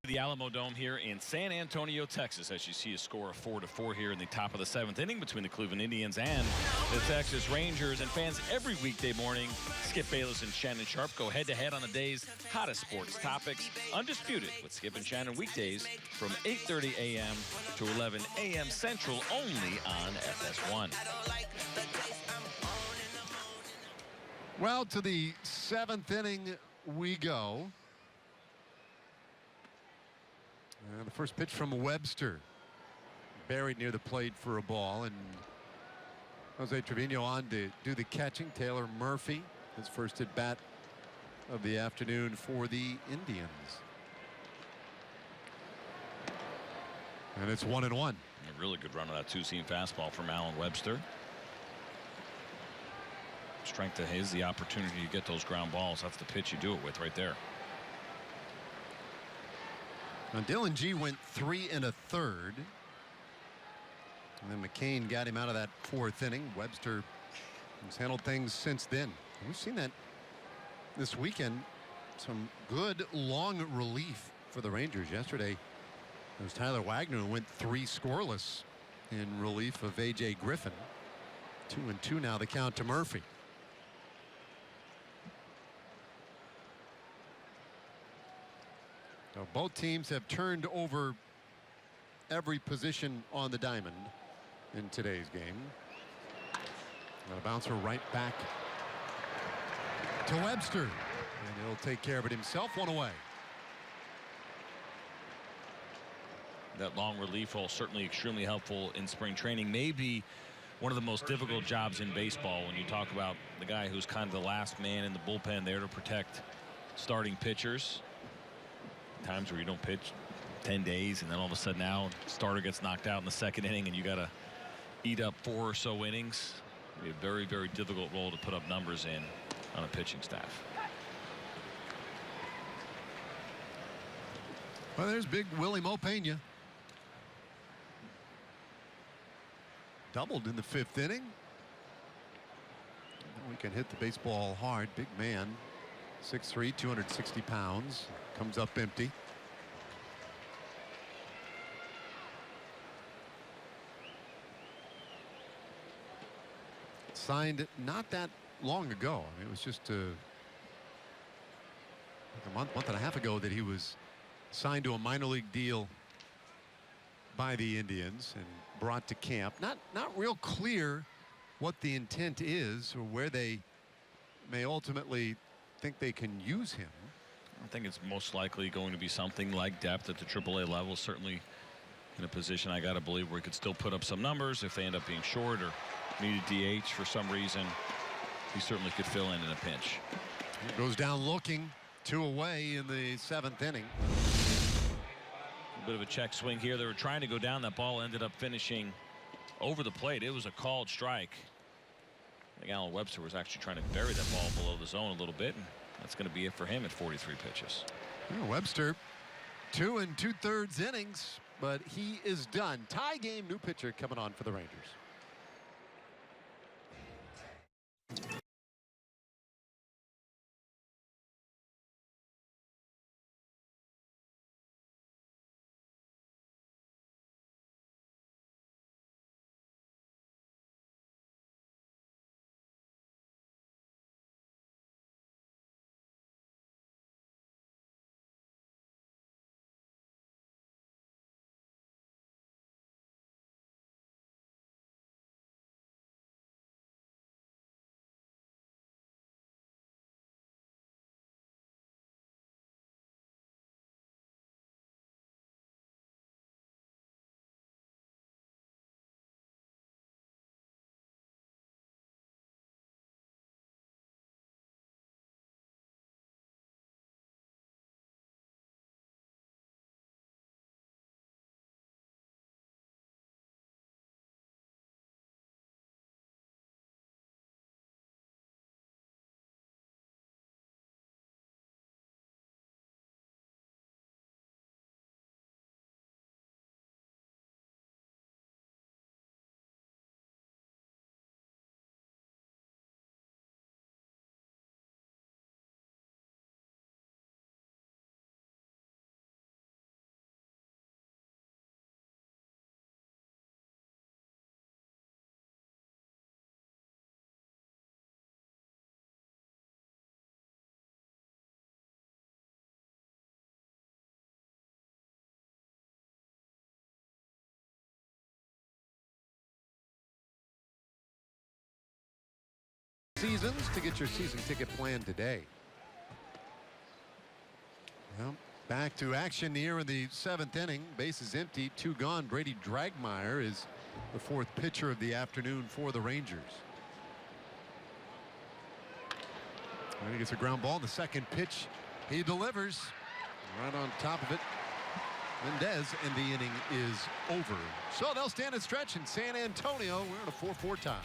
The Alamo Dome here in San Antonio, Texas, as you see a score of 4-4 here in the top of the 7th inning between the Cleveland Indians and the Texas Rangers. And fans, every weekday morning, Skip Bayless and Shannon Sharp go head-to-head on the day's hottest sports topics. Undisputed with Skip and Shannon weekdays from 8:30 a.m. to 11 a.m. Central, only on FS1. Well, to the 7th inning we go. And the first pitch from Webster. Buried near the plate for a ball, and Jose Trevino on to do the catching. Taylor Murphy, his first at bat of the afternoon for the Indians. And it's 1-1. A really good run of that two-seam fastball from Alan Webster. Strength of his, the opportunity to get those ground balls. That's the pitch you do it with right there. Now Dylan G went 3 1/3. And then McCain got him out of that 4th inning. Webster has handled things since then. We've seen that this weekend. Some good long relief for the Rangers. Yesterday it was Tyler Wagner who went 3 scoreless in relief of A.J. Griffin. 2-2 now, the count to Murphy. So both teams have turned over every position on the diamond in today's game. And a bouncer right back to Webster, and he'll take care of it himself. 1 away. That long relief role certainly extremely helpful in spring training. Maybe one of the most difficult jobs in baseball when you talk about the guy who's kind of the last man in the bullpen there to protect starting pitchers. Times where you don't pitch 10 days, and then all of a sudden now starter gets knocked out in the 2nd inning, and you got to eat up 4 or so innings. It'd be a very, very difficult role to put up numbers in on a pitching staff. Well, there's big Willie Mo Pena. Doubled in the 5th inning. We can hit the baseball hard. Big man, 6'3", 260 pounds. Comes up empty. Signed not that long ago. I mean, it was just a month and a half ago that he was signed to a minor league deal by the Indians and brought to camp. Not real clear what the intent is or where they may ultimately think they can use him. I think it's most likely going to be something like depth at the AAA level. Certainly in a position, I got to believe, where he could still put up some numbers if they end up being short or need a DH for some reason. He certainly could fill in a pinch. He goes down looking, 2 away in the 7th inning. A bit of a check swing here. They were trying to go down. That ball ended up finishing over the plate. It was a called strike. I think Alan Webster was actually trying to bury that ball below the zone a little bit, and that's going to be it for him at 43 pitches. Yeah, Webster 2 2/3 innings, but he is done. Tie game. New pitcher coming on for the Rangers. Seasons to get your season ticket plan today. Well, Back to action here in the 7th inning. Bases empty, 2 gone. Brady Dragmeyer is the 4th pitcher of the afternoon for the Rangers. I think it's a ground ball. The 2nd pitch he delivers right on top of it. Mendez, and the inning is over. So they'll stand and stretch in San Antonio. We're in a 4-4 tie.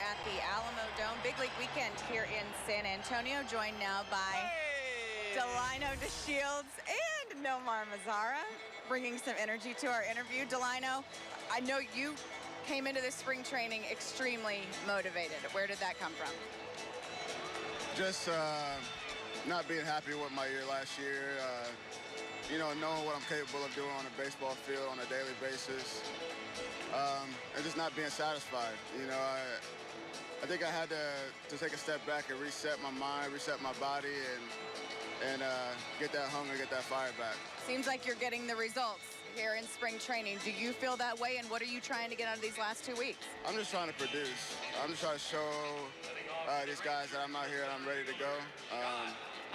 At the Alamo Dome, big league weekend here in San Antonio, joined now by Delino DeShields and Nomar Mazara, bringing some energy to our interview. Delino, I know you came into this spring training extremely motivated. Where did that come from? Just not being happy with my year last year. You know, knowing what I'm capable of doing on a baseball field on a daily basis, and just not being satisfied. You know, I think I had to take a step back and reset my mind, reset my body, and get that hunger, get that fire back. Seems like you're getting the results here in spring training. Do you feel that way, and what are you trying to get out of these last 2 weeks? I'm just trying to produce. I'm just trying to show these guys that I'm out here and I'm ready to go.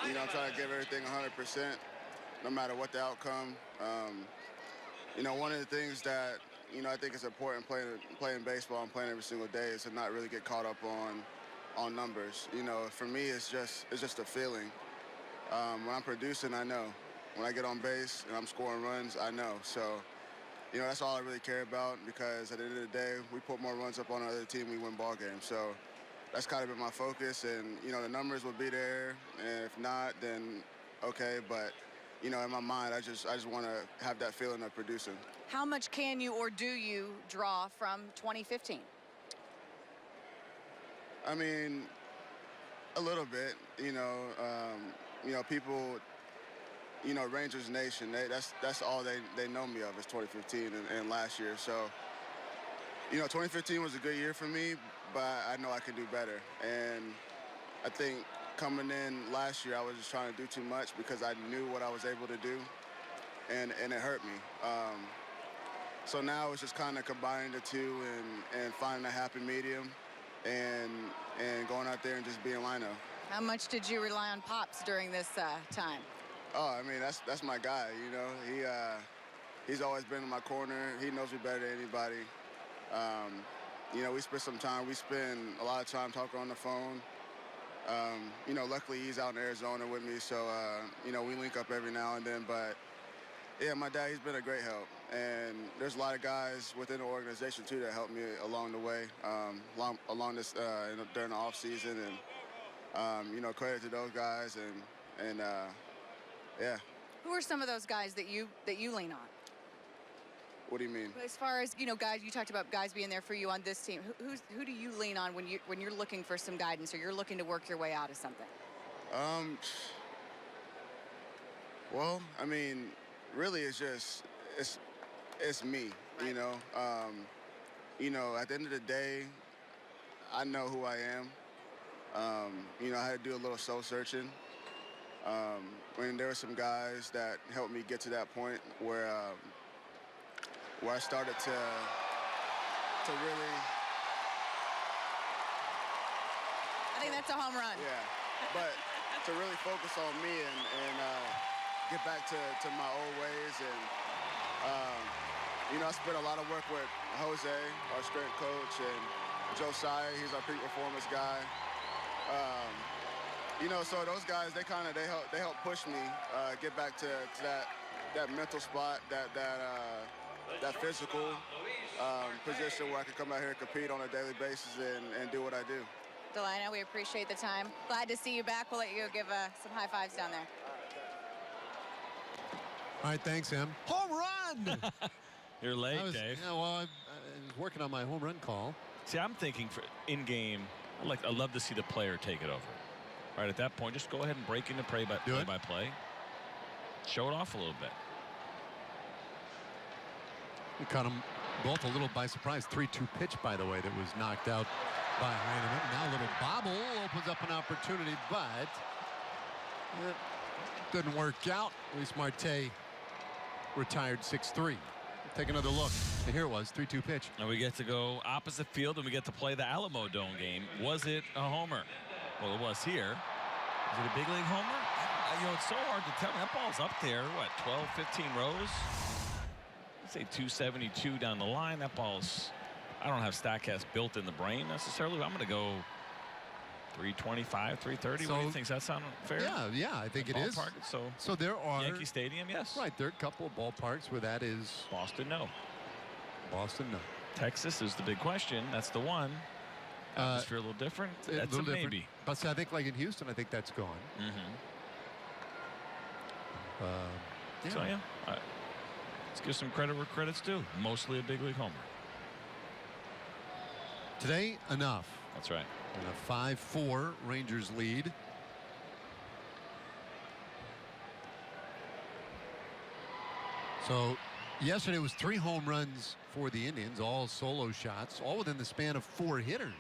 You know, I'm trying to give everything 100%, no matter what the outcome. You know, one of the things that, you know, I think is important playing baseball and playing every single day is to not really get caught up on numbers. You know, for me, it's just a feeling. When I'm producing, I know. When I get on base and I'm scoring runs, I know. So, you know, that's all I really care about, because at the end of the day, we put more runs up on the other team, we win ball games. So that's kind of been my focus, and, you know, the numbers will be there, and if not, then okay, but, you know, in my mind, I just want to have that feeling of producing. How much can you or do you draw from 2015? I mean, a little bit. You know, people, you know, Rangers Nation, that's all they know me of is 2015 and last year. So, you know, 2015 was a good year for me, but I know I could do better. And I think coming in last year, I was just trying to do too much because I knew what I was able to do, and it hurt me. So now it's just kind of combining the two and finding a happy medium and going out there and just being Lino. How much did you rely on Pops during this time? Oh, I mean, that's my guy, you know. He's always been in my corner. He knows me better than anybody. You know, we spend a lot of time talking on the phone. You know, luckily he's out in Arizona with me, so, you know, we link up every now and then. But, yeah, my dad, he's been a great help. And there's a lot of guys within the organization, too, that helped me along the way, along this, during the offseason. And, you know, credit to those guys. And yeah. Who are some of those guys that you lean on? What do you mean? As far as, you know, guys, you talked about guys being there for you on this team. Who do you lean on when you're looking for some guidance or you're looking to work your way out of something? Well, I mean, really, it's me. Right. You know, at the end of the day, I know who I am. You know, I had to do a little soul searching. When there were some guys that helped me get to that point where I started to really. I think that's a home run. Yeah, but to really focus on me and get back to my old ways. And, you know, I spent a lot of work with Jose, our strength coach, Josiah, he's our peak performance guy. You know, so those guys, they help push me get back to that mental spot, that physical position where I can come out here and compete on a daily basis and do what I do. Delino, we appreciate the time. Glad to see you back. We'll let you go give some high fives down there. All right, thanks, Em. Home run! You're late, Dave. Yeah, well, I was working on my home run call. See, I'm thinking for in-game, I'd love to see the player take it over. Right at that point, just go ahead and break into play-by-play. Show it off a little bit. We caught them both a little by surprise. 3-2 pitch, by the way, that was knocked out by Heineman. Now a little bobble opens up an opportunity, but it didn't work out. Luis Marte retired 6-3. Take another look. And here it was, 3-2 pitch. And we get to go opposite field, and we get to play the Alamo Dome game. Was it a homer? Well, it was here. Is it a big league homer? You know, it's so hard to tell. That ball's up there, what, 12, 15 rows? I'd say 272 down the line. That ball's, I don't have StatCast built in the brain necessarily. I'm going to go 325, 330. So, what do you think? Does that sound fair? Yeah, I think it is. So there are Yankee Stadium, yes. Right, there are a couple of ballparks where that is. Boston, no. Boston, no. Texas is the big question. That's the one. Atmosphere a little different. That's a maybe. But I think, like in Houston, I think that's gone. Yeah. So yeah, let's give some credit where credit's due. Mostly a big league homer. Today, enough. That's right. And a 5-4 Rangers lead. So yesterday was 3 home runs for the Indians, all solo shots, all within the span of 4 hitters.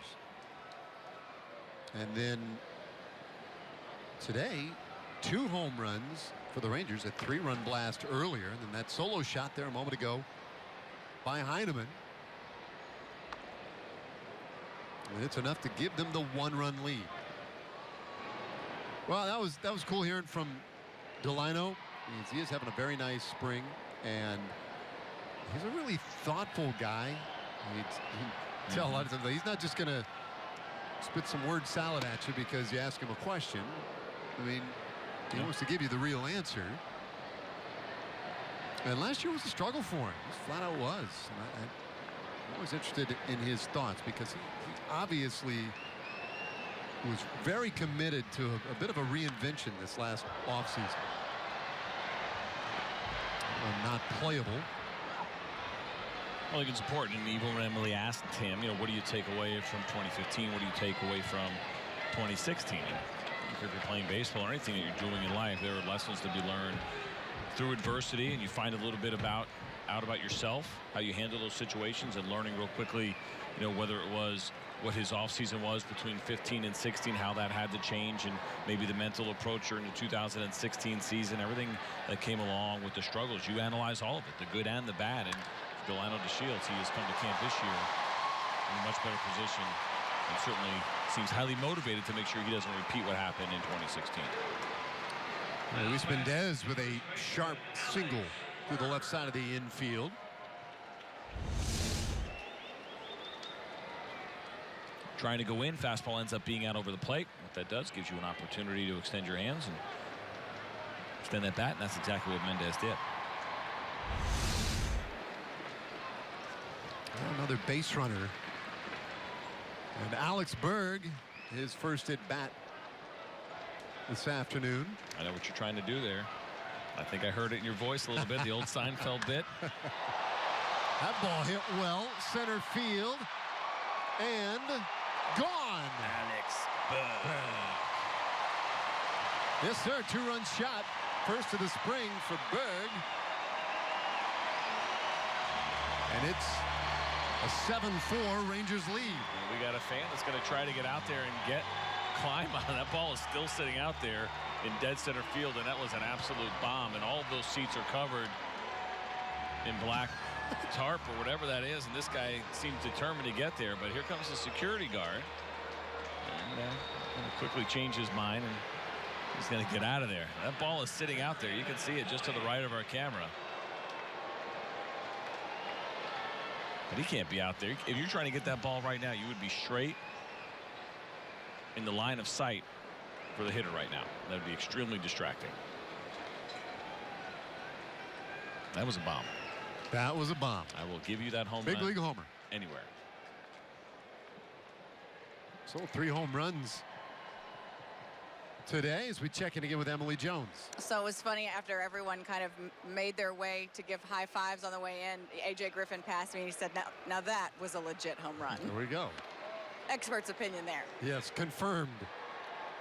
And then today, 2 home runs for the Rangers, a 3-run blast earlier, and then that solo shot there a moment ago by Heineman. And it's enough to give them the 1-run lead. Well, that was cool hearing from Delino. He is having a very nice spring, and he's a really thoughtful guy. You tell a lot of times he's not just going to spit some word salad at you because you ask him a question. I mean, he wants to give you the real answer. And last year was a struggle for him. Just flat out was. And I'm always interested in his thoughts because he obviously was very committed to a bit of a reinvention this last offseason. Not playable. Well, I think it's important. And even when Emily asked him, you know, what do you take away from 2015? What do you take away from 2016? If you're playing baseball or anything that you're doing in life, there are lessons to be learned through adversity, and you find a little bit out about yourself, how you handle those situations, and learning real quickly, you know, whether it was what his offseason was between 15 and 16, how that had to change, and maybe the mental approach during the 2016 season, everything that came along with the struggles. You analyze all of it, the good and the bad. And Delino DeShields, he has come to camp this year in a much better position, and certainly seems highly motivated to make sure he doesn't repeat what happened in 2016. Luis Mendez with a sharp single to the left side of the infield. Trying to go in, fastball ends up being out over the plate. What that does, gives you an opportunity to extend your hands and extend that bat, and that's exactly what Mendez did. Another base runner. And Alex Berg, his first at bat this afternoon. I know what you're trying to do there. I think I heard it in your voice a little bit, the old Seinfeld bit. That ball hit well, center field, and gone. Alex Berg. Yes, sir, 2-run shot. First of the spring for Berg. And it's a 7-4 Rangers lead. And we got a fan that's going to try to get out there and climb on. That ball is still sitting out there in dead center field, and that was an absolute bomb. And all of those seats are covered in black tarp or whatever that is, and this guy seems determined to get there. But here comes the security guard, and going to quickly change his mind, and he's going to get out of there. That ball is sitting out there. You can see it just to the right of our camera. But he can't be out there. If you're trying to get that ball right now, you would be straight in the line of sight for the hitter right now. That would be extremely distracting. That was a bomb. That was a bomb. I will give you that home Big run league homer. anywhere. So 3 home runs today as we check in again with Emily Jones. So it was funny after everyone kind of made their way to give high fives on the way in. A.J. Griffin passed me and he said, now that was a legit home run. There we go. Expert's opinion there. Yes, confirmed.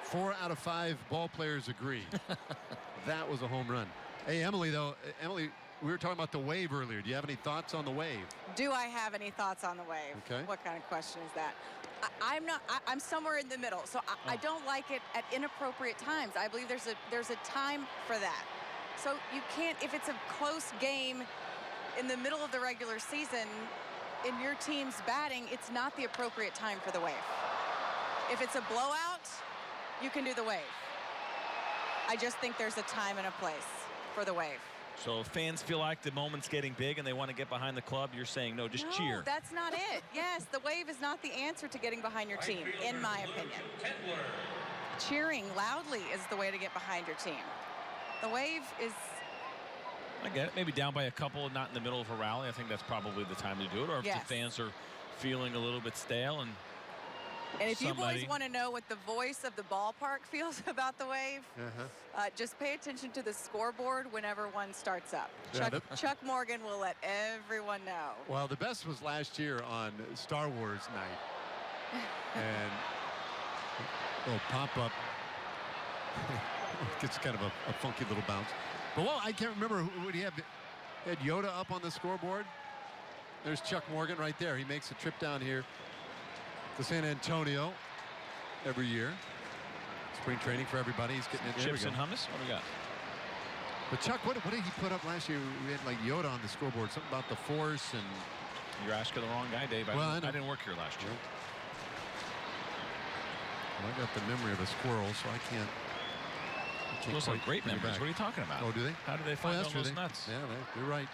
4 out of 5 ball players agree. That was a home run. Hey, Emily, though. Emily, we were talking about the wave earlier. Do you have any thoughts on the wave? Do I have any thoughts on the wave? Okay. What kind of question is that? I'm somewhere in the middle, so I don't like it at inappropriate times. I believe there's a time for that. So you can't, if it's a close game in the middle of the regular season in your team's batting, it's not the appropriate time for the wave. If it's a blowout, you can do the wave. I just think there's a time and a place for the wave. So if fans feel like the moment's getting big and they want to get behind the club, you're saying no, just cheer. No, that's not it. Yes, the wave is not the answer to getting behind your team, in my opinion. Cheering loudly is the way to get behind your team. The wave is... I get it. Maybe down by a couple, not in the middle of a rally. I think that's probably the time to do it. Or if Yes. the fans are feeling a little bit stale and if you somebody... boys want to know what the voice of the ballpark feels about the wave, just pay attention to the scoreboard whenever one starts up. Yeah, Chuck Morgan will let everyone know. Well, the best was last year on Star Wars night. And a little pop-up. Gets kind of a funky little bounce. But, well, I can't remember. Would he have had Yoda up on the scoreboard? There's Chuck Morgan right there. He makes a trip down here to San Antonio every year. Spring training for everybody. He's getting it. Chips and hummus? What do we got? But Chuck, what did he put up last year? We had like Yoda on the scoreboard. Something about the force and... You're asking the wrong guy, Dave. I didn't work here last year. Well, I got the memory of a squirrel, so I can't Those are great memories. What are you talking about? Oh, do they? How do they find all those nuts? Yeah, you're right.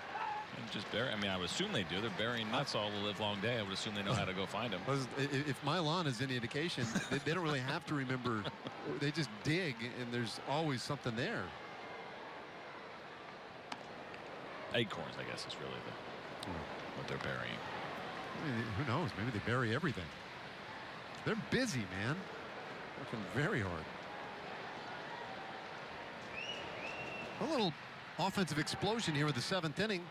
And just bury. I mean, I would assume they do. They're burying nuts all the live long day. I would assume they know how to go find them. If my lawn is any indication, they don't really have to remember. They just dig, and there's always something there. Acorns, I guess, is really what they're burying. I mean, who knows? Maybe they bury everything. They're busy, man. Working very hard. A little offensive explosion here with the 7th inning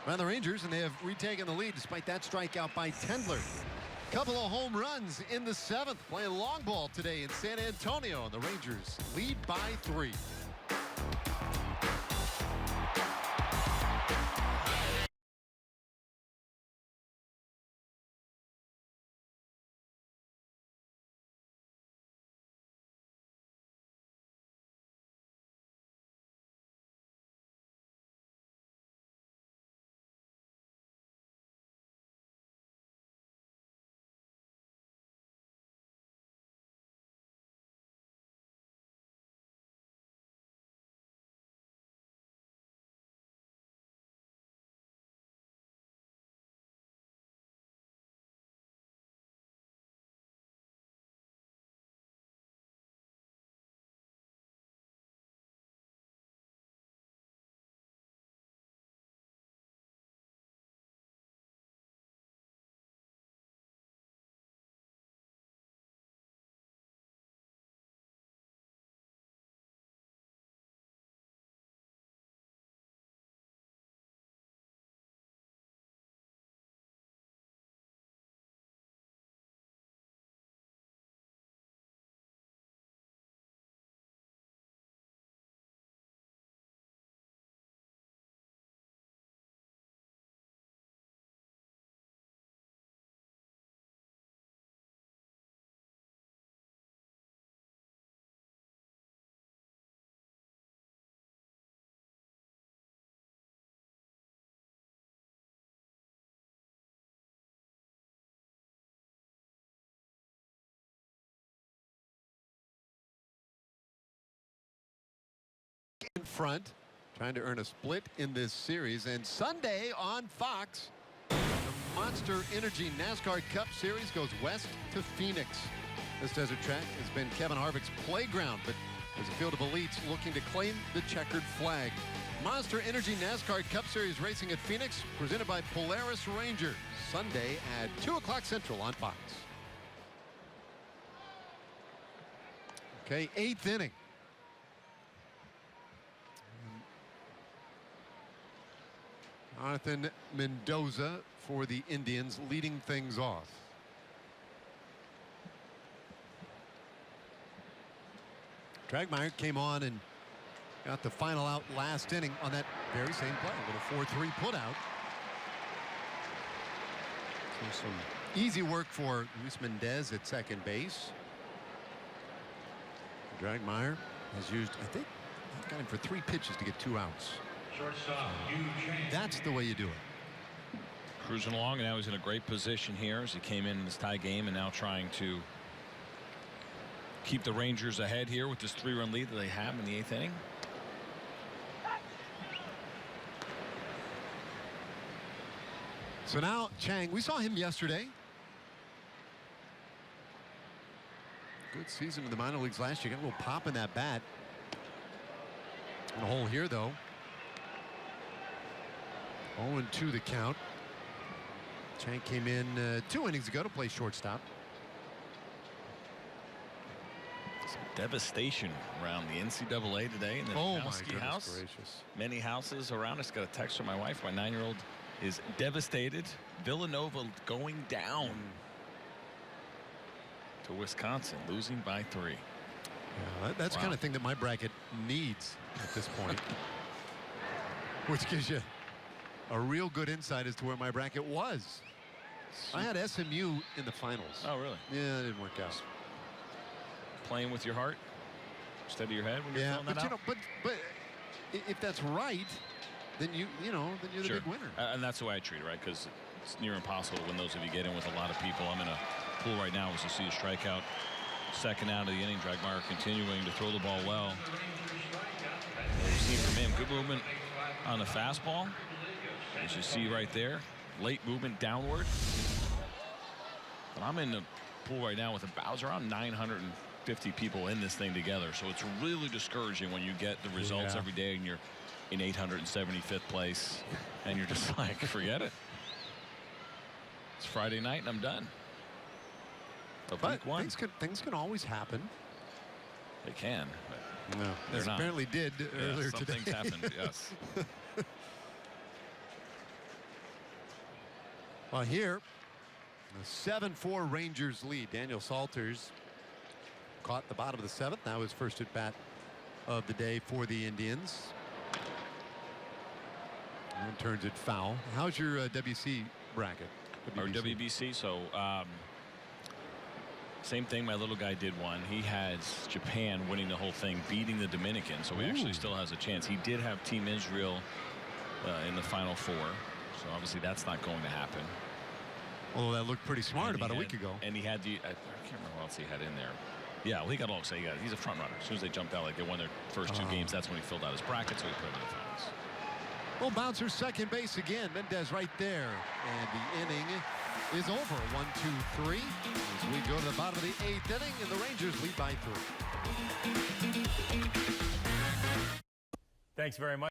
by the Rangers, and they have retaken the lead despite that strikeout by Tendler. Couple of home runs in the 7th, playing long ball today in San Antonio, and the Rangers lead by 3. In front, trying to earn a split in this series, and Sunday on Fox, The Monster Energy NASCAR Cup Series goes west to Phoenix. This desert track has been Kevin Harvick's playground, but there's a field of elites looking to claim the checkered flag. Monster Energy NASCAR Cup Series racing at Phoenix, presented by Polaris Rangers, Sunday at 2 o'clock Central on Fox. Okay, 8th inning. Jonathan Mendoza for the Indians leading things off. Dragmeyer came on and got the final out last inning on that very same play. A little 4-3 put out. So some easy work for Luis Mendez at second base. Dragmeyer has used, I think, got him for 3 pitches to get 2 outs. That's the way you do it. Cruising along, and now he's in a great position here as he came in this tie game and now trying to keep the Rangers ahead here with this 3-run lead that they have in the 8th inning. So now Chang, we saw him yesterday. Good season in the minor leagues last year. Got a little pop in that bat. In a hole here, though. 0-2 the count. Chang came in 2 innings ago to play shortstop. Some devastation around the NCAA today in the Howski house. Gracious. Many houses around us. Got a text from my wife. My 9-year-old is devastated. Villanova going down to Wisconsin, losing by 3. Yeah, that's the kind of thing that my bracket needs at this point. Which gives you a real good insight as to where my bracket was. I had SMU in the finals. Oh, really? Yeah, it didn't work out. Playing with your heart instead of your head when you're filling that out? But if that's right, then you're the big winner. And that's the way I treat it, right? Because it's near impossible when those of you get in with a lot of people. I'm in a pool right now as you see a strikeout. Second out of the inning. Dragmeyer continuing to throw the ball well. We've seen from him good movement on the fastball, as you see right there. Late movement downward. But I'm in the pool right now with about around 950 people in this thing together. So it's really discouraging when you get the results every day and you're in 875th place and you're just like, forget it. It's Friday night and I'm done. But things can always happen. They can. No, as apparently did earlier some today. Things happened. Yes. Well, here, a 7-4 Rangers lead. Daniel Salters caught the bottom of the 7th. Now his first at bat of the day for the Indians. And turns it foul. How's your WC bracket? Or WBC. So same thing. My little guy did one. He has Japan winning the whole thing, beating the Dominican. So he actually still has a chance. He did have Team Israel in the Final Four. So obviously that's not going to happen. Although that looked pretty smart about a week ago. And he had the I can't remember what else he had in there. Yeah, well, he got all excited. He's a front runner. As soon as they jumped out, like they won their first 2 games, that's when he filled out his bracket, so he put him in the finals. Well, bouncer second base again. Mendez right there. And the inning is over. 1-2-3. As we go to the bottom of the 8th inning, and the Rangers lead by 3. Thanks very much.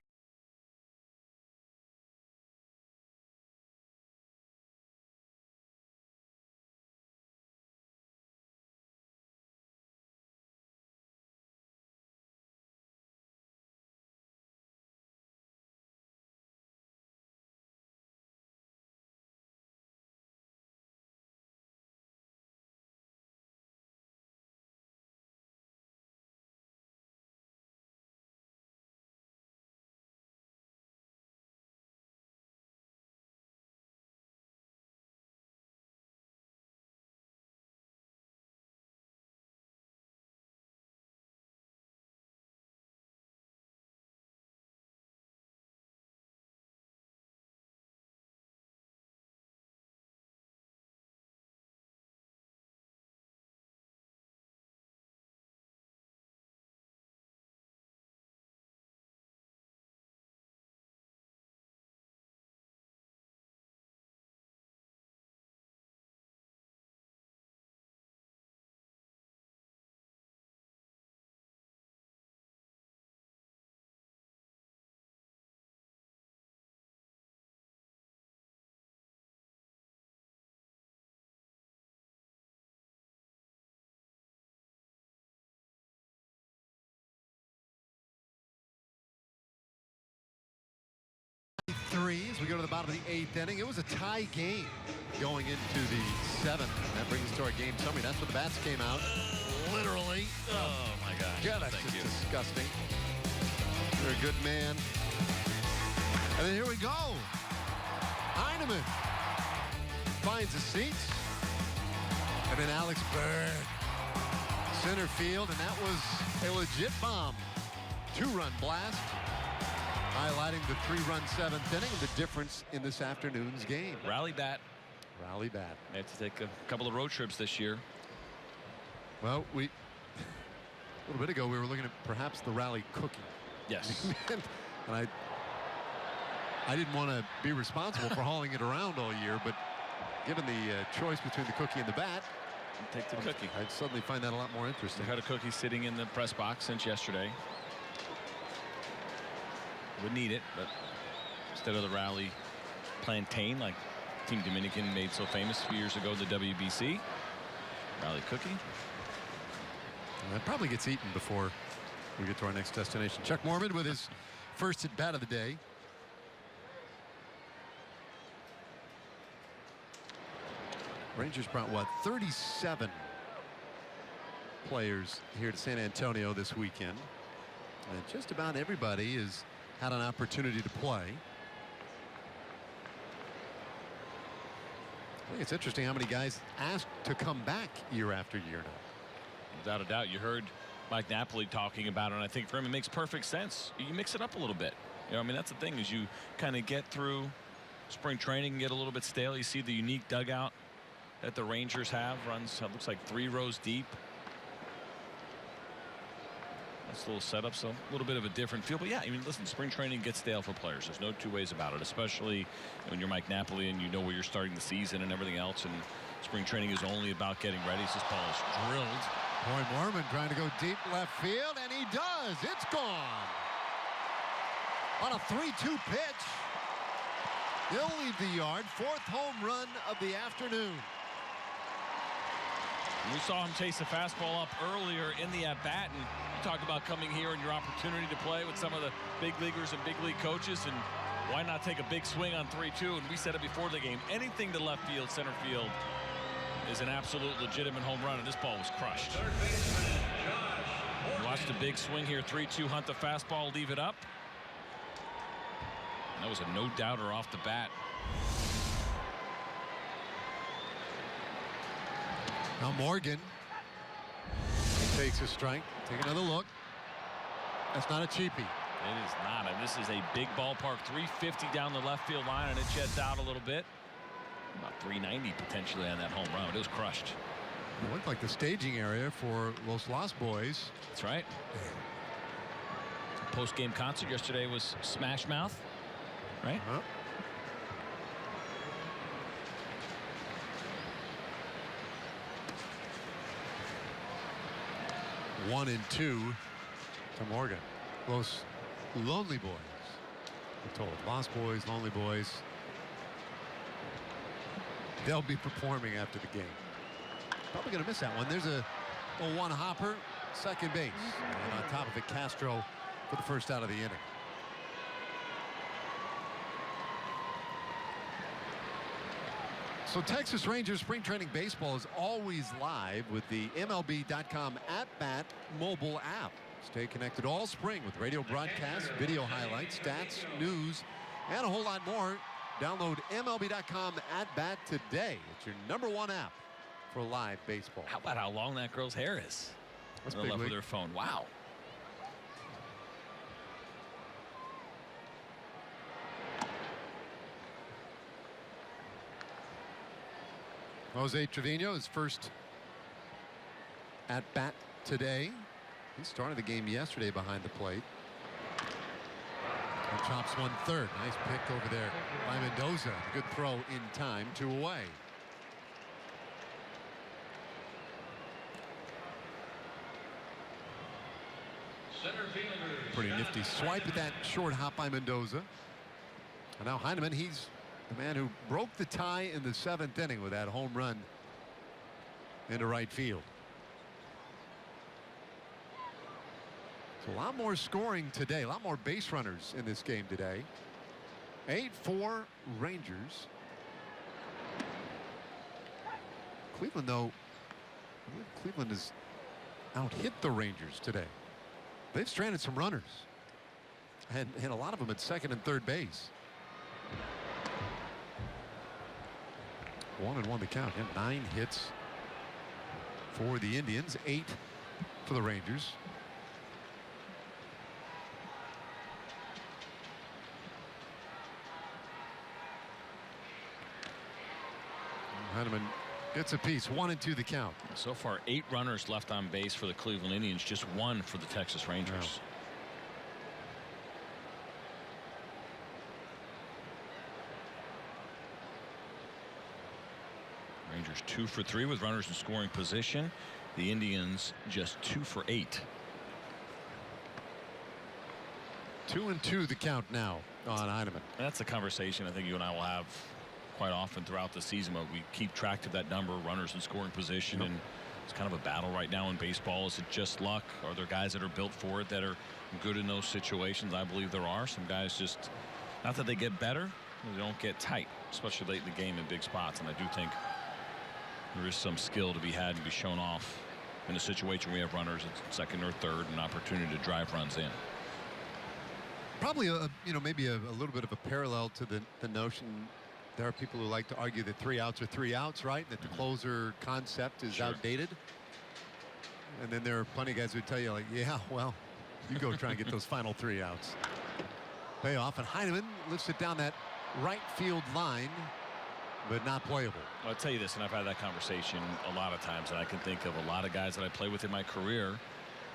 3 as we go to the bottom of the 8th inning. It was a tie game going into the 7th. And that brings us to our game summary. That's when the bats came out. Literally. Oh, my gosh. Yeah, that's just disgusting. You're a good man. And then here we go. Heineman finds the seats. And then Alex Bird, center field, and that was a legit bomb. 2-run blast, highlighting the 3-run 7th inning and the difference in this afternoon's game. Rally bat. Rally bat. They have to take a couple of road trips this year. Well, a little bit ago we were looking at perhaps the rally cookie. Yes. And I didn't want to be responsible for hauling it around all year, but given the choice between the cookie and the bat, take the cookie. I'd suddenly find that a lot more interesting. We had a cookie sitting in the press box since yesterday. Would need it, but instead of the rally plantain like Team Dominican made so famous a few years ago, the WBC rally cookie. And that probably gets eaten before we get to our next destination. Chuck Mormon with his first at bat of the day. Rangers brought, what, 37 players here to San Antonio this weekend. And just about everybody has had an opportunity to play. I think it's interesting how many guys asked to come back year after year now. Without a doubt. You heard Mike Napoli talking about it, and I think for him it makes perfect sense. You mix it up a little bit. You know, I mean, that's the thing, is you kind of get through spring training and get a little bit stale. You see the unique dugout that the Rangers have, runs, looks like 3 rows deep. That's a little setup, so a little bit of a different feel. But yeah, I mean, listen, spring training gets stale for players. There's no two ways about it, especially when you're Mike Napoli and you know where you're starting the season and everything else. And spring training is only about getting ready. So this ball is drilled. Boy, Mormon trying to go deep left field, and he does. It's gone. On a 3-2 pitch. He'll leave the yard. 4th home run of the afternoon. We saw him chase a fastball up earlier in the at-bat, and you talk about coming here and your opportunity to play with some of the big leaguers and big league coaches, and why not take a big swing on 3-2? And we said it before the game, anything to left field, center field is an absolute legitimate home run, and this ball was crushed. Watch the big swing here, 3-2, hunt the fastball, leave it up. And that was a no-doubter off the bat. Now Morgan takes a strike. Take another look. That's not a cheapie. It is not, and this is a big ballpark. 350 down the left field line, and it jets out a little bit. About 390 potentially on that home run. It was crushed. It looked like the staging area for Los Lost Boys. That's right. Post-game concert yesterday was Smash Mouth, right? 1-2 to Morgan. Los Lonely Boys. We're told Lost Boys, Lonely Boys. They'll be performing after the game. Probably going to miss that one. There's a one hopper, second base. And on top of it, Castro for the first out of the inning. So Texas Rangers spring training baseball is always live with the MLB.com at-bat mobile app. Stay connected all spring with radio broadcasts, video highlights, stats, news, and a whole lot more. Download MLB.com at-bat today. It's your #1 app for live baseball. How about how long that girl's hair is? That's big left with her phone. Wow. Jose Trevino, his first at bat today. He started the game yesterday behind the plate. And chops one third. Nice pick over there by Mendoza. Good throw in time, 2 away. Pretty nifty swipe at that short hop by Mendoza. And now Heineman, he's the man who broke the tie in the 7th inning with that home run into right field. So a lot more scoring today, a lot more base runners in this game today. 8-4 Rangers. Cleveland, though, I believe Cleveland has out-hit the Rangers today. They've stranded some runners. And a lot of them at second and third base. 1-1 the count. 9 hits for the Indians, 8 for the Rangers. Heineman gets a piece. 1-2 the count. So far 8 runners left on base for the Cleveland Indians, just 1 for the Texas Rangers. Wow. Rangers 2 for 3 with runners in scoring position. The Indians just 2 for 8. 2-2 the count now on Heineman. That's a conversation I think you and I will have quite often throughout the season, but we keep track of that number of runners in scoring position. And it's kind of a battle right now in baseball. Is it just luck? Are there guys that are built for it that are good in those situations? I believe there are. Some guys just, not that they get better, they don't get tight, especially late in the game in big spots. And I do think there is some skill to be had and be shown off in a situation where we have runners at second or third, an opportunity to drive runs in. Probably maybe a little bit of a parallel to the notion. There are people who like to argue that 3 outs are 3 outs, right? That the closer concept is outdated. And then there are plenty of guys who tell you, like, yeah, well, you go try and get those final 3 outs. Payoff, and Heineman lifts it down that right field line, but not playable. I'll tell you this, and I've had that conversation a lot of times, and I can think of a lot of guys that I played with in my career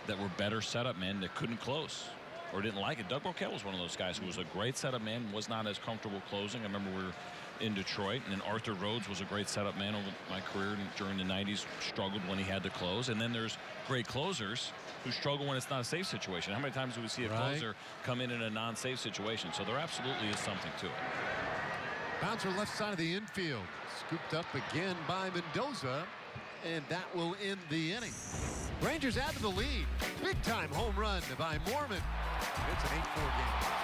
that were better setup men that couldn't close or didn't like it. Doug Burkett was one of those guys who was a great setup man, was not as comfortable closing. I remember we were in Detroit, and then Arthur Rhodes was a great setup man over my career during the 90s, struggled when he had to close. And then there's great closers who struggle when it's not a safe situation. How many times do we see a closer come in a non-safe situation? So there absolutely is something to it. Bouncer left side of the infield, scooped up again by Mendoza, and that will end the inning. Rangers add to the lead. Big time home run by Mormon. It's an 8-4 game.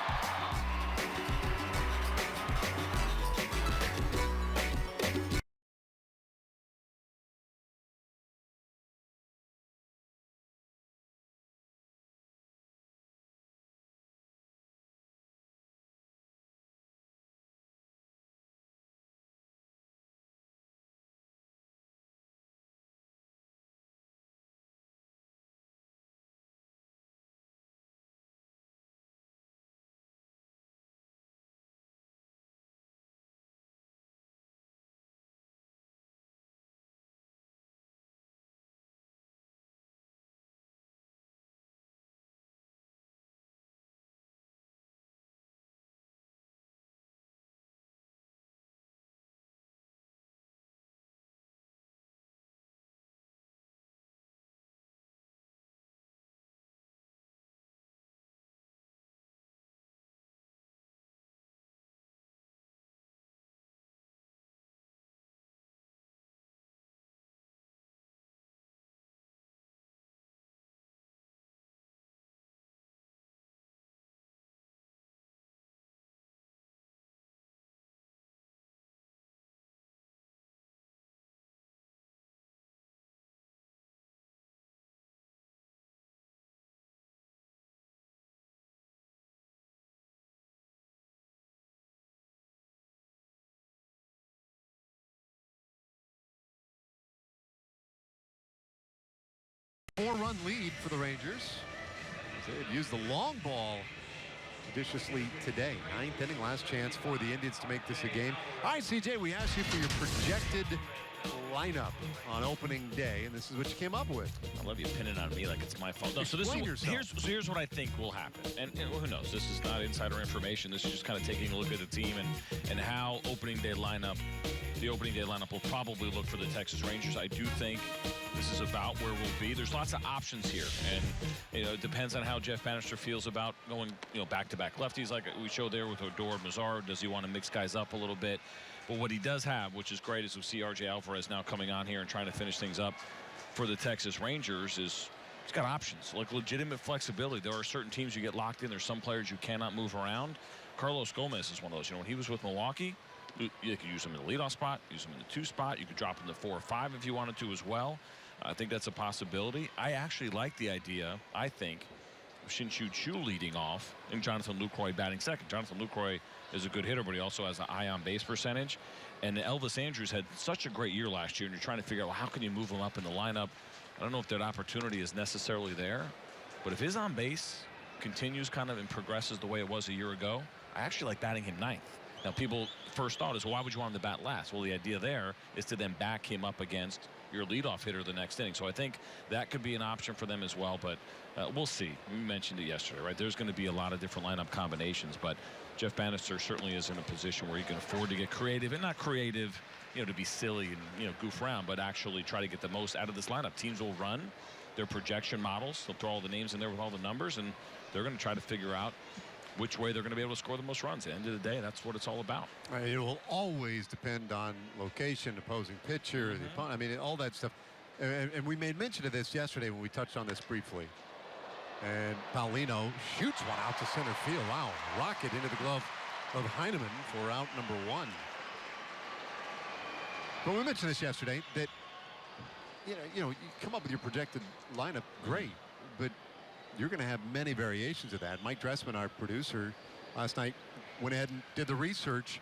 Four-run lead for the Rangers. They've used the long ball judiciously today. 9th inning, last chance for the Indians to make this a game. All right, CJ, we asked you for your projected lineup on opening day, and this is what you came up with. I love you pinning on me like it's my fault. No, so here's what I think will happen. And who knows? This is not insider information. This is just kind of taking a look at the team and how the opening day lineup will probably look for the Texas Rangers. I do think this is about where we'll be. There's lots of options here, and it depends on how Jeff Bannister feels about going back-to-back lefties like we showed there with Odor and Mazzaro. Does he want to mix guys up a little bit? But what he does have, which is great, is we see R.J. Alvarez now coming on here and trying to finish things up for the Texas Rangers. He's got options, like legitimate flexibility. There are certain teams you get locked in. There's some players you cannot move around. Carlos Gomez is one of those. You know, when he was with Milwaukee, you could use him in the leadoff spot, use him in the 2 spot. You could drop him to 4 or 5 if you wanted to as well. I think that's a possibility. I actually like the idea, I think, of Shin-Soo Choo leading off and Jonathan Lucroy batting second. Jonathan Lucroy is a good hitter, but he also has an eye on base percentage. And Elvis Andrus had such a great year last year, and you're trying to figure out, well, how can you move him up in the lineup? I don't know if that opportunity is necessarily there, but if his on base continues kind of and progresses the way it was a year ago, I actually like batting him 9th. Now, people first thought is, well, why would you want him to bat last? Well, the idea there is to then back him up against your leadoff hitter the next inning. So I think that could be an option for them as well, but we'll see. We mentioned it yesterday, right? There's going to be a lot of different lineup combinations, but Jeff Bannister certainly is in a position where he can afford to get creative, and not creative, you know, to be silly and, you know, goof around, but actually try to get the most out of this lineup. Teams will run their projection models. They'll throw all the names in there with all the numbers, and they're going to try to figure out which way they're going to be able to score the most runs. At the end of the day, that's what it's all about. It will always depend on location, opposing pitcher, the opponent. I mean, all that stuff. And we made mention of this yesterday when we touched on this briefly. And Paulino shoots one out to center field. Wow, rocket into the glove of Heineman for out number 1. But we mentioned this yesterday that you know you come up with your projected lineup, great, but you're going to have many variations of that. Mike Dressman, our producer, last night went ahead and did the research.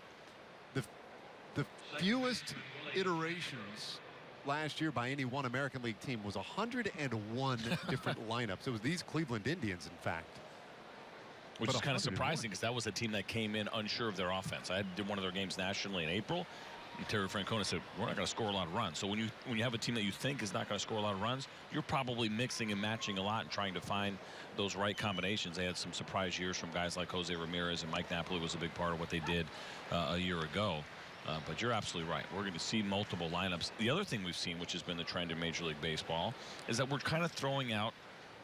The fewest iterations last year by any one American League team was 101 different lineups. It was these Cleveland Indians, in fact. Which is kind of surprising, because that was a team that came in unsure of their offense. I did one of their games nationally in April, and Terry Francona said, we're not going to score a lot of runs. So when you have a team that you think is not going to score a lot of runs, you're probably mixing and matching a lot and trying to find those right combinations. They had some surprise years from guys like Jose Ramirez, and Mike Napoli was a big part of what they did a year ago. But you're absolutely right. We're going to see multiple lineups. The other thing we've seen, which has been the trend in Major League Baseball, is that we're kind of throwing out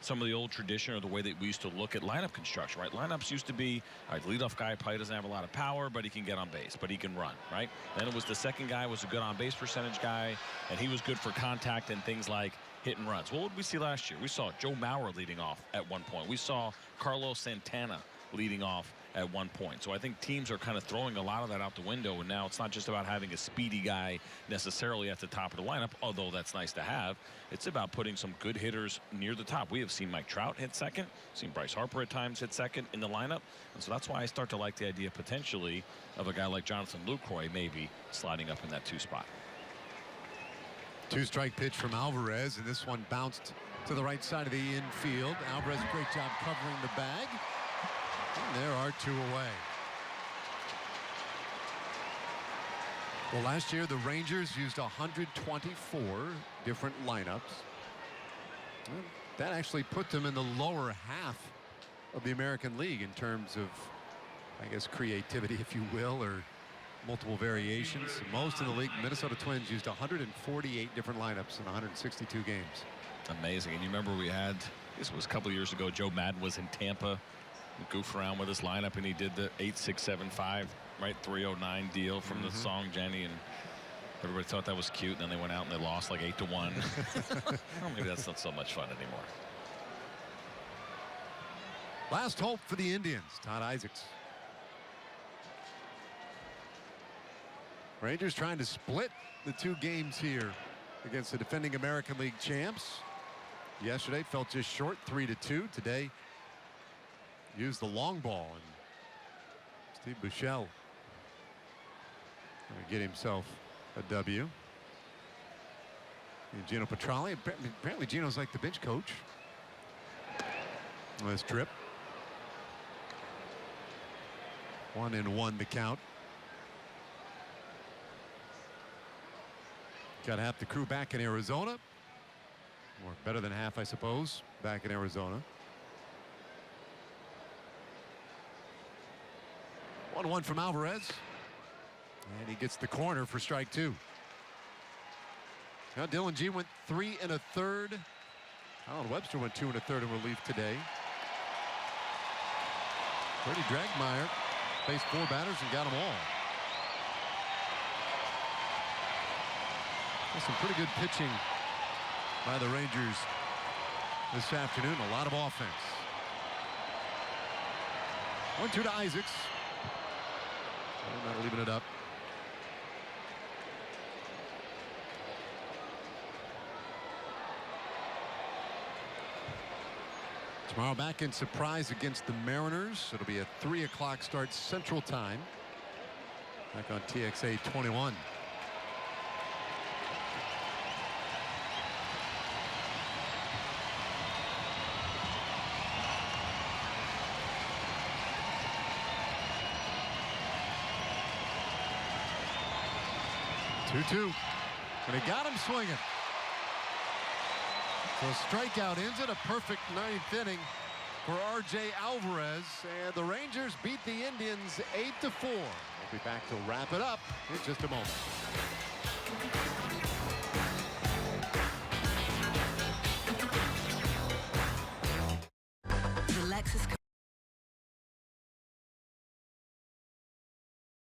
some of the old tradition or the way that we used to look at lineup construction, right? Lineups used to be, all right, leadoff guy probably doesn't have a lot of power, but he can get on base, but he can run, right? Then it was the second guy was a good on base percentage guy, and he was good for contact and things like hit and runs. Well, what did we see last year? We saw Joe Mauer leading off at one point. We saw Carlos Santana leading off at one point. So I think teams are kind of throwing a lot of that out the window, and now it's not just about having a speedy guy necessarily at the top of the lineup, although that's nice to have. It's about putting some good hitters near the top. We have seen Mike Trout hit second, seen Bryce Harper at times hit second in the lineup, and so that's why I start to like the idea potentially of a guy like Jonathan Lucroy maybe sliding up in that 2 spot. 2-strike pitch from Alvarez, and this one bounced to the right side of the infield. Alvarez, great job covering the bag. And there are 2 away. Well, last year the Rangers used 124 different lineups. That actually put them in the lower half of the American League in terms of, I guess, creativity, if you will, or multiple variations. Most in the league. Minnesota Twins used 148 different lineups in 162 games. Amazing. And you remember we had, this was a couple of years ago, Joe Madden was in Tampa, goof around with his lineup, and he did the 8-6-7-5, right, 309 deal from the song Jenny, and everybody thought that was cute, and then they went out and they lost like 8-1. Well, maybe that's not so much fun anymore. Last hope for the Indians, Todd Isaacs. Rangers trying to split the 2 games here against the defending American League champs. Yesterday fell just short, 3-2. Today used the long ball, and Steve Buechele going to get himself a W. And Gino Petralli, apparently Gino's like the bench coach. Nice trip. 1-1 the count. Got half the crew back in Arizona, or better than half, I suppose, back in Arizona. 1-1 from Alvarez, and he gets the corner for strike 2. Now Dylan G went 3 1/3. Alan Webster went 2 1/3 in relief today. Freddie Dragmeyer faced 4 batters and got them all. That's some pretty good pitching by the Rangers this afternoon. A lot of offense. 1-2 to Isaacs. I'm not leaving it up. Tomorrow back in Surprise against the Mariners. It'll be a 3 o'clock start Central Time. Back on TXA 21. Two, and he got him swinging. So a strikeout ends it. A perfect 9th inning for R.J. Alvarez, and the Rangers beat the Indians 8-4. We'll be back to wrap it up in just a moment.